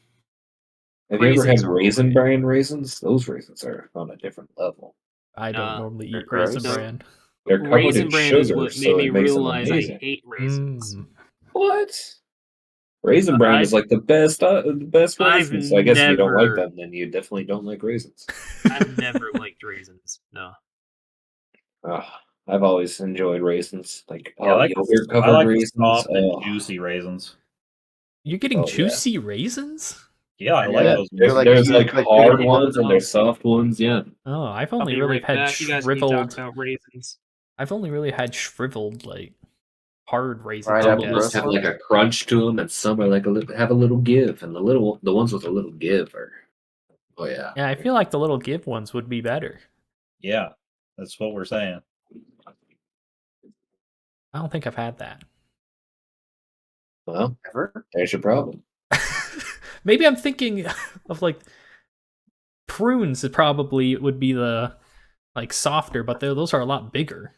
Speaker 6: Have you ever
Speaker 3: raisins
Speaker 6: had
Speaker 3: are
Speaker 6: Raisin
Speaker 3: okay.
Speaker 6: Bran raisins? Those raisins are on a different level.
Speaker 1: I don't
Speaker 3: Nah,
Speaker 1: normally
Speaker 7: they're
Speaker 1: eat raisin
Speaker 7: gross.
Speaker 1: bran.
Speaker 6: They're covered
Speaker 3: Raisin
Speaker 6: in
Speaker 3: Bran is
Speaker 6: sugar,
Speaker 3: what made
Speaker 6: so
Speaker 3: me
Speaker 6: it makes them
Speaker 3: realize I
Speaker 6: amazing.
Speaker 3: hate raisins.
Speaker 6: What? Raisin Bran is like the best
Speaker 3: I've
Speaker 6: raisins. So I guess if you don't like
Speaker 3: never-
Speaker 6: them, then you definitely don't like raisins.
Speaker 3: I've never liked raisins. No.
Speaker 6: I've always enjoyed raisins, like
Speaker 4: Yeah, I like
Speaker 6: yogurt
Speaker 4: I
Speaker 6: covered
Speaker 4: like the
Speaker 6: raisins.
Speaker 4: soft and
Speaker 6: Oh,
Speaker 4: juicy raisins.
Speaker 1: You're getting
Speaker 6: Oh, yeah.
Speaker 1: juicy raisins?
Speaker 4: Yeah, I like
Speaker 7: Yeah,
Speaker 4: those.
Speaker 7: they're like
Speaker 6: there's
Speaker 7: huge,
Speaker 6: like
Speaker 7: like
Speaker 6: hard
Speaker 7: big
Speaker 6: ones and
Speaker 3: ones.
Speaker 6: there's soft ones. Yeah,
Speaker 1: Oh, I've
Speaker 3: I'll
Speaker 1: only
Speaker 3: be
Speaker 1: really
Speaker 3: right
Speaker 1: had
Speaker 3: back. You guys keep talking
Speaker 1: shriveled.
Speaker 3: about raisins.
Speaker 1: I've only really had shriveled like hard raisins.
Speaker 7: Right,
Speaker 1: I
Speaker 7: I'm
Speaker 6: some
Speaker 1: guess.
Speaker 6: ones have like a crunch to them, and some are like have a little give, and the ones with a little give are, oh yeah.
Speaker 1: Yeah, I feel like the little give ones would be better.
Speaker 4: Yeah, that's what we're saying.
Speaker 1: I don't think I've had that.
Speaker 6: Well,
Speaker 7: Ever?
Speaker 6: there's your problem.
Speaker 1: Maybe I'm thinking of like prunes. It probably would be the like softer, but those are a lot bigger.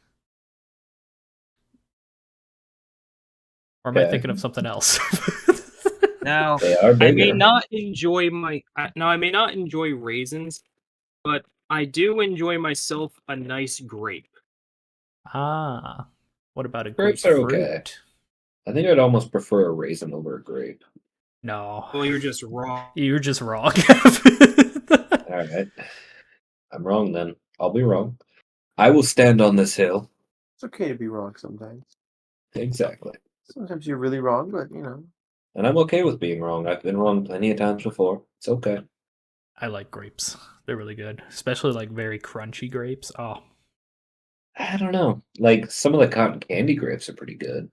Speaker 1: Or am I
Speaker 6: Okay.
Speaker 1: thinking of something else?
Speaker 3: Now,
Speaker 6: They are
Speaker 3: I may
Speaker 6: bigger.
Speaker 3: not enjoy I may not enjoy raisins, but I do enjoy myself a nice grape.
Speaker 1: Ah, what about a
Speaker 6: Grapes are
Speaker 1: grapefruit?
Speaker 6: okay. I think I'd almost prefer a raisin over a grape.
Speaker 1: No,
Speaker 3: Well, you're just wrong.
Speaker 1: you're just wrong.
Speaker 6: All right, I'm wrong then. I'll be wrong. I will stand on this hill.
Speaker 7: It's okay to be wrong sometimes.
Speaker 6: Exactly.
Speaker 7: Sometimes you're really wrong, but you know.
Speaker 6: And I'm okay with being wrong. I've been wrong plenty of times before. It's okay.
Speaker 1: I like grapes. They're really good, especially like very crunchy grapes. Oh,
Speaker 6: I don't know. Like some of the cotton candy grapes are pretty good.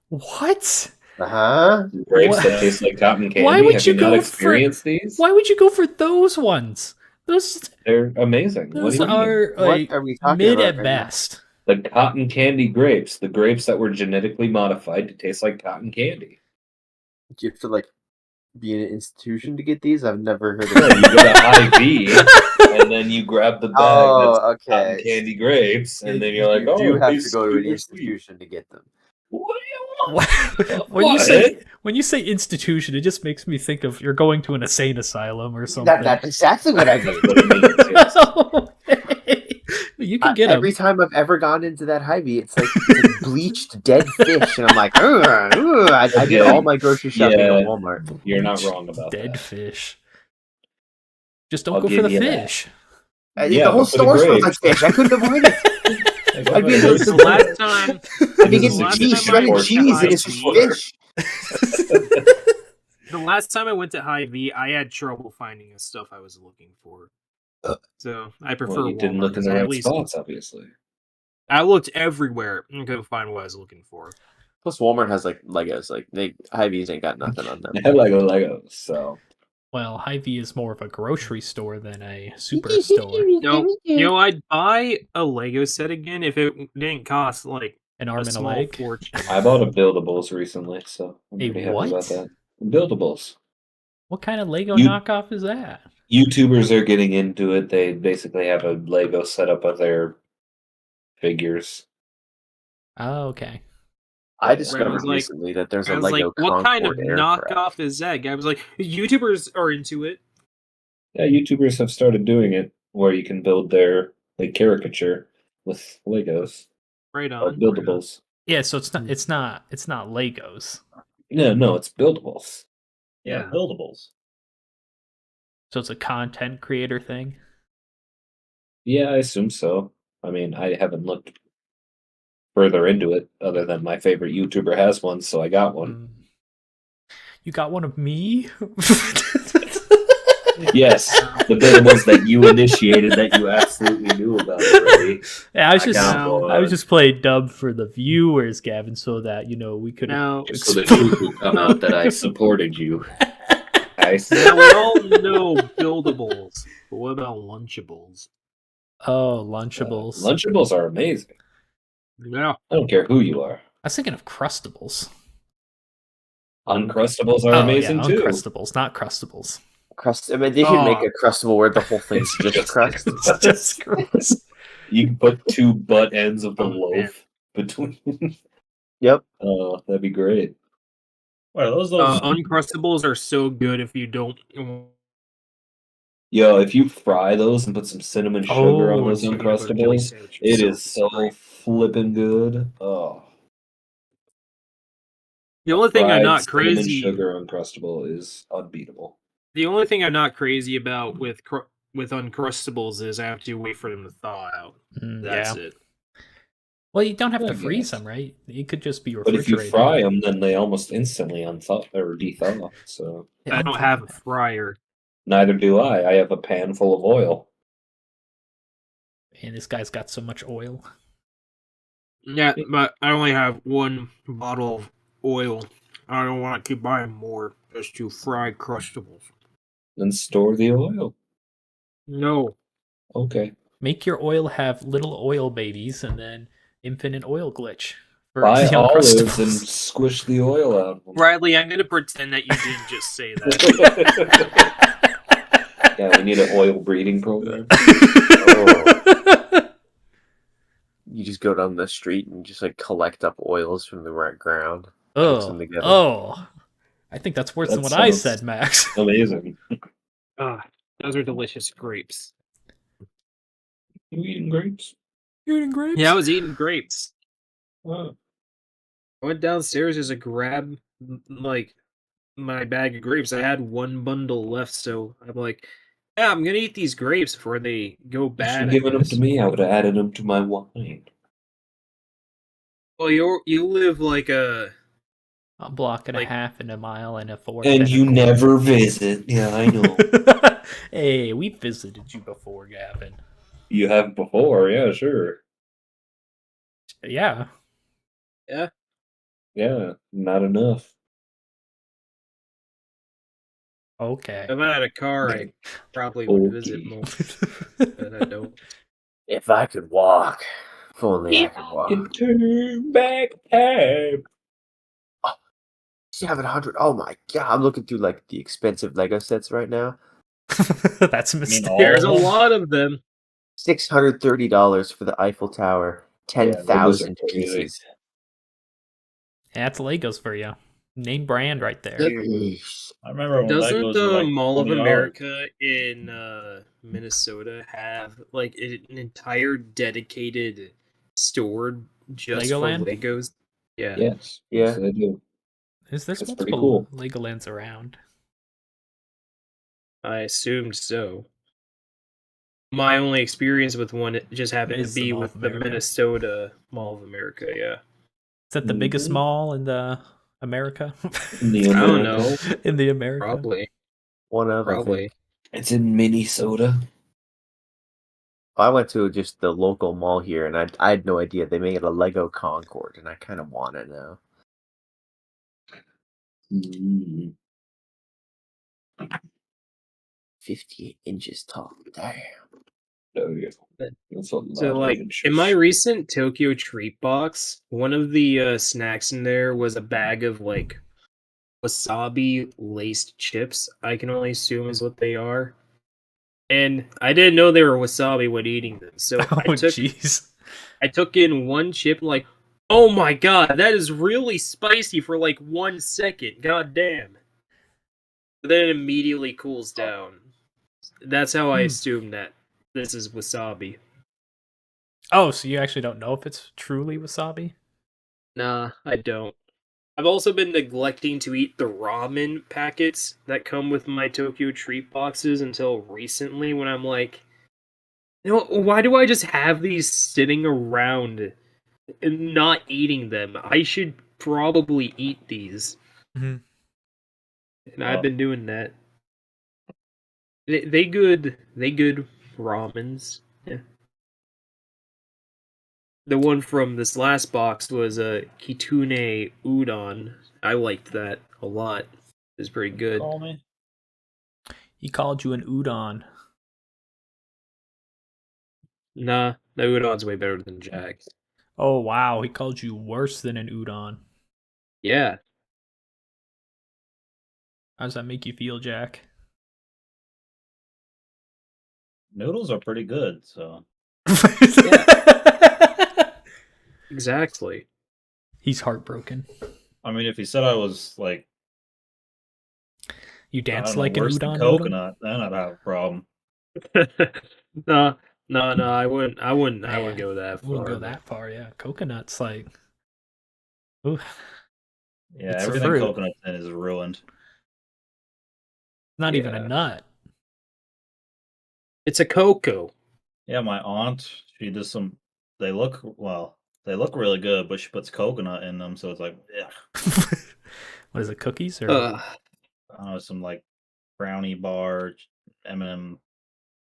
Speaker 1: what?
Speaker 6: Grapes
Speaker 1: What?
Speaker 6: that taste like cotton candy.
Speaker 1: Why would
Speaker 6: Have
Speaker 1: you
Speaker 6: you not
Speaker 1: go for-
Speaker 6: experienced these?
Speaker 1: Why would you go for those ones? Those
Speaker 6: They're amazing. What
Speaker 1: those
Speaker 6: do you mean?
Speaker 1: are
Speaker 7: What
Speaker 1: like
Speaker 7: are we talking
Speaker 1: mid
Speaker 7: about
Speaker 1: at
Speaker 7: right now?
Speaker 1: best.
Speaker 6: The cotton candy grapes, the grapes that were genetically modified to taste like cotton candy.
Speaker 7: Do you have to like be in an institution to get these? I've never heard of
Speaker 6: Yeah, you
Speaker 7: them.
Speaker 6: go to Hy-Vee, and then you grab the bag that's
Speaker 7: Oh,
Speaker 6: cotton
Speaker 7: okay.
Speaker 6: candy grapes, and then you're like,
Speaker 7: you
Speaker 6: oh,
Speaker 7: do
Speaker 6: it
Speaker 7: have to
Speaker 6: tastes
Speaker 7: go to an
Speaker 6: super sweet.
Speaker 7: institution to get them.
Speaker 6: What do you want?
Speaker 1: When you say institution, it just makes me think of you're going to an insane asylum or something.
Speaker 7: That's exactly what I mean.
Speaker 6: What it means, yes.
Speaker 1: You can get them.
Speaker 7: Every time I've ever gone into that Hy-Vee, it's like bleached dead fish, and I'm like, I did all my grocery shopping
Speaker 6: Yeah.
Speaker 7: at Walmart.
Speaker 6: You're not wrong about
Speaker 1: dead
Speaker 6: that.
Speaker 1: fish. Just don't
Speaker 6: I'll
Speaker 1: go for
Speaker 6: give
Speaker 1: the
Speaker 6: you that.
Speaker 1: fish.
Speaker 6: Yeah,
Speaker 7: the whole
Speaker 6: but for the
Speaker 7: store smells like
Speaker 6: grapes.
Speaker 7: fish. I couldn't avoid it. I'd be
Speaker 3: The
Speaker 7: like,
Speaker 3: last time,
Speaker 7: I'd be
Speaker 3: the
Speaker 7: getting
Speaker 3: last
Speaker 7: cheese,
Speaker 3: time I
Speaker 7: shredded
Speaker 3: went to
Speaker 7: cheese, and it's
Speaker 3: Hy-Vee-
Speaker 7: just fish.
Speaker 3: The last time I went to Hy-Vee, I had trouble finding the stuff I was looking for. So I prefer
Speaker 6: Well, you didn't
Speaker 3: Walmart,
Speaker 6: look in
Speaker 3: 'cause
Speaker 6: the
Speaker 3: I at
Speaker 6: right
Speaker 3: least
Speaker 6: spots, obviously.
Speaker 3: I looked everywhere and couldn't find what I was looking for.
Speaker 2: Plus, Walmart has like Legos. Like Hy-Vees ain't got nothing on them.
Speaker 6: I have Legos, so
Speaker 1: Well, Hy-Vee is more of a grocery store than a superstore.
Speaker 3: No, I'd buy a Lego set again if it didn't cost like
Speaker 1: An
Speaker 3: a
Speaker 1: arm and a
Speaker 3: small
Speaker 1: leg.
Speaker 3: fortune.
Speaker 6: I bought a Buildables recently, so I'm
Speaker 1: A
Speaker 6: pretty happy
Speaker 1: what?
Speaker 6: about that. Buildables.
Speaker 1: What kind of Lego
Speaker 6: You-
Speaker 1: knockoff is that?
Speaker 6: YouTubers are getting into it. They basically have a Lego setup of their figures.
Speaker 1: Oh, okay.
Speaker 2: I discovered
Speaker 3: like-
Speaker 2: recently that there's
Speaker 3: I
Speaker 2: a
Speaker 3: was
Speaker 2: Lego
Speaker 3: like, what kind of
Speaker 2: Concorde aircraft.
Speaker 3: knockoff is that? Guy was like, YouTubers are into it.
Speaker 6: Yeah, YouTubers have started doing it where you can build their caricature with Legos
Speaker 3: Right
Speaker 6: or
Speaker 3: on.
Speaker 6: buildables.
Speaker 1: Yeah, so it's not Legos.
Speaker 6: No, it's buildables.
Speaker 4: Yeah,
Speaker 3: Yeah.
Speaker 4: buildables.
Speaker 1: So it's a content creator thing.
Speaker 6: Yeah, I assume so. I mean, I haven't looked further into it other than my favorite YouTuber has one, so I got one.
Speaker 1: Mm. You got one of me?
Speaker 6: Yes, the buildables that you initiated that you absolutely knew about already.
Speaker 1: Yeah, I was
Speaker 6: I
Speaker 1: just
Speaker 6: got
Speaker 1: I was
Speaker 6: one.
Speaker 1: just playing dumb for the viewers, Gavin, so that we could.
Speaker 3: Now,
Speaker 6: So the truth will come out that I supported you. I
Speaker 3: now we all know buildables, but what about Lunchables?
Speaker 1: Oh, Lunchables.
Speaker 6: Lunchables are amazing.
Speaker 3: Yeah.
Speaker 6: I don't care who you are.
Speaker 1: I was thinking of Crustables.
Speaker 6: Uncrustables are amazing too.
Speaker 1: Uncrustables, not Crustables.
Speaker 2: Crust. I mean, they should make a crustable where the whole thing's just crust.
Speaker 1: It's just crust.
Speaker 6: You can put two butt ends of the
Speaker 3: Oh, man.
Speaker 6: loaf between.
Speaker 2: Yep.
Speaker 6: Oh, that'd be great.
Speaker 4: What are those?
Speaker 3: Uncrustables are so good if you don't.
Speaker 6: Yo, if you fry those and put some cinnamon sugar on those
Speaker 3: Speaking of a jelly
Speaker 6: Uncrustables,
Speaker 3: sandwich,
Speaker 6: it
Speaker 3: it's
Speaker 6: is so flipping good. Oh,
Speaker 3: The only thing I'm
Speaker 6: fried
Speaker 3: not
Speaker 6: cinnamon
Speaker 3: crazy.
Speaker 6: sugar Uncrustable is unbeatable.
Speaker 3: The only thing I'm not crazy about with Uncrustables is I have to wait for them to thaw out. That's it.
Speaker 1: Well, you don't have
Speaker 6: I
Speaker 1: to freeze
Speaker 6: guess.
Speaker 1: them, right? It could just be
Speaker 6: But
Speaker 1: refrigerated.
Speaker 6: if you fry them, then they almost instantly unthaw or dethaw. So
Speaker 1: Yeah,
Speaker 3: I don't have a fryer.
Speaker 6: neither do I. I have a pan full of oil.
Speaker 1: And this guy's got so much oil.
Speaker 3: Yeah, but I only have one bottle of oil. I don't want to keep buying more just to fry Crustables.
Speaker 6: Then store the oil.
Speaker 3: No.
Speaker 6: Okay.
Speaker 1: Make your oil have little oil babies, and then infinite oil glitch. For
Speaker 6: Buy
Speaker 1: the
Speaker 6: olives
Speaker 1: Uncrustables.
Speaker 6: and squish the oil out.
Speaker 3: Bradley, I'm going to pretend that you didn't just say that.
Speaker 6: Yeah, we need an oil breeding program.
Speaker 2: You just go down the street and just like collect up oils from the right ground. Mix them together.
Speaker 1: Oh. I think that's worse than
Speaker 6: That
Speaker 1: what I
Speaker 6: sounds-
Speaker 1: said, Max.
Speaker 6: Amazing.
Speaker 3: Those are delicious grapes.
Speaker 6: You eating grapes?
Speaker 1: You eating grapes?
Speaker 3: Yeah, I was eating grapes.
Speaker 6: Oh.
Speaker 3: I went downstairs just to grab like my bag of grapes. I had one bundle left, so I'm like, yeah, I'm gonna eat these grapes before they go
Speaker 6: You
Speaker 3: bad.
Speaker 6: should
Speaker 3: I
Speaker 6: have given them
Speaker 3: guess.
Speaker 6: to me. I would have added them to my wine.
Speaker 3: Well, you live like a
Speaker 1: A block and
Speaker 3: Like-
Speaker 1: a half and a mile and a fourth.
Speaker 6: And
Speaker 1: a
Speaker 6: you
Speaker 1: quarter.
Speaker 6: never visit. Yeah, I know.
Speaker 1: Hey, we visited you before, Gavin.
Speaker 6: You have before, yeah, sure.
Speaker 1: Yeah.
Speaker 6: Yeah, not enough.
Speaker 1: Okay.
Speaker 3: If I had a car, I probably would visit more, but I don't.
Speaker 2: If I could walk, if only I could walk.
Speaker 6: Turn back time.
Speaker 2: 700. Oh my god! I'm looking through like the expensive Lego sets right now.
Speaker 1: That's a mistake.
Speaker 4: all
Speaker 3: There's a
Speaker 4: of them?
Speaker 3: lot of them.
Speaker 2: $630 for the Eiffel Tower.
Speaker 6: Yeah, those are
Speaker 2: 10,000
Speaker 6: crazy.
Speaker 2: pieces.
Speaker 1: That's Legos for you. Name brand right there.
Speaker 2: Jeez.
Speaker 4: I remember when
Speaker 3: Doesn't
Speaker 4: Legos
Speaker 3: the
Speaker 4: were like
Speaker 3: Mall of
Speaker 4: $20.
Speaker 3: America in Minnesota have like an entire dedicated store just
Speaker 1: Legoland?
Speaker 3: for Legos? Yeah.
Speaker 6: Yes.
Speaker 2: Yeah.
Speaker 6: Yes, I do.
Speaker 1: There's
Speaker 6: That's pretty
Speaker 1: multiple
Speaker 6: cool.
Speaker 1: Legolands around.
Speaker 3: I assumed so. My only experience with one just happened
Speaker 1: Is
Speaker 3: to
Speaker 1: the
Speaker 3: be
Speaker 1: Mall
Speaker 3: with
Speaker 1: of
Speaker 3: the
Speaker 1: America.
Speaker 3: Minnesota Mall of America, yeah.
Speaker 1: Is that the biggest
Speaker 6: Mhm.
Speaker 1: mall in the America?
Speaker 6: In the
Speaker 3: I don't
Speaker 6: America.
Speaker 3: know.
Speaker 1: In the America.
Speaker 3: Probably.
Speaker 2: One of, I
Speaker 3: Probably.
Speaker 2: think.
Speaker 6: It's in Minnesota.
Speaker 7: I went to just the local mall here, and I had no idea they made a Lego Concord, and I kind of want it now.
Speaker 6: Mm.
Speaker 7: 58 inches tall. Damn.
Speaker 6: Oh yeah. That's a
Speaker 3: So,
Speaker 6: lot
Speaker 3: like,
Speaker 6: of
Speaker 3: in my
Speaker 6: inches.
Speaker 3: recent Tokyo treat box, one of the snacks in there was a bag of, like, wasabi-laced chips, I can only assume is what they are. And I didn't know they were wasabi when eating them, so
Speaker 1: Oh, jeez.
Speaker 3: I took in one chip and like, oh my god, that is really spicy for like 1 second, god damn. But then it immediately cools down. That's how I assume that this is wasabi.
Speaker 1: Oh, so you actually don't know if it's truly wasabi?
Speaker 3: Nah, I don't. I've also been neglecting to eat the ramen packets that come with my Tokyo treat boxes until recently when I'm like, you know, why do I just have these sitting around and not eating them? I should probably eat these.
Speaker 1: Mhm.
Speaker 3: And I've been doing that. They good ramens. Yeah. The one from this last box was a Kitune udon. I liked that a lot. It's pretty good.
Speaker 4: Call me.
Speaker 1: He called you an udon.
Speaker 3: Nah, the udon's way better than Jack's.
Speaker 1: Oh, wow. He called you worse than an udon.
Speaker 3: Yeah.
Speaker 1: How does that make you feel, Jack?
Speaker 4: Noodles are pretty good, so
Speaker 3: Exactly.
Speaker 1: He's heartbroken.
Speaker 4: I mean, if he said I was like,
Speaker 1: You
Speaker 4: I
Speaker 1: dance
Speaker 4: don't know,
Speaker 1: like an
Speaker 4: worse than
Speaker 1: udon noodle?
Speaker 4: coconut, then I'd have a problem.
Speaker 3: No, I wouldn't
Speaker 1: Man,
Speaker 3: go that far.
Speaker 1: Wouldn't go that far, yeah. Coconut's like... Ooh,
Speaker 4: Yeah,
Speaker 1: It's a
Speaker 4: everything
Speaker 1: fruit.
Speaker 4: coconut in is ruined.
Speaker 1: not even a
Speaker 3: Yeah.
Speaker 1: nut.
Speaker 3: It's a cocoa.
Speaker 4: Yeah, my aunt, she does some. They look really good, but she puts coconut in them, so it's like, yeah,
Speaker 1: What is it, cookies? Or
Speaker 3: Ugh.
Speaker 4: I don't know, some like brownie bar, M&M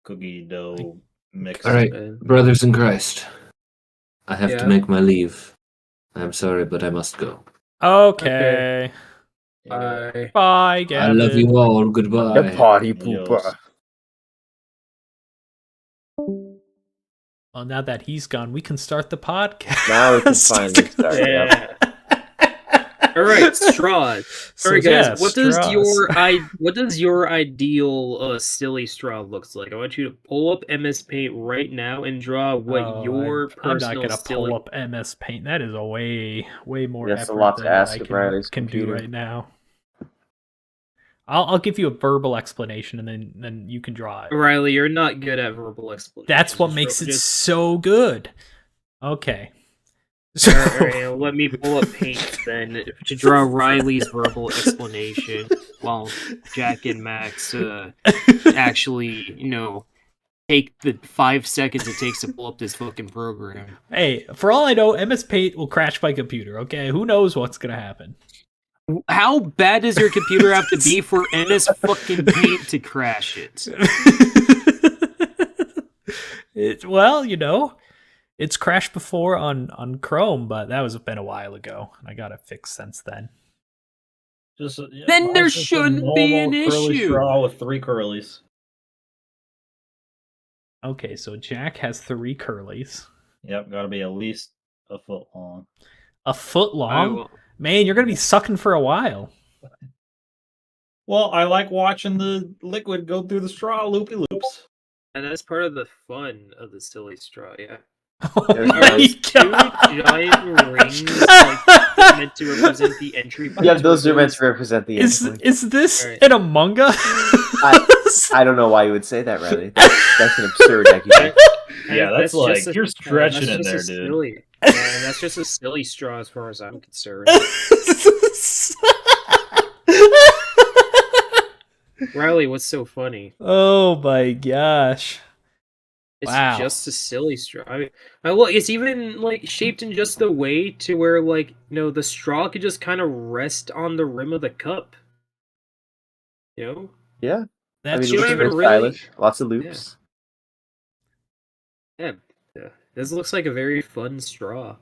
Speaker 4: cookie dough mix.
Speaker 5: All right,
Speaker 3: man.
Speaker 5: brothers in Christ, I have
Speaker 3: Yeah.
Speaker 5: to make my leave. I'm sorry, but I must go.
Speaker 1: Okay.
Speaker 3: Bye.
Speaker 1: Bye, Gavin.
Speaker 5: I love you all.
Speaker 7: The
Speaker 5: Goodbye.
Speaker 7: party
Speaker 4: Adios.
Speaker 7: pooper.
Speaker 1: Well, now that he's gone, we can start the podcast.
Speaker 7: Now we can finally start. Yep.
Speaker 3: All right, straws.
Speaker 1: So,
Speaker 3: All right, guys.
Speaker 1: yeah,
Speaker 3: what does
Speaker 1: straws.
Speaker 3: what does your ideal silly straw looks like? I want you to pull up MS Paint right now and draw what your
Speaker 1: I'm not
Speaker 3: personal
Speaker 1: gonna
Speaker 3: silly.
Speaker 1: pull up MS Paint. That is a way more
Speaker 7: That's a
Speaker 1: effort
Speaker 7: lot to
Speaker 1: than what
Speaker 7: ask
Speaker 1: I
Speaker 7: of Riley's
Speaker 1: can do
Speaker 7: computer.
Speaker 1: right now. I'll give you a verbal explanation, and then you can draw it.
Speaker 3: Riley, you're not good at verbal explanations.
Speaker 1: That's what
Speaker 3: Just
Speaker 1: makes it
Speaker 3: just-
Speaker 1: so good. Okay. So,
Speaker 3: All right, let me pull up Paint then to draw Riley's verbal explanation while Jack and Max actually, take the 5 seconds it takes to pull up this fucking program.
Speaker 1: hey, for all I know, MS Paint will crash my computer. Okay, who knows what's gonna happen?
Speaker 3: How bad does your computer have to be for MS fucking Paint to crash it?
Speaker 1: Well, it's crashed before on Chrome, but that was been a while ago, and I got it fixed since then.
Speaker 4: Just
Speaker 3: Then
Speaker 4: mine's
Speaker 3: there
Speaker 4: just a
Speaker 3: shouldn't be an
Speaker 4: normal curly
Speaker 3: issue.
Speaker 4: straw with 3 curlies.
Speaker 1: Okay, so Jack has 3 curlies.
Speaker 4: Yep, gotta be at least a foot long.
Speaker 1: A foot long? Man, you're gonna be sucking for a while.
Speaker 4: Well, I like watching the liquid go through the straw loopy loops.
Speaker 3: And that's part of the fun of the silly straw, yeah.
Speaker 1: Oh
Speaker 7: There's
Speaker 1: my
Speaker 7: nice.
Speaker 3: Two giant rings like, meant to represent the entry point.
Speaker 7: Yeah, those are meant to represent the endpoint.
Speaker 1: Is this
Speaker 3: Alright.
Speaker 1: an Among Us?
Speaker 7: I don't know why you would say that, Riley. That's an absurd accusation.
Speaker 4: Yeah, that's like
Speaker 3: just a-
Speaker 4: you're stretching
Speaker 3: that's
Speaker 4: it there,
Speaker 3: just a
Speaker 4: dude.
Speaker 3: silly- Man, that's just a silly straw as far as I'm concerned. Riley, what's so funny?
Speaker 1: Oh my gosh.
Speaker 3: It's
Speaker 1: Wow.
Speaker 3: just a silly straw. I mean, look, it's even like shaped in just the way to where like the straw could just kind of rest on the rim of the cup.
Speaker 7: Yeah, I
Speaker 1: That's
Speaker 7: mean, it looks
Speaker 3: even
Speaker 7: very
Speaker 3: really-
Speaker 7: stylish. Lots of loops.
Speaker 3: Yeah, yeah. This looks like a very fun straw.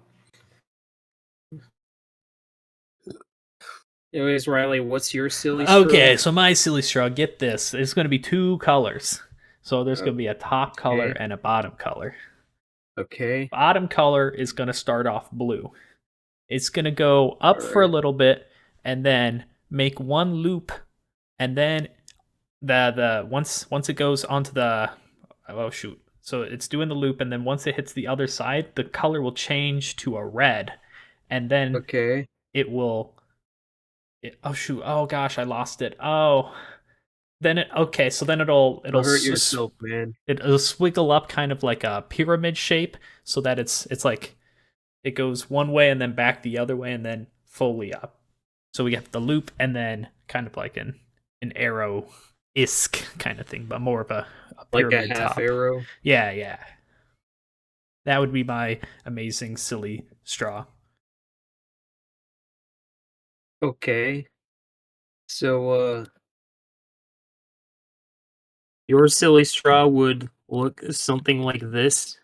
Speaker 3: Anyways, Riley, what's your silly straw?
Speaker 1: Okay, so my silly straw, get this. It's going to be 2 colors. So there's going to be a top color
Speaker 3: Okay.
Speaker 1: and a bottom color.
Speaker 3: Okay.
Speaker 1: Bottom color is going to start off blue. It's going to go up for a
Speaker 3: Alright.
Speaker 1: little bit and then make one loop, and then the once it goes onto the so it's doing the loop, and then once it hits the other side, the color will change to a red, and then
Speaker 3: Okay.
Speaker 1: it will oh gosh, I lost it. Oh, then so then it'll
Speaker 3: Don't hurt yourself, man.
Speaker 1: it'll swiggle up kind of like a pyramid shape, so that it's like it goes one way and then back the other way and then fully up. So we have the loop and then kind of like an arrow-esque kind of thing, but more of a
Speaker 3: Like a
Speaker 1: pyramid
Speaker 3: half
Speaker 1: top.
Speaker 3: arrow.
Speaker 1: Yeah. That would be my amazing silly straw.
Speaker 3: Okay. So, your silly straw would look something like this.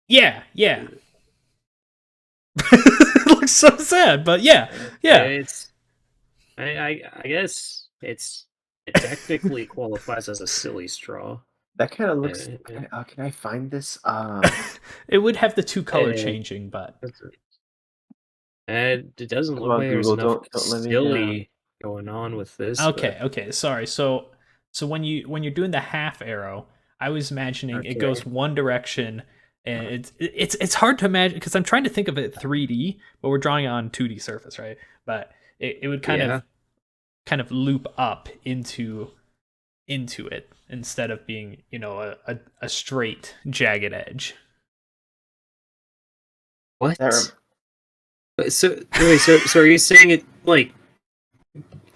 Speaker 1: Yeah. It looks so sad, but yeah.
Speaker 3: It's, I guess it technically qualifies as a silly straw.
Speaker 2: That kind of looks.
Speaker 3: Yeah.
Speaker 2: Can I find this?
Speaker 1: It would have the 2 color
Speaker 3: Eh,
Speaker 1: changing, but
Speaker 3: And it doesn't
Speaker 2: Come
Speaker 3: look
Speaker 2: on,
Speaker 3: like there's
Speaker 2: Google,
Speaker 3: enough
Speaker 2: don't let me
Speaker 3: silly going on with this.
Speaker 1: okay, sorry. So when you're doing the half arrow, I was imagining it goes one direction, and it's hard to imagine because I'm trying to think of it 3D, but we're drawing on 2D surface, right? But it would kind of loop up into it instead of being, a straight jagged edge.
Speaker 3: What?
Speaker 2: That
Speaker 3: So are you saying it like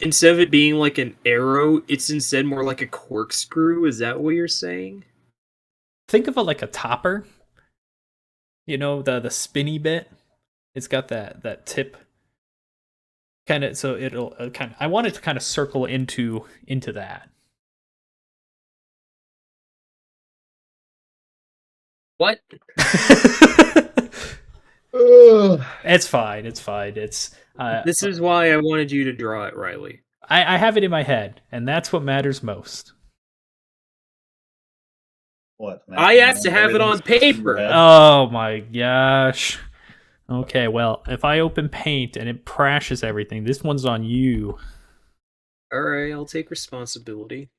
Speaker 3: instead of it being like an arrow, it's instead more like a corkscrew? Is that what you're saying?
Speaker 1: Think of it like a topper. The spinny bit. It's got that tip. Kind of, so it'll kind of. I want it to kind of circle into that.
Speaker 3: What?
Speaker 1: It's fine. It's
Speaker 3: This is why I wanted you to draw it, Riley.
Speaker 1: I have it in my head, and that's what matters most.
Speaker 4: What?
Speaker 3: I asked to have it on paper.
Speaker 1: Oh my gosh. Okay, well, if I open Paint and it crashes everything, this one's on you.
Speaker 3: Alright, I'll take responsibility.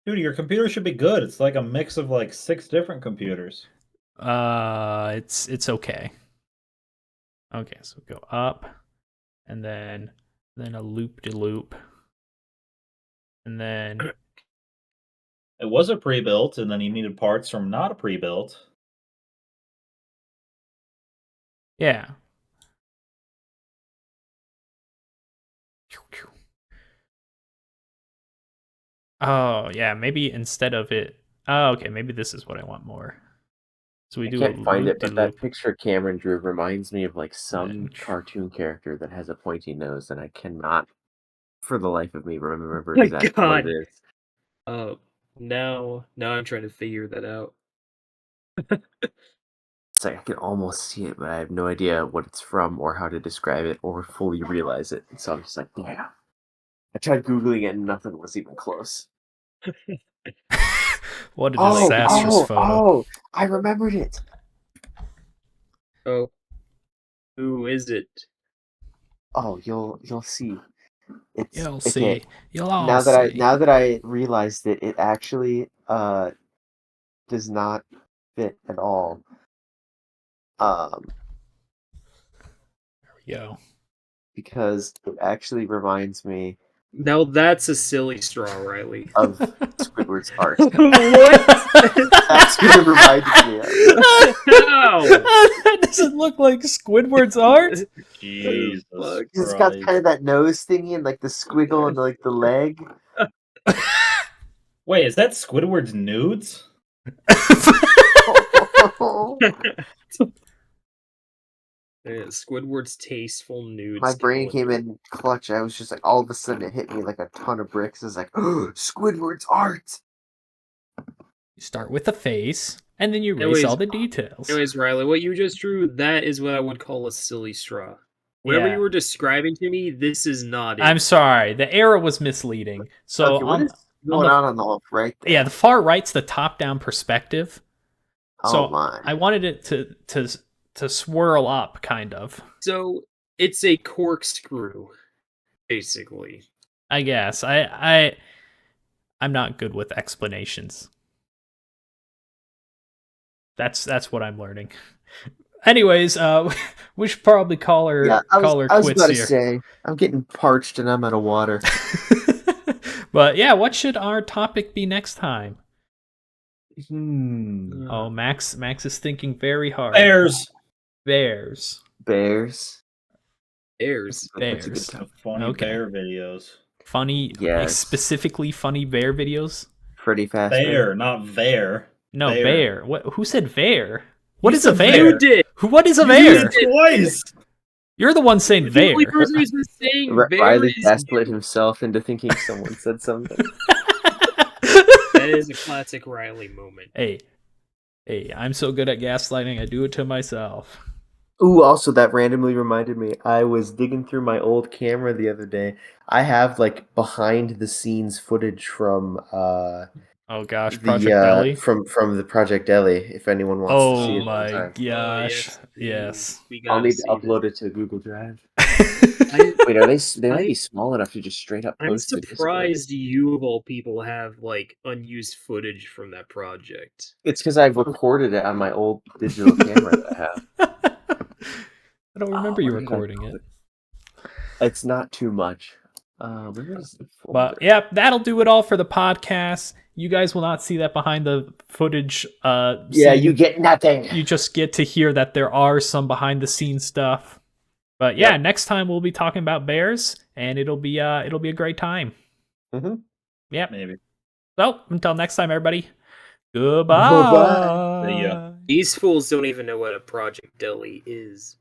Speaker 4: Dude, your computer should be good. It's like a mix of like 6 different computers.
Speaker 1: It's okay. Okay, so go up, and then a loop-de-loop, and then
Speaker 4: It was a pre-built, and then you needed parts from not a pre-built.
Speaker 1: yeah. Oh yeah, maybe instead of it. Oh, okay, maybe this is what I want more. So we
Speaker 2: I
Speaker 1: do
Speaker 2: can't
Speaker 1: a
Speaker 2: find it, but that
Speaker 1: loop-de-loop.
Speaker 2: picture Cameron drew reminds me of like some
Speaker 1: Then-
Speaker 2: cartoon character that has a pointy nose, and I cannot, for the life of me, remember
Speaker 3: My
Speaker 2: exactly
Speaker 3: God.
Speaker 2: what it is.
Speaker 3: Now I'm trying to figure that out.
Speaker 2: It's like I can almost see it, but I have no idea what it's from or how to describe it or fully realize it. So I'm just like, yeah. I tried Googling it and nothing was even close.
Speaker 1: What a disastrous photo.
Speaker 2: Oh, I remembered it.
Speaker 3: Oh. Who is it?
Speaker 2: Oh, you'll see. It's
Speaker 1: You'll
Speaker 2: okay.
Speaker 1: see. You'll all
Speaker 2: Now that
Speaker 1: see.
Speaker 2: I realized it, it actually does not fit at all.
Speaker 1: There we go.
Speaker 2: Because it actually reminds me
Speaker 3: Now that's a silly straw, Riley.
Speaker 2: of Squidward's art.
Speaker 3: What?
Speaker 2: That's what it reminded me of.
Speaker 3: How?
Speaker 1: That doesn't look like Squidward's art.
Speaker 4: Jesus
Speaker 3: Fuck.
Speaker 2: It's got
Speaker 4: Christ.
Speaker 2: kind of that nose thingy and like the squiggle and like the leg.
Speaker 4: Wait, is that Squidward's nudes?
Speaker 3: Yeah, Squidward's tasteful nude.
Speaker 2: My brain
Speaker 3: skeleton.
Speaker 2: came in clutch. I was just like, all of a sudden it hit me like a ton of bricks. I was like, oh, Squidward's art.
Speaker 1: You start with the face, and then you erase all the details.
Speaker 3: Anyways, Riley, what you just drew, that is what I would call a silly straw. Whatever
Speaker 1: Yeah.
Speaker 3: you were describing to me, this is not it.
Speaker 1: I'm sorry, the arrow was misleading. So
Speaker 7: Okay, what is going on the right there?
Speaker 1: Yeah, the far right's the top-down perspective. So
Speaker 7: Oh my!
Speaker 1: I wanted it to swirl up, kind of.
Speaker 3: So it's a corkscrew, basically.
Speaker 1: I guess I'm not good with explanations. That's what I'm learning. Anyways, we should probably call her
Speaker 7: I was
Speaker 1: quits
Speaker 7: about to
Speaker 1: here.
Speaker 7: say, I'm getting parched and I'm out of water.
Speaker 1: But yeah, what should our topic be next time? Oh, Max is thinking very hard.
Speaker 4: Bears.
Speaker 1: Bears.
Speaker 7: Bears.
Speaker 3: Bears.
Speaker 7: That's a good
Speaker 1: Bears.
Speaker 7: time.
Speaker 4: Funny
Speaker 1: Okay.
Speaker 4: bear videos.
Speaker 1: Funny,
Speaker 7: Yes.
Speaker 1: specifically funny bear videos?
Speaker 7: Pretty fast.
Speaker 4: Bear, not bear.
Speaker 1: No,
Speaker 4: Bear.
Speaker 1: bear. What? Who said bear? What
Speaker 4: You
Speaker 1: is a
Speaker 4: said
Speaker 1: bear?
Speaker 3: You did!
Speaker 1: What is a
Speaker 4: You
Speaker 1: bear?
Speaker 4: did it twice.
Speaker 1: You're the one saying
Speaker 3: The
Speaker 1: bear.
Speaker 3: only person who's been saying bear
Speaker 7: Riley
Speaker 3: is
Speaker 7: gaslit himself into thinking someone said something.
Speaker 3: That is a classic Riley moment.
Speaker 1: Hey, I'm so good at gaslighting, I do it to myself.
Speaker 2: Ooh, also that randomly reminded me. I was digging through my old camera the other day. I have like behind the scenes footage from
Speaker 1: Oh gosh,
Speaker 2: the
Speaker 1: Project Belly.
Speaker 2: from the Project Ellie. If anyone wants to see
Speaker 1: Oh
Speaker 2: it
Speaker 1: my
Speaker 2: sometime.
Speaker 1: gosh.
Speaker 3: Oh,
Speaker 1: yes.
Speaker 3: We
Speaker 2: I'll
Speaker 3: gotta
Speaker 2: need to
Speaker 3: see
Speaker 2: upload
Speaker 3: this.
Speaker 2: it to Google Drive.
Speaker 3: I-
Speaker 2: Wait, are they might
Speaker 3: I-
Speaker 2: be small enough to just straight up
Speaker 3: I'm
Speaker 2: post to Discord.
Speaker 3: surprised you of all people have like unused footage from that project.
Speaker 2: It's because I've recorded it on my old digital camera that I have.
Speaker 1: I don't remember you
Speaker 2: where did I
Speaker 1: recording
Speaker 2: put
Speaker 1: it.
Speaker 2: It's not too much. Where is the folder?
Speaker 1: But yeah, that'll do it all for the podcast. You guys will not see that behind the footage.
Speaker 2: Yeah,
Speaker 1: scene.
Speaker 2: you get nothing.
Speaker 1: You just get to hear that there are some behind the scenes stuff. But yeah, next time we'll be talking about bears, and it'll be a great time.
Speaker 2: Mhm.
Speaker 1: Yep.
Speaker 4: Maybe.
Speaker 1: So until next time, everybody. Goodbye.
Speaker 2: Bye-bye.
Speaker 4: See ya.
Speaker 3: These fools don't even know what a Project Deli is.